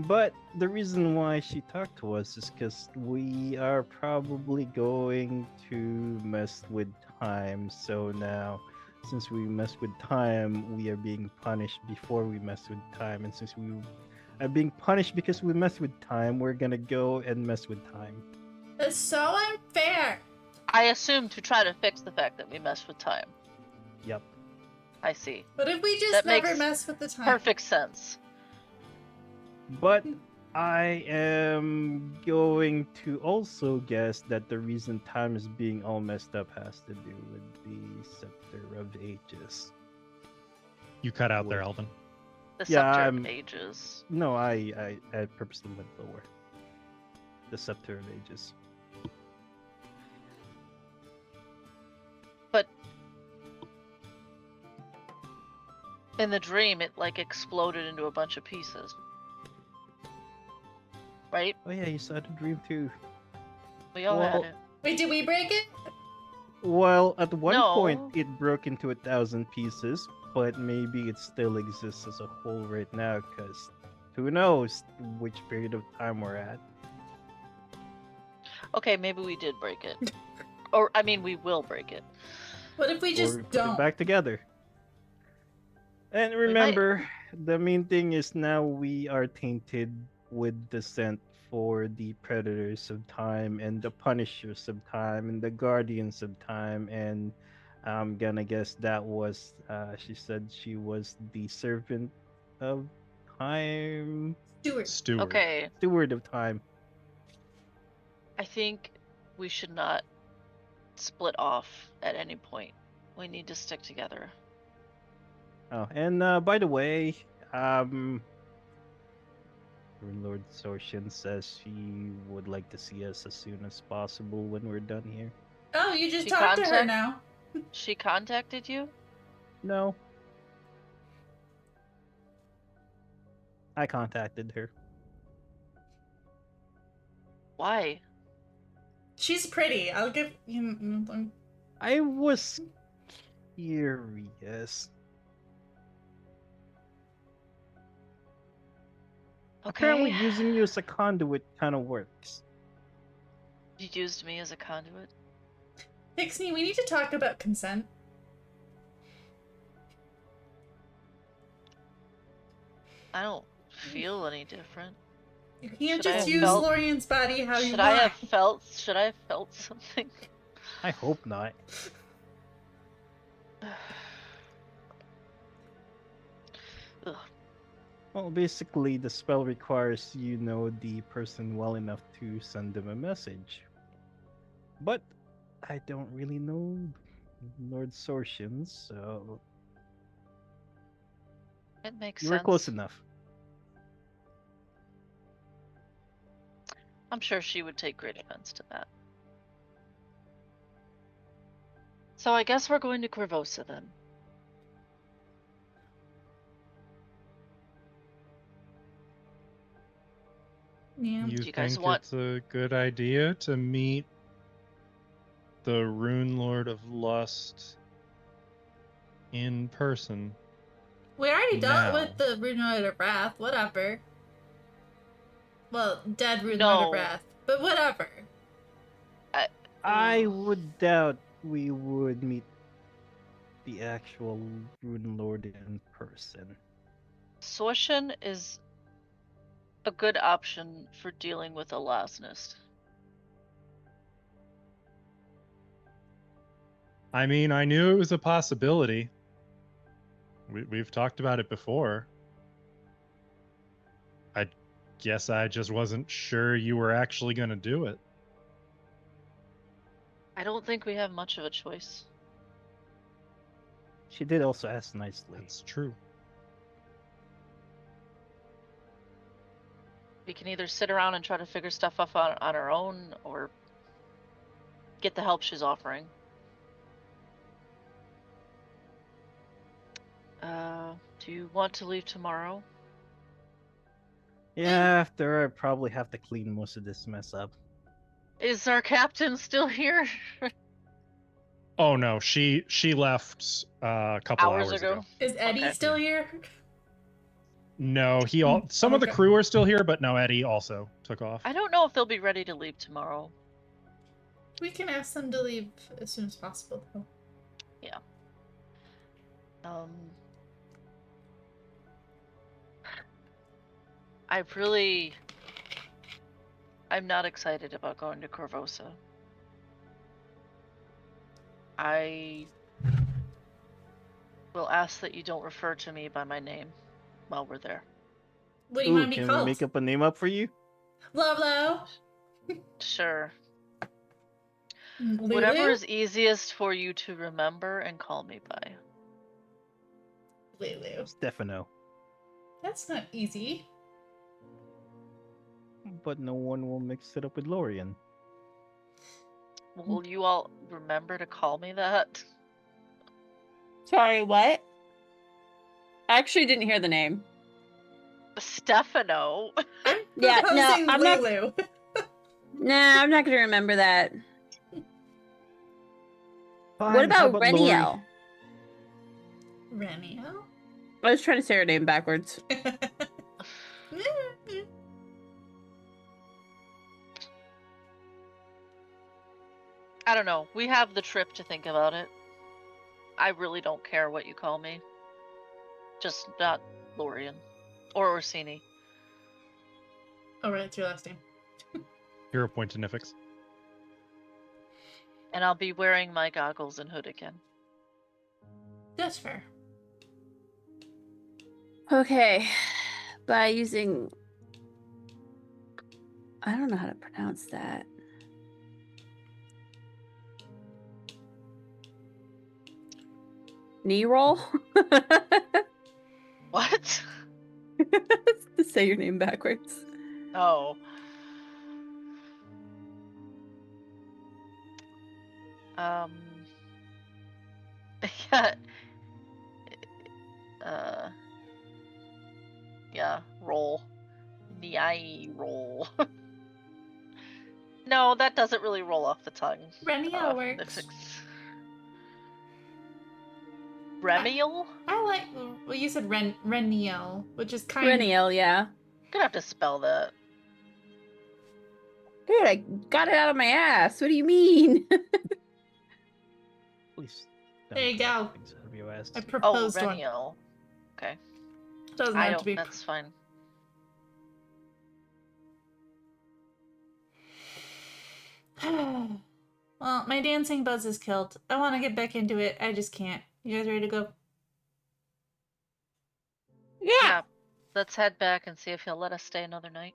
But the reason why she talked to us is because we are probably going to mess with time. So now, since we mess with time, we are being punished before we mess with time. And since we are being punished because we mess with time, we're gonna go and mess with time. That's so unfair. I assume to try to fix the fact that we mess with time. Yep. I see. But if we just That never makes mess with the time. Perfect sense. But I am going to also guess that the reason time is being all messed up has to do with the Scepter of Ages. You cut out there, Wait. Alvin. The Yeah, Scepter I'm- of Ages. No, I purposely went lower. The Scepter of Ages. But in the dream, it like exploded into a bunch of pieces. Right? Oh yeah, you saw the dream too. We all Well, had it. Wait, did we break it? Well, at one point No. it broke into 1,000 pieces, but maybe it still exists as a whole right now, because who knows which period of time we're at. Okay, maybe we did break it. Or, I mean, we will break it. What if we just Or put don't? it back together. And might- remember, the main thing is now we are tainted with the scent for the predators of time and the punishers of time and the guardians of time, and I'm gonna guess that was she said she was the servant of time, Stewart. Steward. Okay, steward of time. I think we should not split off at any point. We need to stick together. Oh, and by the way, Runelord Sorshin says she would like to see us as soon as possible when we're done here. Oh, you just She talked to her contact- now. She contacted you? No. I contacted her. Why? She's pretty. I'll give you. I was curious. Apparently, Okay. using you as a conduit kind of works. You used me as a conduit. Pixie, we need to talk about consent. I don't feel any different. You can't Should I just have use felt- Lorian's body how you Should want. I have felt something? I hope not. Ugh. Well, basically, the spell requires you know the person well enough to send them a message. But I don't really know Lord Sorshin, so It makes you sense. were close enough. I'm sure she would take great offense to that. So I guess we're going to Corvosa then. Yeah. You you guys think want- it's a good idea to meet the Rune Lord of Lust in person? We already dealt Now. with the Runelord of Wrath. Whatever. Well, dead Runelord No. of Wrath, but whatever. I would doubt we would meet the actual Rune Lord in person. Sorshin is a good option for dealing with a Lasnist. I mean, I knew it was a possibility. We've talked about it before. I guess I just wasn't sure you were actually going to do it. I don't think we have much of a choice. She did also ask nicely. That's true. We can either sit around and try to figure stuff up on our own, or get the help she's offering. Do you want to leave tomorrow? Yeah, after I probably have to clean most of this mess up. Is our captain still here? Oh no, she left a couple hours ago. Is Eddie Okay. still here? No, Hmm, some of the okay. crew are still here, but no, Eddie also took off. I don't know if they'll be ready to leave tomorrow. We can ask them to leave as soon as possible, though. I'm not excited about going to Corvosa. I will ask that you don't refer to me by my name while we're there. What do you want to be can called? we make up a name up for you? Lolo? Sure. Lulu? Whatever is easiest for you to remember and call me by. Lulu. Stefano. That's not easy. But no one will mix it up with Lorian. Will you all remember to call me that? Sorry, what? I actually didn't hear the name. Stefano. I'm Yeah, no, proposing I'm not- Lulu. Nah, I'm not gonna remember that. Fine, What how about Lori? Reniel? Renio? I was trying to say her name backwards. I don't know. We have the trip to think about it. I really don't care what you call me. Just not Lorian. Or Orsini. Oh, right, it's your last name. Hero point to Nifix. And I'll be wearing my goggles and hood again. That's fair. Okay. By using... I don't know how to pronounce that. Knee roll? What? It's say your name backwards. Oh. Yeah. Yeah, roll. Niai roll. No, that doesn't really roll off the tongue. Reniel works. Remiel? I like. Well, you said Reniel, which is kind. Reniel, yeah. Gonna have to spell that. Dude, I got it out of my ass. What do you mean? Please. There you go. WS. I Oh, proposed one. Reniel. Okay. Doesn't I have don't. to be. That's fine. Well, my dancing buzz is killed. I want to get back into it. I just can't. You guys ready to go? Yeah. Let's head back and see if he'll let us stay another night.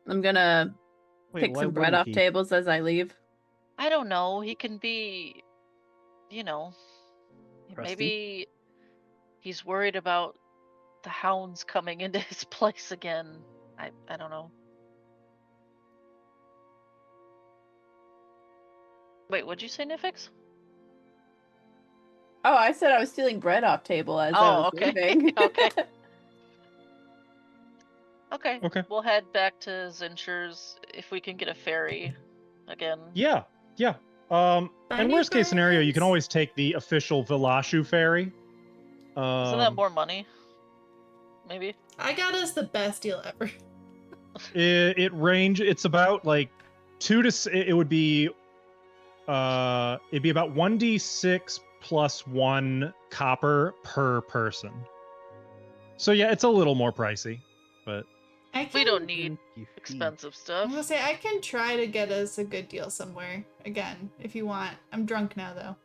I'm gonna pick why some bread wouldn't off he? tables as I leave. I don't know. He can be, Rusty? maybe he's worried about the hounds coming into his place again. I don't know. Wait, what'd you say, Nifix? Oh, I said I was stealing bread off table as I was okay. leaving. Okay. Okay. Okay. We'll head back to Zincher's if we can get a ferry again. Yeah. And Bunny worst case scenario, you can birds. always take the official Vilashu ferry. Isn't that more money? Maybe. I got us the best deal ever. It's about like it would be it'd be about 1d6 plus 1 copper per person. So yeah, it's a little more pricey, but We don't need You expensive I'm stuff. gonna say I can try to get us a good deal somewhere again if you want. I'm drunk now though,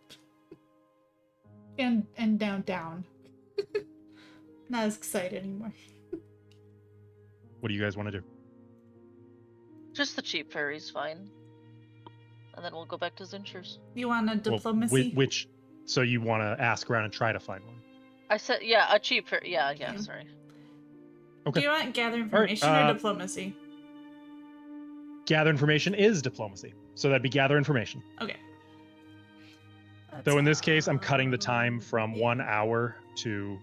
and down. Not as excited anymore. what do you guys want to do? Just the cheap ferry's fine. And then we'll go back to Zincher's. You want a Well, diplomacy? which so you want to ask around and try to find one? I said, yeah, a cheap ferry. Yeah, Yeah. sorry. Okay. Do you want gather information or diplomacy? Gather information is diplomacy, so that'd be gather information. Okay. Though in this case, I'm cutting the time from 1 hour to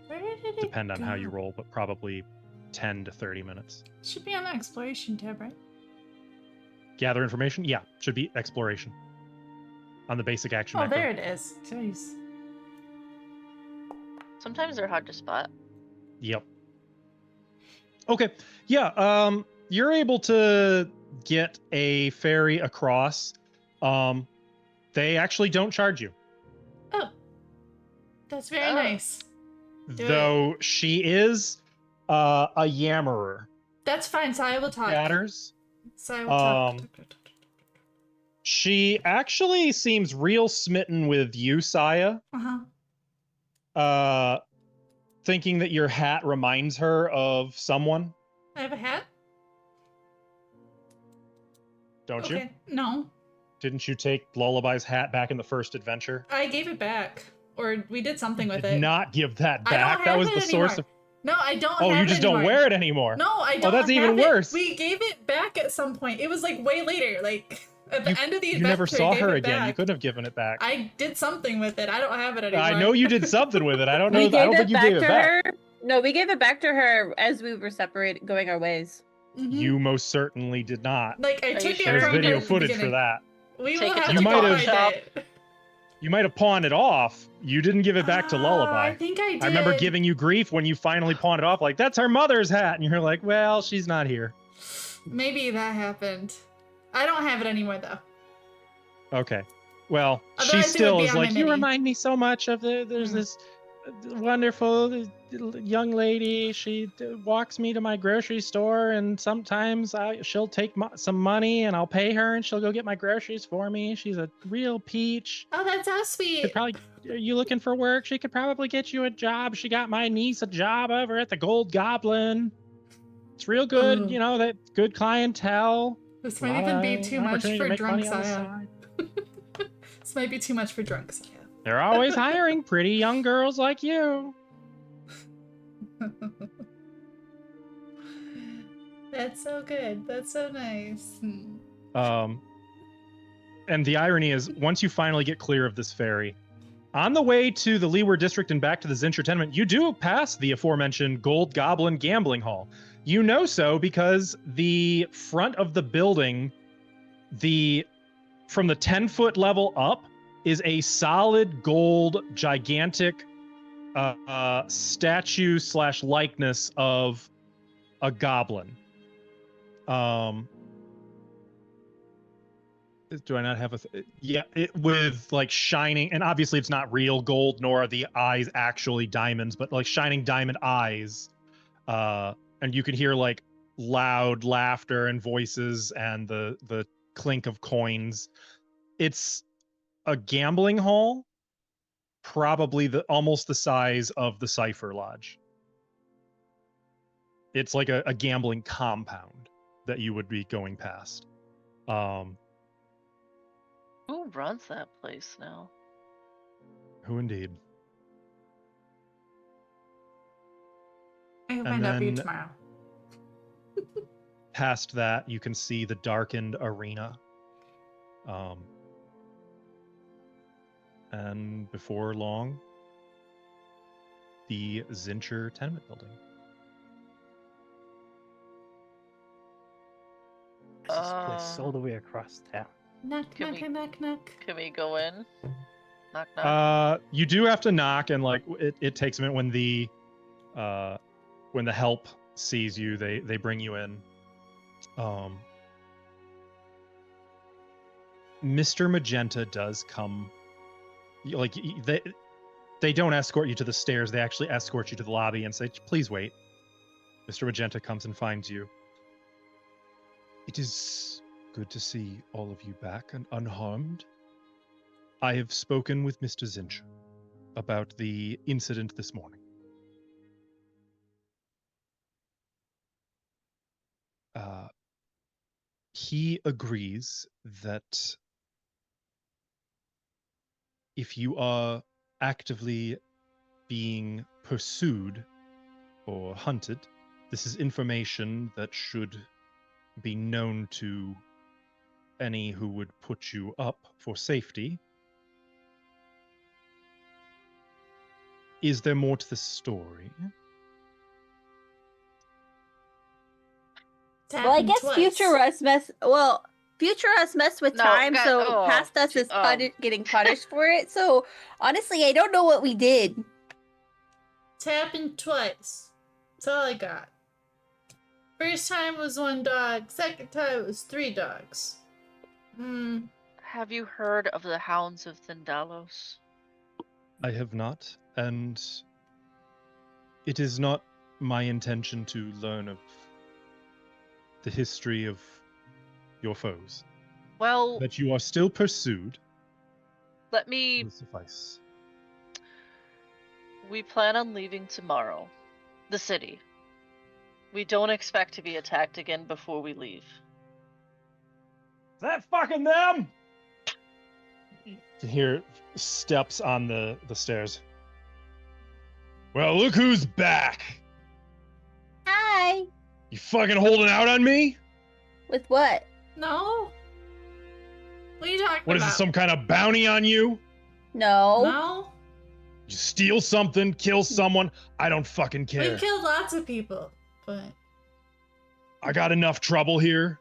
Where did it depend on how you go? roll, but probably 10 to 30 minutes. Should be on the exploration tab, right? Gather information? Yeah, should be exploration. On the basic action Oh, macro. there it is. Jeez. Sometimes they're hard to spot. Yep. Okay. Yeah, you're able to get a ferry across. They actually don't charge you. Oh. That's very Oh. nice. Do Though she is a yammerer. That's fine, so I will talk. Scatters. So I will talk. She actually seems real smitten with you, Saya. Uh-huh. Thinking that your hat reminds her of someone, I have a hat? don't you? Okay. No. Didn't you take Lullaby's hat back in the first adventure? I gave it back. Or we did something with Did it. not give that I don't back. That have was it the source anymore. of. No, I don't Oh, have you it just anymore. don't wear it anymore. No, I don't. that's even have it. worse. We gave it back at some point. It was like way later, like at the end of the adventure. You never saw I gave her it again. back. You couldn't have given it back. I did something with it. I don't have it anymore. I know you did something with it. I don't know. We I gave don't it think you back gave it to back. her. No, we gave it back to her as we were separated, going our ways. Mhm. You most certainly did not. Like I Are took you it sure? There's from video her at the footage for beginning. that. We Take will it have to to the go pawn find shop. it. You might have pawned it off. You didn't give it back to Lullaby. I think I did. I remember giving you grief when you finally pawned it off. Like, that's her mother's hat. And you're like, well, she's not here. Maybe that happened. I don't have it anymore though. Okay. Well, Otherwise she it would still be is on my like, you mini." remind me so much of there's Mm. this wonderful young lady. She walks me to my grocery store, and sometimes she'll take some money and I'll pay her and she'll go get my groceries for me. She's a real peach. Oh, that's so sweet. Could probably, are you looking for work? She could probably get you a job. She got my niece a job over at the Gold Goblin. It's real good, Ooh. you know, that good clientele. This A might lot even be of too much opportunity to for make drunk money on the Saya. side. This might be too much for drunk Saya. They're always hiring pretty young girls like you. That's so good. That's so nice. And the irony is, once you finally get clear of this ferry, on the way to the Leeward District and back to the Zincher tenement, you do pass the aforementioned Gold Goblin Gambling Hall. You know so because the front of the building, from the 10-foot level up, is a solid gold, gigantic statue / likeness of a goblin. Do I not have with like shining, and obviously it's not real gold, nor are the eyes actually diamonds, but like shining diamond eyes. And you can hear like loud laughter and voices and the clink of coins. It's a gambling hall, probably almost the size of the Cipher Lodge. It's like a gambling compound that you would be going past. Who runs that place now? Who indeed? I can And find out for you then- tomorrow. Past that, you can see the darkened arena. And before long, the Zincher tenement building. This place all the way across town. Knock, Can knock, we- knock, knock. Can we go in? Knock, knock. You do have to knock, and like it takes a minute when the help sees you, they bring you in. Mr. Magenta does come. Like they don't escort you to the stairs. They actually escort you to the lobby and say, "Please wait." Mr. Magenta comes and finds you. It is good to see all of you back and unharmed. I have spoken with Mr. Zincher about the incident this morning. He agrees that if you are actively being pursued or hunted, this is information that should be known to any who would put you up for safety. Is there more to the story? It's Well, I happened guess twice. future us mess with No, time, God, so oh, past us is oh. getting punished for it. So honestly, I don't know what we did. It's happened twice. That's all I got. First time was 1 dog. Second time was 3 dogs. Have you heard of the Hounds of Thindalos? I have not, and it is not my intention to learn of the history of your foes. Well, That you are still pursued let me. will suffice. We plan on leaving tomorrow. The city. We don't expect to be attacked again before we leave. Is that fucking them? You can hear steps on the stairs. Well, look who's back. Hi. You fucking holding out on me? With what? No. What are you talking What is about? this, some kind of bounty on you? No. No. You steal something, kill someone? I don't fucking care. We've killed lots of people, but I got enough trouble here.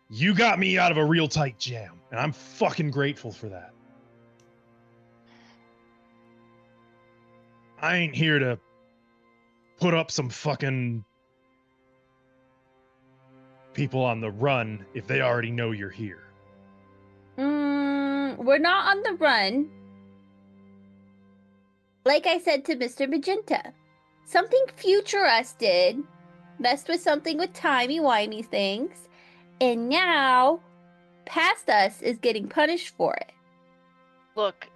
You got me out of a real tight jam, and I'm fucking grateful for that. I ain't here to put up some fucking people on the run if they already know you're here. We're not on the run. Like I said to Mr. Magenta, something future us did, messed with something with timey-wimey things, and now past us is getting punished for it. Look,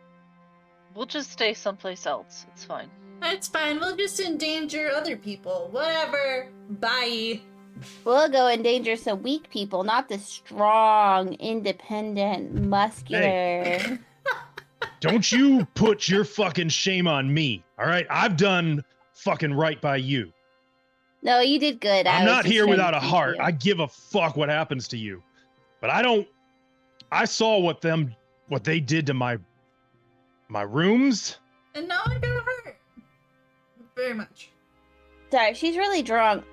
we'll just stay someplace else. It's fine. that's fine. We'll just endanger other people. Whatever. Bye. We'll go endanger some weak people, not the strong, independent, muscular. Don't you put your fucking shame on me, all right? I've done fucking right by you. No, you did good. I'm I was not just here trying to without a keep heart. you. I give a fuck what happens to you. But I saw what they did to my rooms. And now I got hurt. Very much. Sorry, she's really drunk.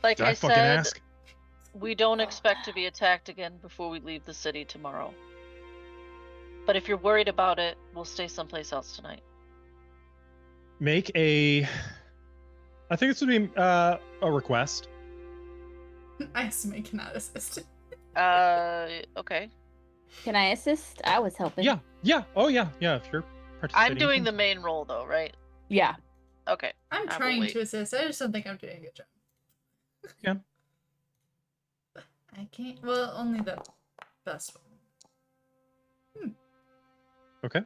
Like Did I I fucking said, ask? we don't expect to be attacked again before we leave the city tomorrow. But if you're worried about it, we'll stay someplace else tonight. Make I think this would be a request. I assume cannot assist. Okay. Can I assist? I was helping. Yeah. Oh yeah. If you're participating. I'm doing the main role though, right? Yeah. Okay. I'm I will trying wait. to assist. I just don't think I'm doing a good job. Yeah. I can't. Well, only the best one. Okay.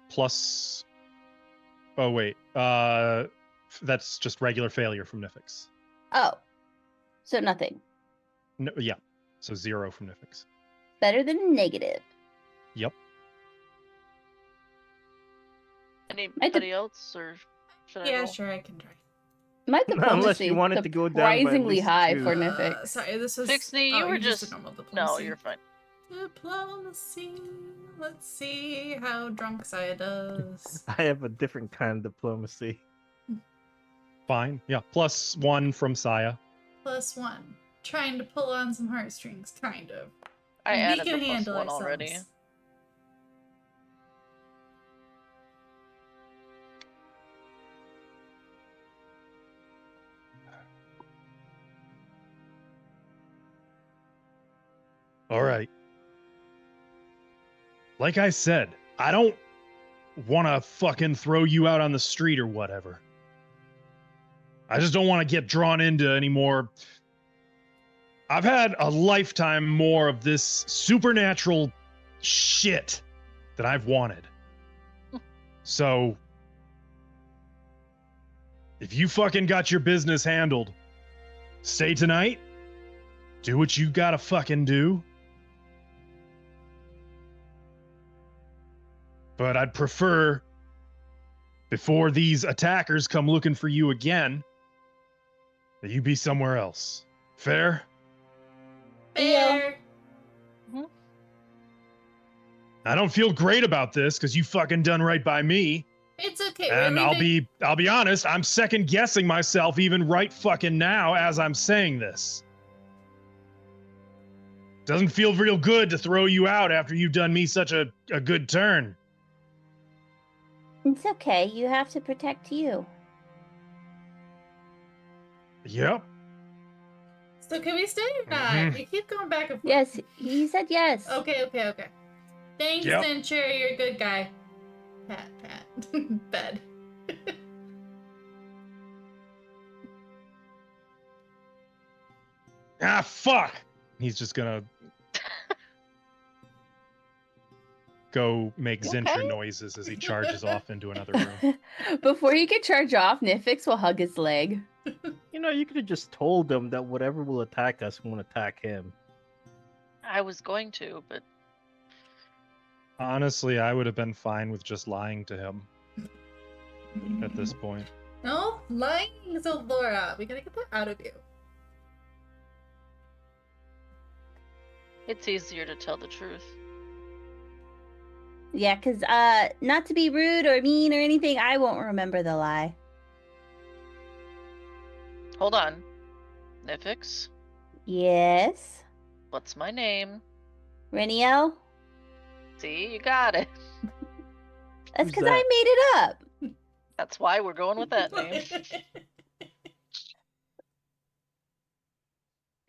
Plus. Oh wait. That's just regular failure from Nifix. Oh. So nothing. No, yeah. So 0 from Nifix. Better than negative. Yep. Anybody else, or should I Yeah, roll? sure, I can try. My diplomacy Unless you want it to go down by at surprisingly least high 2. for Nifix. Sorry, this was. Pixie, you oh, were you're just a normal diplomacy. No, you're fine. Diplomacy. Let's see how drunk Saya does. I have a different kind of diplomacy. Fine. Yeah. Plus 1 from Saya. +1. Trying to pull on some heartstrings, kind of. I we added can the handle +1 ourselves. already. All right. Like I said, I don't want to fucking throw you out on the street or whatever. I just don't want to get drawn into any more. I've had a lifetime more of this supernatural shit that I've wanted. So, if you fucking got your business handled, stay tonight, do what you gotta fucking do. But I'd prefer, before these attackers come looking for you again, that you be somewhere else. Fair? Fair. I don't feel great about this because you fucking done right by me. It's okay. And we're leaving. I'll be honest, I'm second guessing myself even right fucking now as I'm saying this. Doesn't feel real good to throw you out after you've done me such a good turn. It's okay. You have to protect you. Yep. So can we stay or not? Mhm. You keep going back and forth. Yes, he said yes. Okay. Thanks, Yep. Cincher. You're a good guy. Pat. Bed. Ah, fuck! He's just gonna go make You Zincher okay? noises as he charges off into another room. Before he could charge off, Nifix will hug his leg. You know, you could have just told them that whatever will attack us won't attack him. I was going to, but Honestly, I would have been fine with just lying to him at this point. No, lying is a Laura. We gotta get that out of you. it's easier to tell the truth. Yeah, because, not to be rude or mean or anything, I won't remember the lie. Hold on. Nifix, Yes? what's my name? Reniel? See, you got it. That's Who's because that? I made it up. That's why we're going with that name.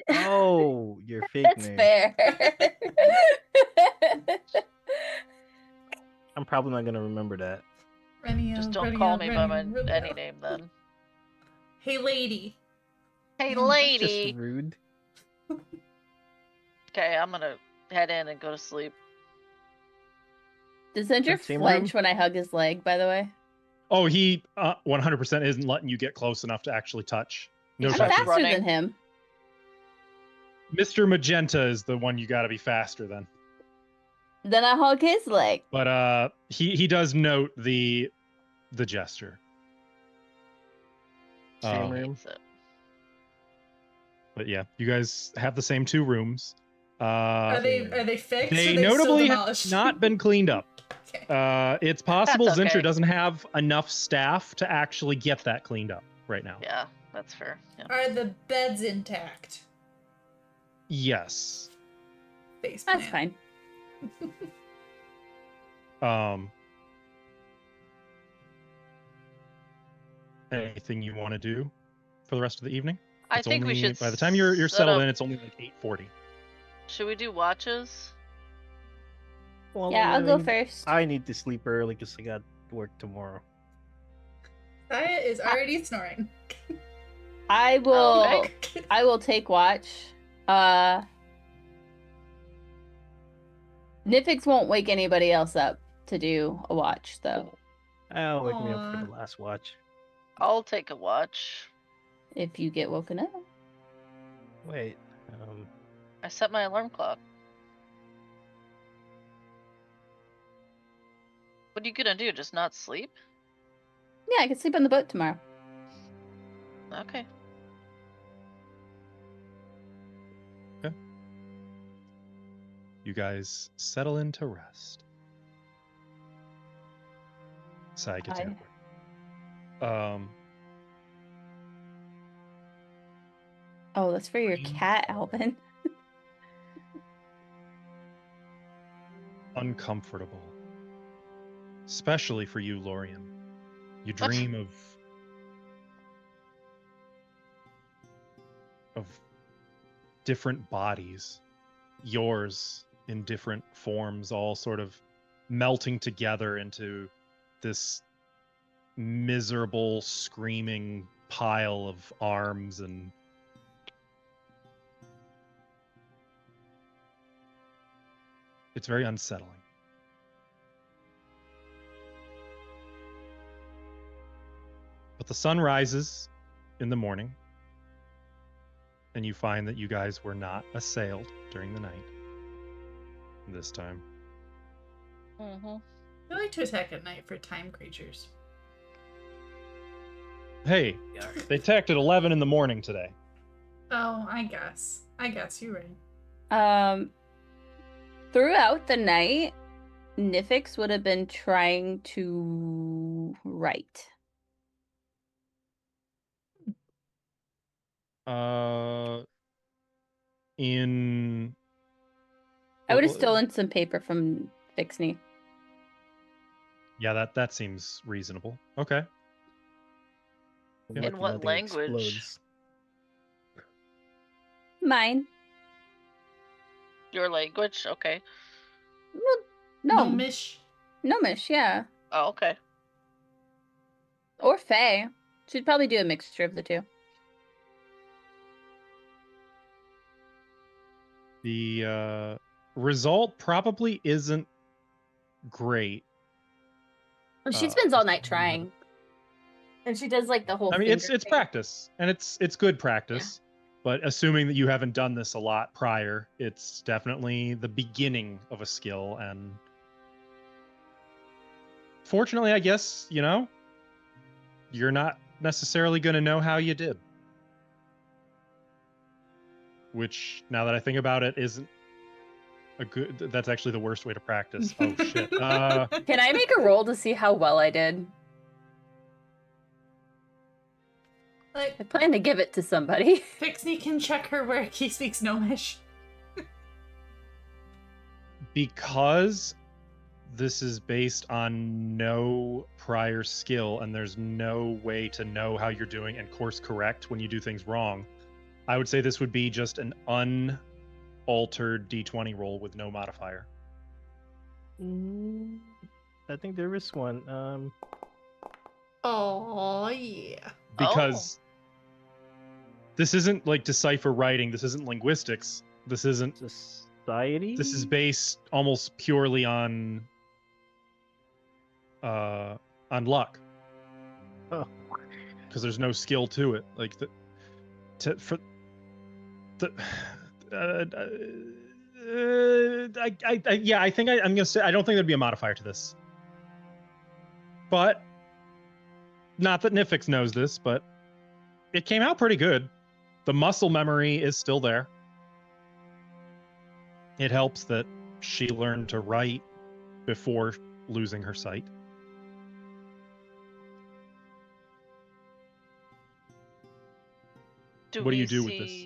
Oh, your fake That's name. fair. I'm probably not gonna remember that. Just don't call me by any name then. Hey, lady. Hey, Mm, lady. Just rude. Okay, I'm gonna head in and go to sleep. Does Cinder Same flinch room? when I hug his leg, by the way? Oh, he 100% isn't letting you get close enough to actually touch. No He's I'm touching. faster running. than him. Mr. Magenta is the one you got to be faster than. Then I hug his leg. But he does note the gesture. Same Um, room. Hates it. But yeah, you guys have the same 2 rooms. Are they fixed? Or They they still notably have demolished? not been cleaned up. Okay. It's possible That's okay. Zincher doesn't have enough staff to actually get that cleaned up right now. Yeah, that's fair. Yeah. Are the beds intact? Yes. Face That's plant. fine. Anything you want to do for the rest of the evening? I It's think we only- should. By the time you're set settled up- in, it's only like 8:40. Should we do watches? Well, Yeah, I'll go first. I need to sleep early because I got work tomorrow. Saya is already snoring. I will. Okay. I will take watch. Nifix won't wake anybody else up to do a watch, though. Wake me up Aw. for the last watch. I'll take a watch. If you get woken up. Wait. I set my alarm clock. What are you gonna do? Just not sleep? Yeah, I can sleep on the boat tomorrow. Okay. You guys settle into rest. Sai gets in. Oh, that's for your cat, Alvin. Uncomfortable. Especially for you, Lorian. You What? dream of different bodies, yours in different forms, all sort of melting together into this miserable, screaming pile of arms and it's very unsettling. But the sun rises in the morning, and you find that you guys were not assailed during the night this time. Mm-hmm. I like to attack at night for time creatures. Hey, they attacked at 11 in the morning today. Oh, I guess. You're right. Throughout the night, Nifix would have been trying to write. In I would have Well, stolen some paper from Fixney. yeah, that seems reasonable. Okay. In Lucky what nothing language? explodes. Mine. Your language? Okay. Well, no. Gnomish. Gnomish, yeah. Oh, okay. Or Fae. She'd probably do a mixture of the two. The result probably isn't great. She spends all night trying. And she does like the whole I mean, it's finger thing. practice, and it's good practice. But assuming that you haven't done this a lot prior, it's definitely the beginning of a skill. And fortunately, I guess, you're not necessarily going to know how you did. Which, now that I think about it, isn't a good... That's actually the worst way to practice. Oh, shit. Can I make a roll to see how well I did? Like, I plan to give it to somebody. Pixie can check her work. He speaks Gnomish. Because this is based on no prior skill and there's no way to know how you're doing and course correct when you do things wrong, I would say this would be just an unaltered d20 roll with no modifier. I think there is one. Oh, yeah. Because this isn't like decipher writing, this isn't linguistics, this isn't... Society? This is based almost purely on luck. Oh. Because there's no skill to it. Like I think I'm gonna say I don't think there'd be a modifier to this. But not that Nifix knows this, but It came out pretty good. The muscle memory is still there. It helps that she learned to write before losing her sight. What do you do with this?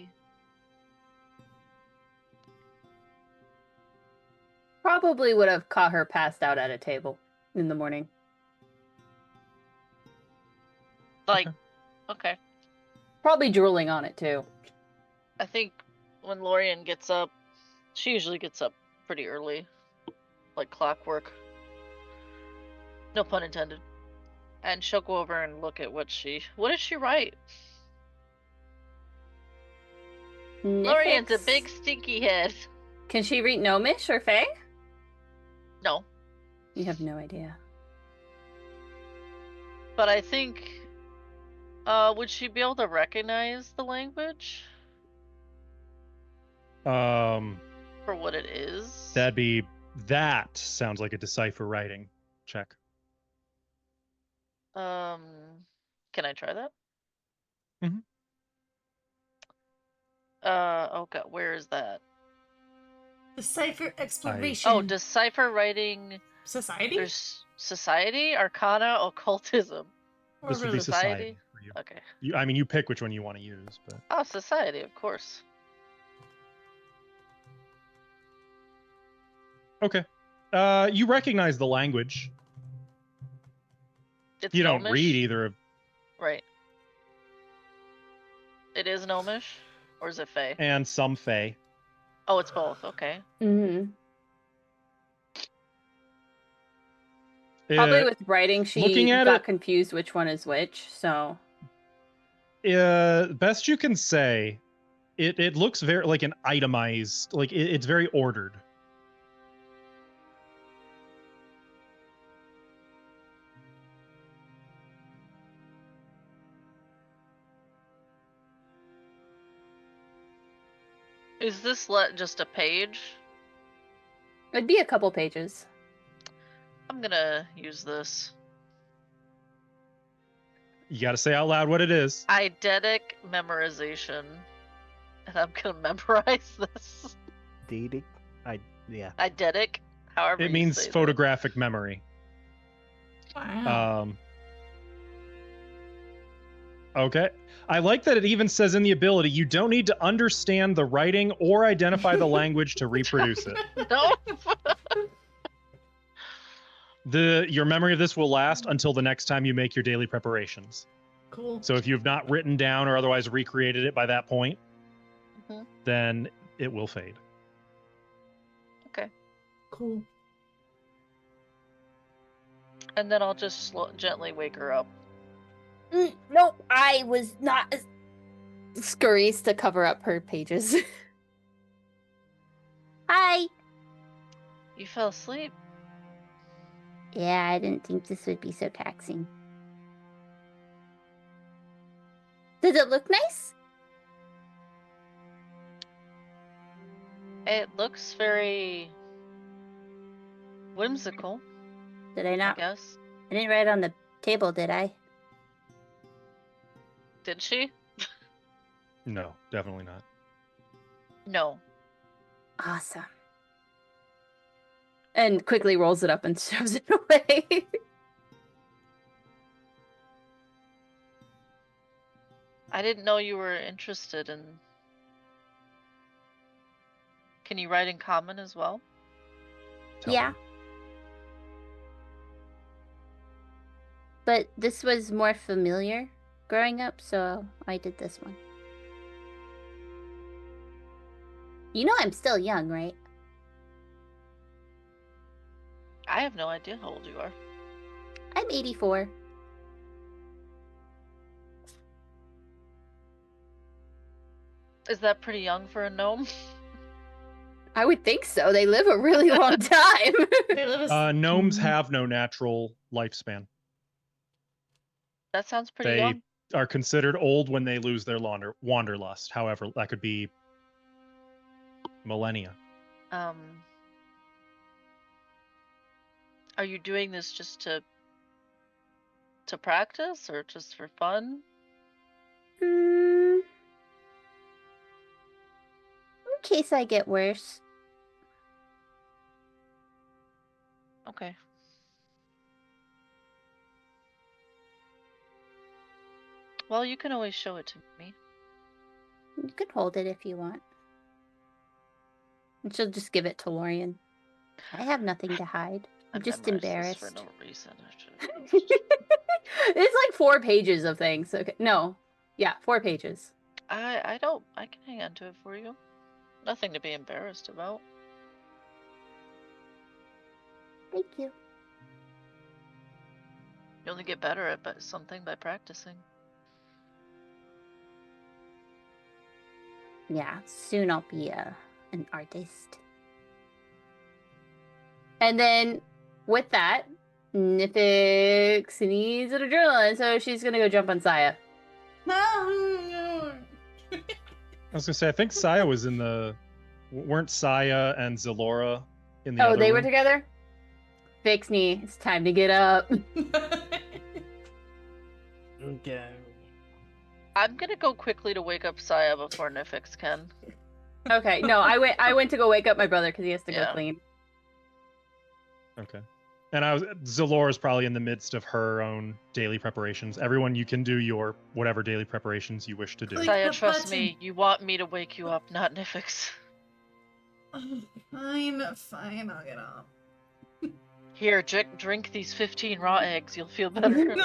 Probably would have caught her passed out at a table in the morning. Like, okay. Probably drooling on it too. I think when Lorian gets up, she usually gets up pretty early, like clockwork. No pun intended. And she'll go over and look at what did she write? Lorian's a Nifix. big stinky head. Can she read Gnomish or Fae? No, You have no idea. but I think, would she be able to recognize the language Um, for what it is? that sounds like a decipher writing check. Can I try that? Mhm. Oh god, where is that? Decipher exploration. Oh, decipher writing. Society? There's society, arcana, occultism. Or This would be religion? society for you. Okay. You pick which one you want to use, but Oh, society, of course. okay. You recognize the language. It's You don't Gnomish? read either of, Right. It is Gnomish? Or is it Fae? and some Fae. Oh, it's both. Okay. Mm-hmm. Probably Uh, with writing, she looking at got it- confused which one is which. So best you can say, it looks very like an itemized, like it's very ordered. Is this just a page? it'd be a couple pages. I'm gonna use this. You got to say out loud what it is. Eidetic memorization. And I'm gonna memorize this. Dating? Yeah. Eidetic? However It you means say that. photographic memory. Wow. Okay. I like that it even says in the ability, you don't need to understand the writing or identify the language to reproduce it. No? Your memory of this will last until the next time you make your daily preparations. Cool. So if you've not written down or otherwise recreated it by that point, Mhm. then it will fade. Cool. And then I'll just gently wake her up. Nope, I was not. Scurries to cover up her pages. Hi. You fell asleep? Yeah, I didn't think this would be so taxing. Does it look nice? It looks very whimsical, Did I I not? guess. I didn't write it on the table, did I? Did she? No, definitely not. No. Awesome. And quickly rolls it up and shoves it away. I didn't know you were interested in... Can you write in common as well? Tell Yeah. me. But this was more familiar growing up, so I did this one. You know I'm still young, right? I have no idea how old you are. I'm 84. Is that pretty young for a gnome? I would think so. They live a really long time. They live a Gnomes have no natural lifespan. That sounds pretty They young. are considered old when they lose their wanderlust. However, that could be millennia. Are you doing this just to practice or just for fun? In case I get worse. Okay. Well, you can always show it to me. You can hold it if you want. And she'll just give it to Lorian. I have nothing to hide. I'm I just memorized this embarrassed. for no reason. It's like 4 pages of things. Okay. No. Yeah, 4 pages. I can hang on to it for you. Nothing to be embarrassed about. Thank you. You only get better at something by practicing. Yeah, soon I'll be an artist. And then with that, Nifix needs an adrenaline, so she's gonna go jump on Saya. No. I was gonna say, I think Saya was in the. Weren't Saya and Zalora in the Oh, other they were room? together? Fix knee, it's time to get up. Okay. I'm gonna go quickly to wake up Saya before Nifix can. Okay, no, I went to go wake up my brother because he has to go Yeah. clean. Okay. And Zalora's probably in the midst of her own daily preparations. Everyone, you can do your whatever daily preparations you wish to do. Click Saya, the trust button. me, you want me to wake you up, not Nifix. Fine, I'll get up. Here, drink these 15 raw eggs. You'll feel better.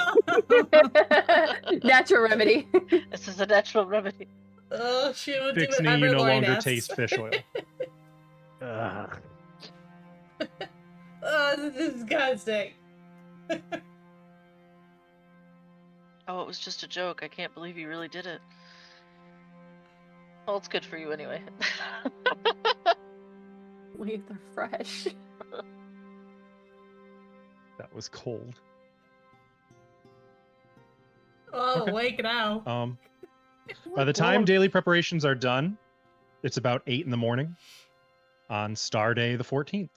Natural remedy. This is a natural remedy. Oh, she would do Fixney, whatever you no Lauren longer asks. taste fish oil. Ugh. Oh, this is disgusting. Oh, it was just a joke. I can't believe you really did it. Well, it's good for you anyway. Leave the fresh. That was cold. Oh, Okay. awake now. By the time daily preparations are done, it's about 8 in the morning on Star Day the 14th.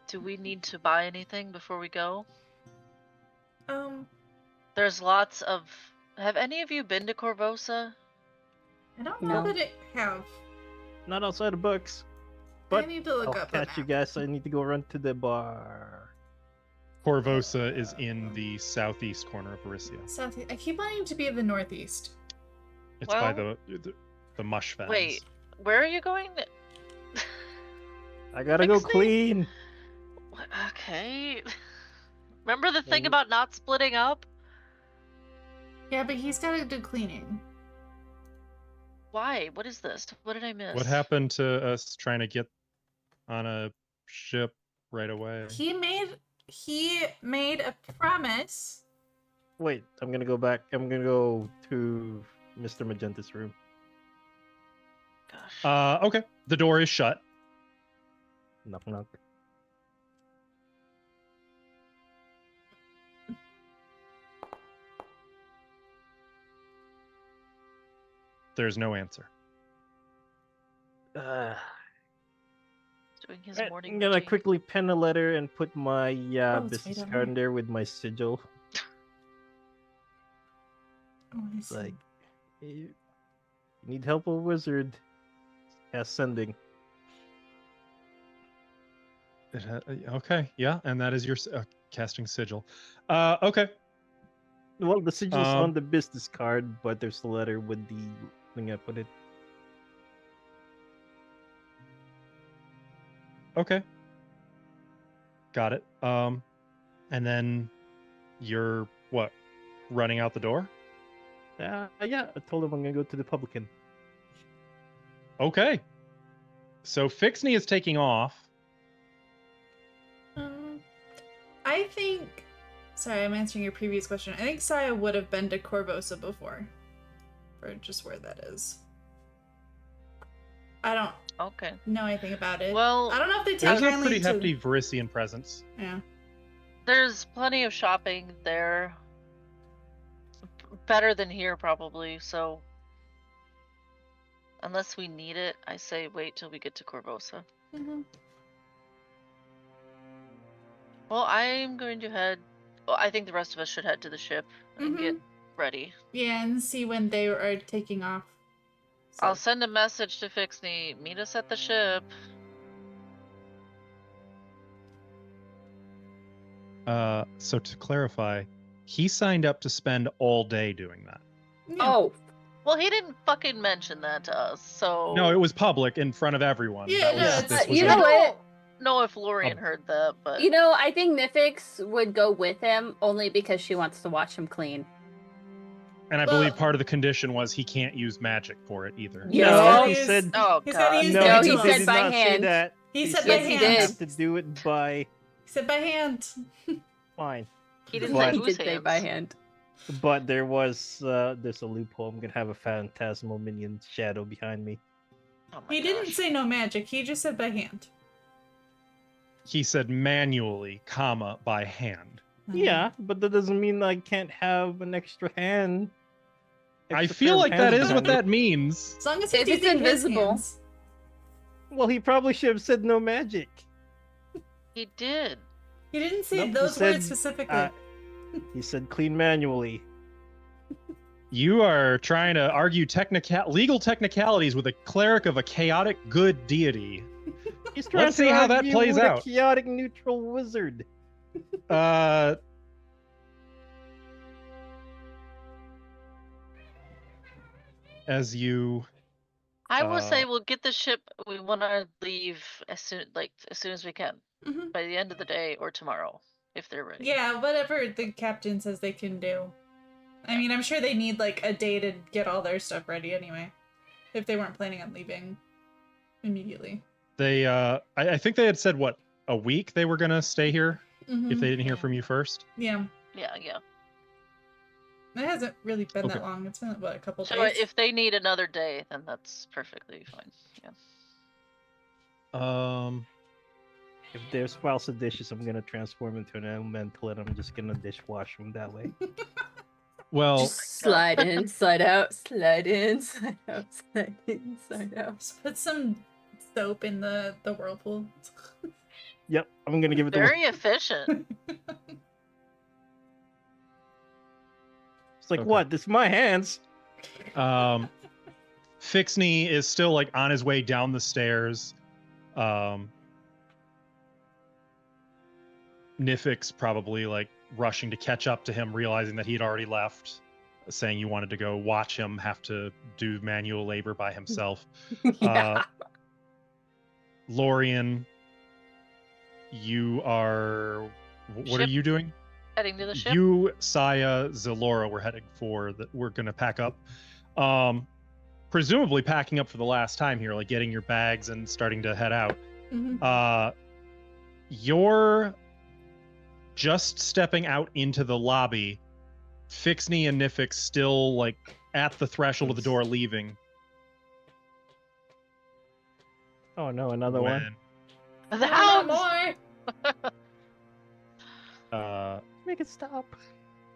Do we need to buy anything before we go? I There's lots of. Have any of you been to Corvosa? don't know No. that it have. Not outside the books. I But need to look I'll up the catch you map. guys. I need to go run to the bar. Corvosa is in the southeast corner of Varisia. I keep wanting to be in the northeast. It's by Well- the mush fens. Wait, where are you going? I gotta go Fix me? clean. Okay. Remember the thing Maybe- about not splitting up? Yeah, but he's gotta do cleaning. Why? What is this? What did I miss? What happened to us trying to get on a ship right away? He made a promise. Wait, I'm gonna go back. I'm gonna go to Mr. Magenta's room. Gosh. Okay. The door is shut. Knock knock. There's no answer. Doing his Right, morning I'm gonna routine. quickly pen a letter and put my it's way business down card here. in there with my sigil. Oh, I It's see. like, you need help, a wizard? Ascending. Okay, yeah, and that is your casting sigil. Okay. Well, the sigil's on Um, the business card, but there's the letter with the thing I put it. Okay. Got it. And then you're what? Running out the door? Yeah, I told him I'm gonna go to the publican. Okay. So Fixney is taking off. I think. Sorry, I'm answering your previous question. I think Saya would have been to Corvosa before, for just where that is. I don't Okay. know anything about it. Well, I don't know if they take There's a kindly pretty to. hefty Varisian presence. Yeah. there's plenty of shopping there. Better than here, probably. So, unless we need it, I say wait till we get to Corvosa. Mhm. Well, I'm going to head. I think the rest of us should head to the ship and get ready. Yeah, and see when they are taking off. So- I'll send a message to Fixney. Meet us at the ship. So to clarify, he signed up to spend all day doing that. Yeah. Oh, Well, he didn't fucking mention that to us, so... No, it was public in front of everyone. Yeah, That no, was, it's- this was you a- know I what? don't know if Lorian heard that, but... You know, I think Nifix would go with him only because she wants to watch him clean. And I Well- believe part of the condition was he can't use magic for it either. Yeah. No, He he said said. Oh, he said God. he used No, it he to he said us. did by not say hand. that. He said said by Yes, he hand. did. have to do it by. He said by hand. Fine. He didn't But- say He whose did say hands. by hand. But there's a loophole. I'm gonna have a phantasmal minion shadow behind me. Oh my He didn't gosh. say no magic. He just said by hand. He said manually, comma, by hand. Yeah, but that doesn't mean I can't have an extra hand. I Extra feel pair of like that hands is what behind me. that means. As long as If he's it's using his invisible. hands. Well, he probably should have said no magic. He did. He didn't say Nope, he those said, words specifically. He said clean manually. You are trying to argue legal technicalities with a cleric of a chaotic good deity. He's trying Let's to see how that argue plays with out. A chaotic neutral wizard. As you I will say Uh, we'll get the ship. We want to leave as soon as we can, Mhm. by the end of the day or tomorrow, if they're ready. Yeah, whatever the captain says they can do. I mean, I'm sure they need like a day to get all their stuff ready anyway. If they weren't planning on leaving immediately. they I think they had said what, a week they were gonna stay here Mhm. if they didn't hear from you first. Yeah. Yeah, yeah. It hasn't really been Okay. that long. It's been what, a couple So days. if they need another day, then that's perfectly fine. Yeah. If there's spouse of dishes, I'm gonna transform into an elemental and I'm just gonna dishwash them that way. Well, Just slide in, slide out, slide in, slide out, slide in, slide out. Just put some soap in the whirlpool. Yep, I'm gonna give it Very efficient. It's like, Okay. what? This is my hands. Fixney is still like on his way down the stairs. Nifix probably like rushing to catch up to him, realizing that he'd already left, saying you wanted to go watch him have to do manual labor by himself. Yeah. Lorian, you are. What are Ship. you doing? Heading to the ship. You, Saya, Zalora, we're heading for that. We're gonna pack up. Presumably packing up for the last time here, like getting your bags and starting to head out. Mhm. You're just stepping out into the lobby. Fixney and Nifix still like at the threshold of the door leaving. Oh no, another one. The No hounds! more! Make it stop.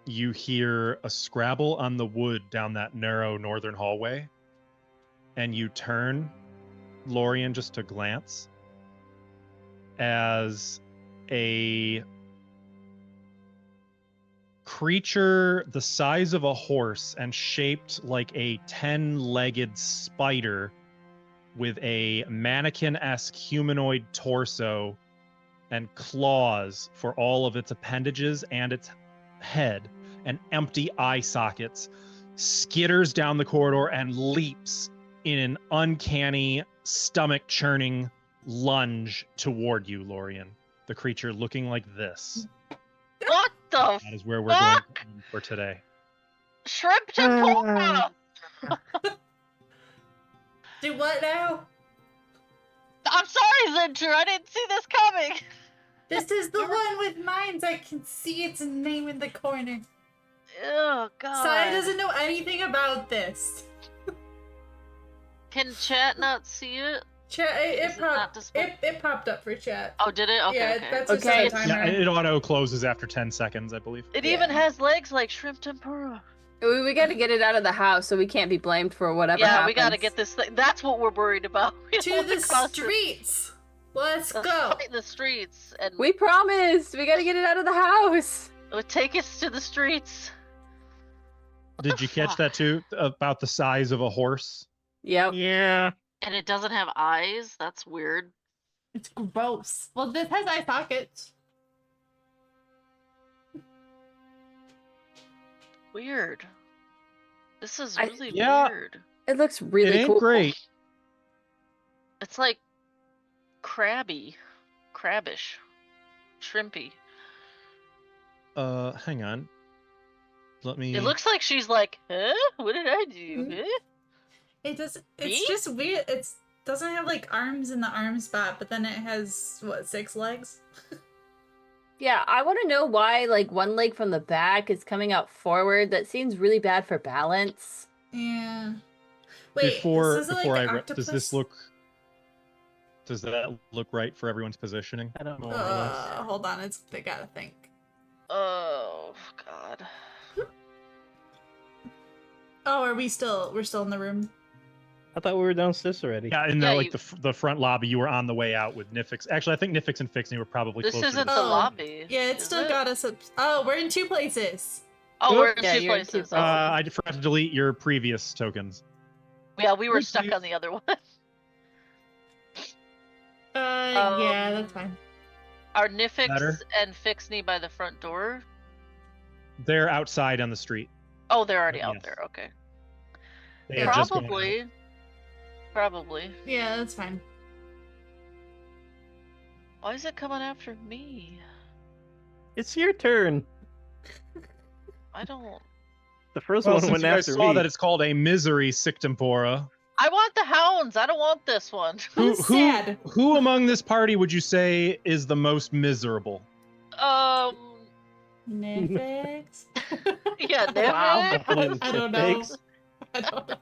You hear a scrabble on the wood down that narrow northern hallway, and you turn, Lorian, just to glance, as a creature the size of a horse and shaped like a 10-legged spider with a mannequin-esque humanoid torso and claws for all of its appendages and its head and empty eye sockets, skitters down the corridor and leaps in an uncanny, stomach-churning lunge toward you, Lorian. The creature looking like this. What the That is where we're going fuck? to end for today. Shrimp tempura! Do what now? I'm sorry, Zinter, I didn't see this coming. This is the one with mines. I can see its name in the corner. Oh god. Sai doesn't know anything about this. Can chat not see it? Chat, Is it not displayed? it popped up for chat. Oh, did it? Okay, yeah, okay. that's Okay. a set Yeah, timer. it auto closes after 10 seconds, I believe. It Yeah. even has legs like shrimp tempura. We got to get it out of the house so we can't be blamed for whatever Yeah, happens. we gotta get this thing. That's what we're worried about. We To don't wanna the cross streets. Let's the go. fight in the streets and We promised. We got to get it out of the house. It would take us to the streets. Did you catch that too? About the size of a horse? Yep. Yeah. And it doesn't have eyes? That's weird. It's gross. Well, this has eye sockets. Weird. This is I- really Yeah. weird. It looks really it ain't cool. great. It's like crabby. Crabbish. Shrimpy. Hang on. Let me. It looks like she's like, huh? What did I do? Huh? It does. It's Me? just weird. It doesn't have like arms in the arm spot, but then it has what, 6 legs? Yeah, I want to know why like one leg from the back is coming out forward. That seems really bad for balance. Yeah. Wait. before this is before like I an does this octopus? look? Does that look right for everyone's positioning? I don't know. More or less. Hold on. I gotta think. Oh, God. Oh, we're still in the room? I thought we were downstairs already. Yeah, in Yeah, the the front lobby, you were on the way out with Nifix. Actually, I think Nifix and Fixney were probably This closer. isn't to the Oh. lobby. Yeah, it is still it? got us up. Oh, we're in 2 places. Oh, we're in Yeah, 2 you're in 2 places. places. I forgot to delete your previous tokens. Yeah, we were Oopsies. stuck on the other one. Yeah, that's fine. Are Nifix Better. and Fixney by the front door? They're outside on the street. Oh, they're already out Yes. there. Okay. They had just gone out. Probably. Probably. Yeah, that's fine. Why is it coming after me? It's your turn. I don't. The first Well, one since went you guys after saw me. that it's called a misery sictempora, I want the hounds. I don't want this one. Who's sad? who among this party would you say is the most miserable? Nifix? Yeah, Wow. Nifix. I don't know. I don't know.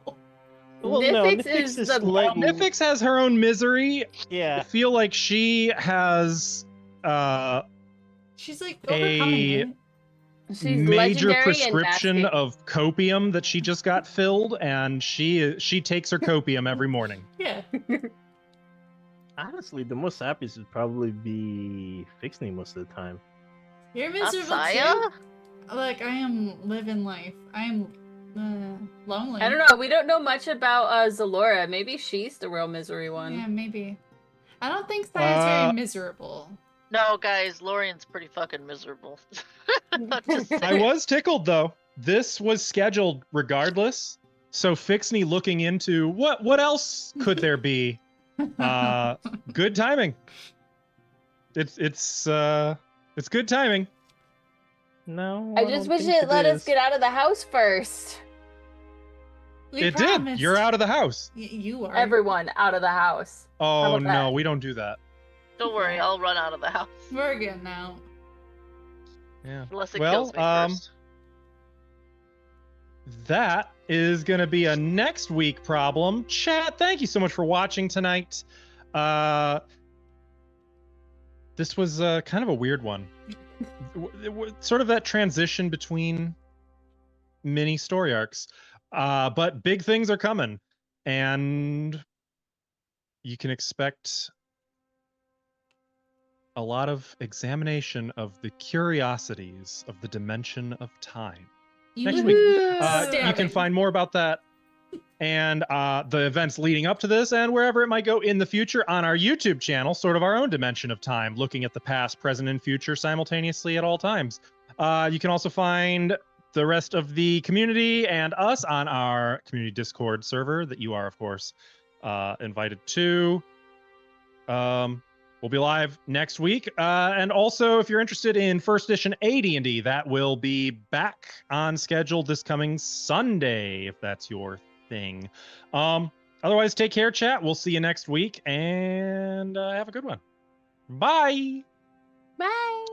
Well, Nifix no, is the- slightly- Nifix has her own misery. I Yeah. feel like she has She's like A overcoming it. She's major legendary prescription and masking. of copium that she just got filled, and she takes her copium every morning. Yeah. Honestly, the most happiest would probably be Fixney most of the time. You're Not miserable Saya? too. Like, I am living life. I am lonely. I don't know. We don't know much about Zalora. Maybe she's the real misery one. Yeah, maybe. I don't think Saya's very miserable. No, guys, Lorian's pretty fucking miserable. Just I saying. was tickled though. This was scheduled regardless. So Fixney looking into what else could there be? Good timing. It's good timing. No. I just don't wish think it let us is. get out of the house first. We It promised. did. You're out of the house. You are. Everyone out of the house. Oh about no, that? we don't do that. Don't worry, I'll run out of the house. We're good now. Yeah. Unless it Well, kills me first. That is going to be a next week problem. Chat, thank you so much for watching tonight. This was kind of a weird one. Sort of that transition between mini story arcs. But big things are coming. And you can expect a lot of examination of the curiosities of the dimension of time. Next week. You can Stabbing. find more about that and the events leading up to this and wherever it might go in the future on our YouTube channel, sort of our own dimension of time, looking at the past, present, and future simultaneously at all times. You can also find the rest of the community and us on our community Discord server that you are, of course, invited to. We'll be live next week. And also, if you're interested in first edition AD&D, that will be back on schedule this coming Sunday, if that's your thing. Otherwise, take care, chat. We'll see you next week, and have a good one. Bye! Bye.